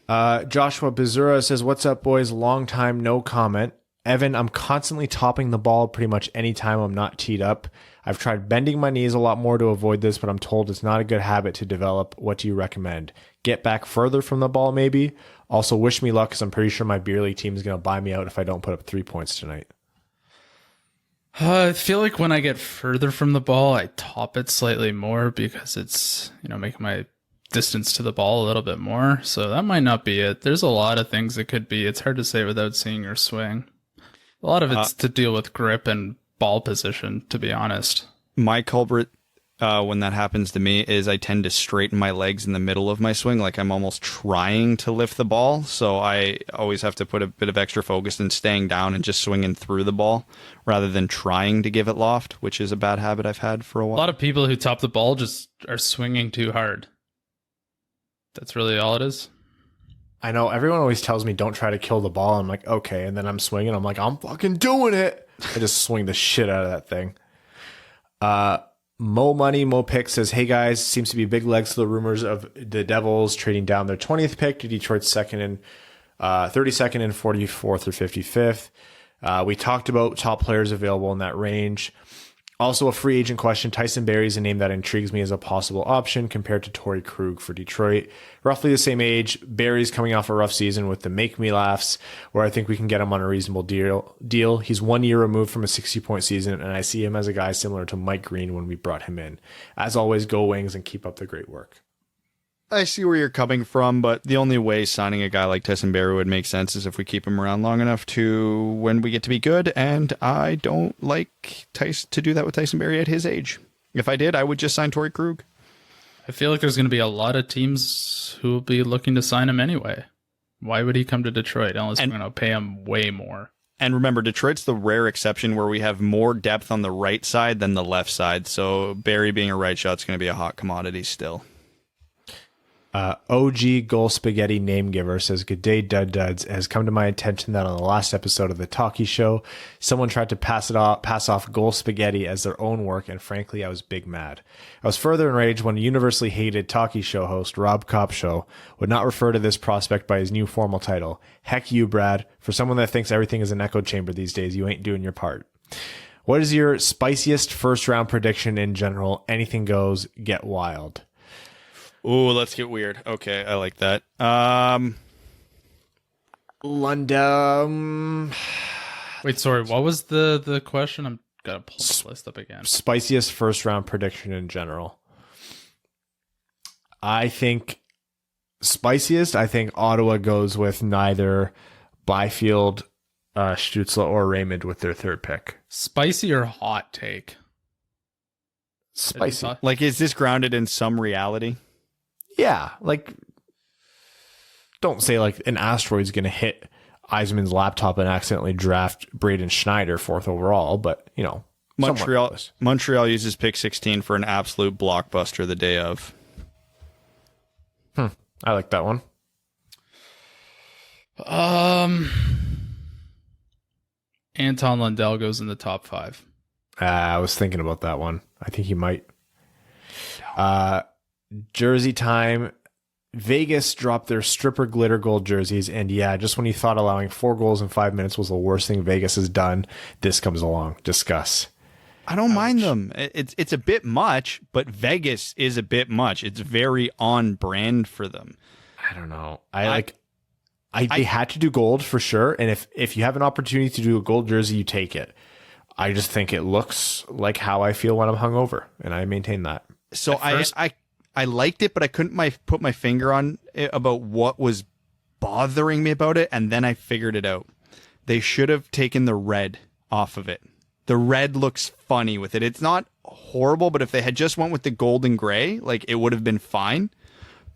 there. Joshua Bizura says, what's up, boys? Long time, no comment. Evan, I'm constantly topping the ball pretty much any time I'm not teed up. I've tried bending my knees a lot more to avoid this, but I'm told it's not a good habit to develop. What do you recommend? Get back further from the ball, maybe? Also, wish me luck, because I'm pretty sure my beer league team is going to buy me out if I don't put up 3 points tonight. I feel like when I get further from the ball, I top it slightly more because it's, making my distance to the ball a little bit more. So that might not be it. There's a lot of things it could be. It's hard to say without seeing your swing. A lot of it's to deal with grip and ball position, to be honest. My culprit when that happens to me is I tend to straighten my legs in the middle of my swing, like I'm almost trying to lift the ball. So I always have to put a bit of extra focus in staying down and just swinging through the ball rather than trying to give it loft, which is a bad habit I've had for a while. A lot of people who top the ball just are swinging too hard. That's really all it is. I know everyone always tells me don't try to kill the ball. I'm like, okay. And then I'm swinging. I'm like, I'm fucking doing it. I just swing the shit out of that thing. Mo Money, Mo Pick says, hey guys, seems to be big legs to the rumors of the Devils trading down their 20th pick to Detroit's 32nd and 44th or 55th. We talked about top players available in that range. Also, a free agent question. Tyson Barrie is a name that intrigues me as a possible option compared to Torrey Krug for Detroit. Roughly the same age. Barrie's coming off a rough season with the Make Me Laughs, where I think we can get him on a reasonable deal. He's 1 year removed from a 60-point season, and I see him as a guy similar to Mike Green when we brought him in. As always, go Wings and keep up the great work. I see where you're coming from, but the only way signing a guy like Tyson Barrie would make sense is if we keep him around long enough to when we get to be good, and I don't like to do that with Tyson Barrie at his age. If I did, I would just sign Torrey Krug. I feel like there's going to be a lot of teams who will be looking to sign him anyway. Why would he come to Detroit unless we're going to pay him way more? And remember, Detroit's the rare exception where we have more depth on the right side than the left side, so Barrie being a right shot is going to be a hot commodity still. OG Goal Spaghetti Name Giver says, "Good day, Dud Duds. It has come to my attention that on the last episode of the Talkie Show, someone tried to pass off Goal Spaghetti as their own work, and frankly, I was big mad. I was further enraged when a universally hated Talkie Show host, Rob Kopshow, would not refer to this prospect by his new formal title. Heck you, Brad. For someone that thinks everything is an echo chamber these days, you ain't doing your part. What is your spiciest first-round prediction in general? Anything goes. Get wild." Ooh, let's get weird. Okay, I like that. London. Wait, sorry. What was the question? I'm gonna pull this list up again. Spiciest first round prediction in general. I think Ottawa goes with neither Byfield, Stützle, or Raymond with their third pick. Spicy or hot take? Spicy. Like, is this grounded in some reality? Yeah, like, don't say like an asteroid's going to hit Eisman's laptop and accidentally draft Braden Schneider 4th overall, but, you know, Montreal uses pick 16 for an absolute blockbuster the day of. I like that one. Anton Lundell goes in the top 5. I was thinking about that one. I think he might. Jersey time. Vegas dropped their stripper glitter gold jerseys, and yeah, just when you thought allowing 4 goals in 5 minutes was the worst thing Vegas has done, this comes along. Discuss. I don't mind them. It's a bit much, but Vegas is a bit much. It's very on brand for them. I don't know. They had to do gold for sure, and if you have an opportunity to do a gold jersey, you take it. I just think it looks like how I feel when I'm hungover, and I maintain that. So I liked it, but I couldn't put my finger on it about what was bothering me about it, and then I figured it out. They should have taken the red off of it. The red looks funny with it. It's not horrible, but if they had just went with the gold and gray, like, it would have been fine.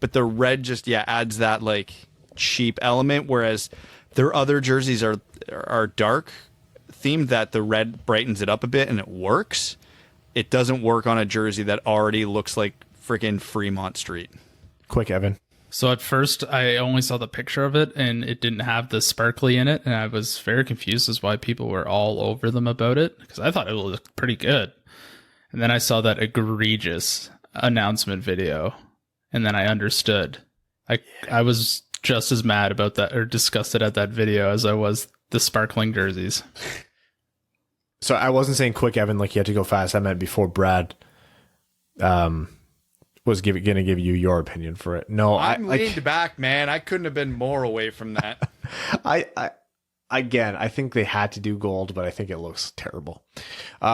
But the red just adds that like cheap element, whereas their other jerseys are dark themed that the red brightens it up a bit and it works. It doesn't work on a jersey that already looks like freaking Fremont Street. Quick, Evan. So at first, I only saw the picture of it, and it didn't have the sparkly in it, and I was very confused as why people were all over them about it, because I thought it looked pretty good. And then I saw that egregious announcement video, and then I understood. I was just as mad about that, or disgusted at that video, as I was the sparkling jerseys. So I wasn't saying quick, Evan, like you had to go fast. I meant before Brad was going to give you your opinion for it. No, I'm leaned back, man. I couldn't have been more away from that. I think they had to do gold, but I think it looks terrible.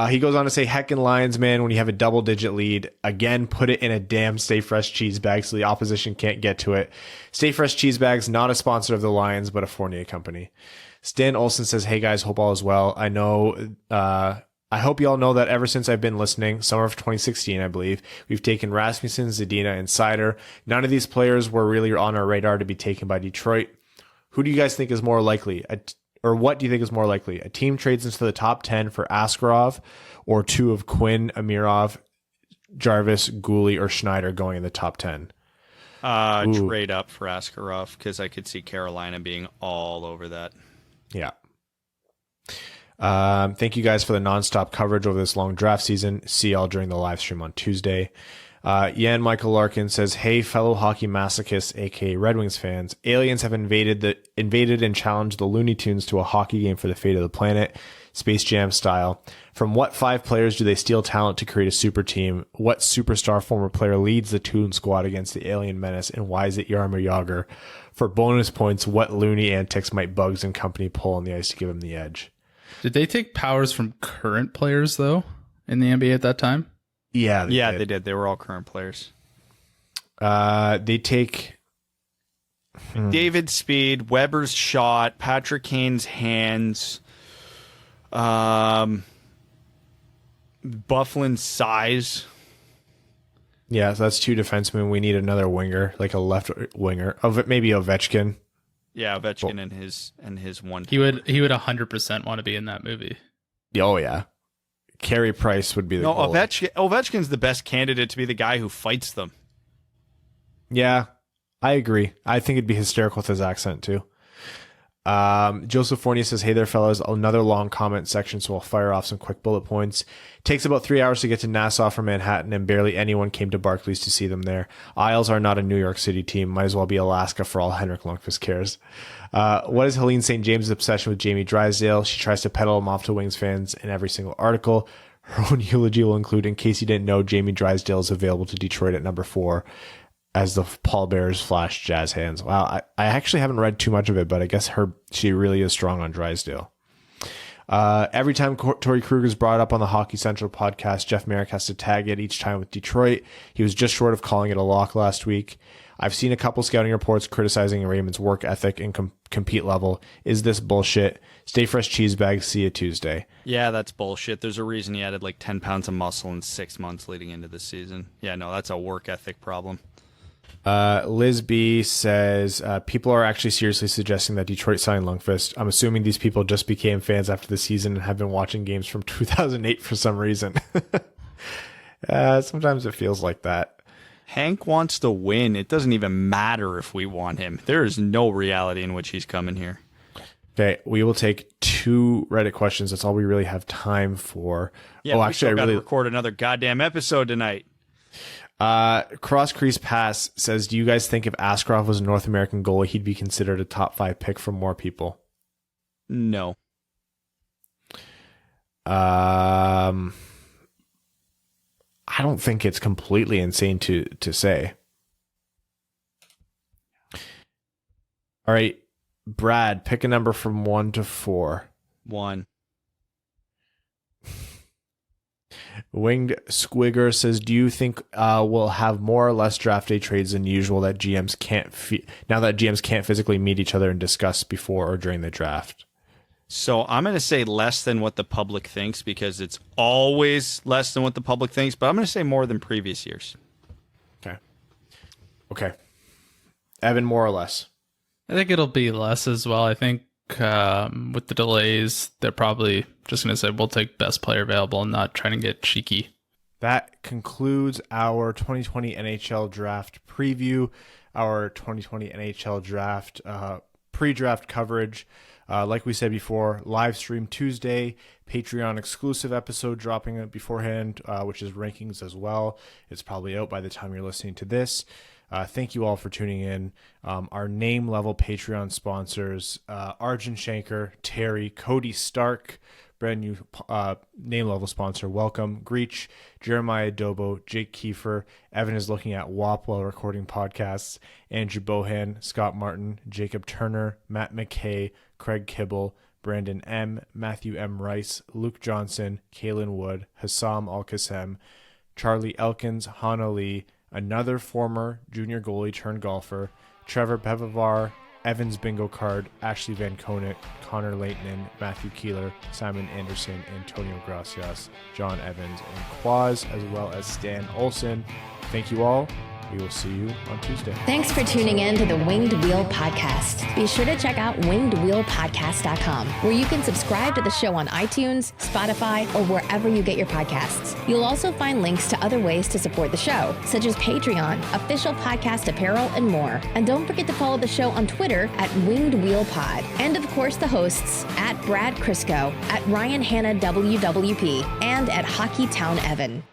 He goes on to say, heckin' Lions, man, when you have a double-digit lead, again, put it in a damn Stay Fresh cheese bag so the opposition can't get to it. Stay Fresh cheese bags, not a sponsor of the Lions, but a Fournier company. Stan Olsen says, hey guys, hope all is well. I hope you all know that ever since I've been listening, summer of 2016, I believe, we've taken Rasmussen, Zadina, and Seider. None of these players were really on our radar to be taken by Detroit. Who do you guys think is more likely? Or what do you think is more likely? A team trades into the top 10 for Askarov, or 2 of Quinn, Amirov, Jarvis, Gooley, or Schneider going in the top 10? Trade up for Askarov, because I could see Carolina being all over that. Yeah. Thank you guys for the nonstop coverage over this long draft season. See y'all during the live stream on Tuesday. Yan Michael Larkin says, hey, fellow hockey masochists, aka Red Wings fans, aliens have invaded and challenged the Looney Tunes to a hockey game for the fate of the planet, Space Jam style. From what 5 players do they steal talent to create a super team? What superstar former player leads the Toon Squad against the alien menace? And why is it Jaromir Jagr? For bonus points, what loony antics might Bugs and company pull on the ice to give them the edge? Did they take powers from current players, though, in the NBA at that time? Yeah, they did. They were all current players. They take David Speed, Weber's shot, Patrick Kane's hands, Bufflin's size. Yeah, so that's 2 defensemen. We need another winger, like a left winger. Maybe Ovechkin. Yeah, Ovechkin and his one. He would 100% want to be in that movie. Oh yeah, Carey Price would be the goalie. Ovechkin's the best candidate to be the guy who fights them. Yeah, I agree. I think it'd be hysterical with his accent too. Joseph Fournier says, hey there, fellas. Another long comment section, so I'll fire off some quick bullet points. Takes about 3 hours to get to Nassau from Manhattan, and barely anyone came to Barclays to see them there. Isles are not a New York City team. Might as well be Alaska for all Henrik Lundqvist cares. What is Helene St. James' obsession with Jamie Drysdale? She tries to peddle him off to Wings fans in every single article. Her own eulogy will include, in case you didn't know, Jamie Drysdale is available to Detroit at number 4. As the pallbearers flash Jazz hands. Wow, I actually haven't read too much of it, but I guess she really is strong on Drysdale. Every time Torrey Kruger's brought up on the Hockey Central podcast, Jeff Marek has to tag it each time with Detroit. He was just short of calling it a lock last week. I've seen a couple scouting reports criticizing Raymond's work ethic and compete level. Is this bullshit? Stay fresh, cheese bag. See you Tuesday. Yeah, that's bullshit. There's a reason he added like 10 pounds of muscle in 6 months leading into the season. Yeah, no, that's a work ethic problem. Liz B says, people are actually seriously suggesting that Detroit signed Lundqvist. I'm assuming these people just became fans after the season and have been watching games from 2008 for some reason. Sometimes it feels like that. Hank wants to win. It doesn't even matter if we want him. There is no reality in which he's coming here. Okay, we will take 2 Reddit questions. That's all we really have time for. Yeah, actually, I really record another goddamn episode tonight. Cross Crease Pass says, do you guys think if Askarov was a North American goalie, he'd be considered a top 5 pick for more people? No. I don't think it's completely insane to say. All right, Brad, pick a number from 1 to 4. 1. Winged Squigger says, do you think we'll have more or less draft day trades than usual that GMs can't now that GMs can't physically meet each other and discuss before or during the draft? So I'm going to say less than what the public thinks, because it's always less than what the public thinks, but I'm going to say more than previous years. Okay. Evan, more or less? I think it'll be less as well. I think with the delays, they're probably just going to say, we'll take best player available and not try to get cheeky. That concludes our 2020 NHL Draft Preview, our 2020 NHL Draft pre-draft coverage. Like we said before, live stream Tuesday, Patreon exclusive episode dropping it beforehand, which is rankings as well. It's probably out by the time you're listening to this. Thank you all for tuning in. Our name level Patreon sponsors, Arjun Shanker, Terry, Cody Stark, brand new name level sponsor, welcome. Greach, Jeremiah Dobo, Jake Kiefer. Evan is looking at WAP while recording podcasts. Andrew Bohan, Scott Martin, Jacob Turner, Matt McKay, Craig Kibble, Brandon M., Matthew M. Rice, Luke Johnson, Kalen Wood, Hassam Al-Qassem, Charlie Elkins, Hana Lee, another former junior goalie turned golfer, Trevor Bevavar, Evans Bingo Card, Ashley Van Konik, Connor Leighton, Matthew Keeler, Simon Anderson, Antonio Gracias, John Evans, and Quaz, as well as Stan Olson. Thank you all. We will see you on Tuesday. Thanks for tuning in to the Winged Wheel Podcast. Be sure to check out wingedwheelpodcast.com, where you can subscribe to the show on iTunes, Spotify, or wherever you get your podcasts. You'll also find links to other ways to support the show, such as Patreon, official podcast apparel, and more. And don't forget to follow the show on Twitter at Winged Wheel Pod. And of course, the hosts at Brad Crisco, at Ryan Hanna WWP, and at Hockey Town Evan.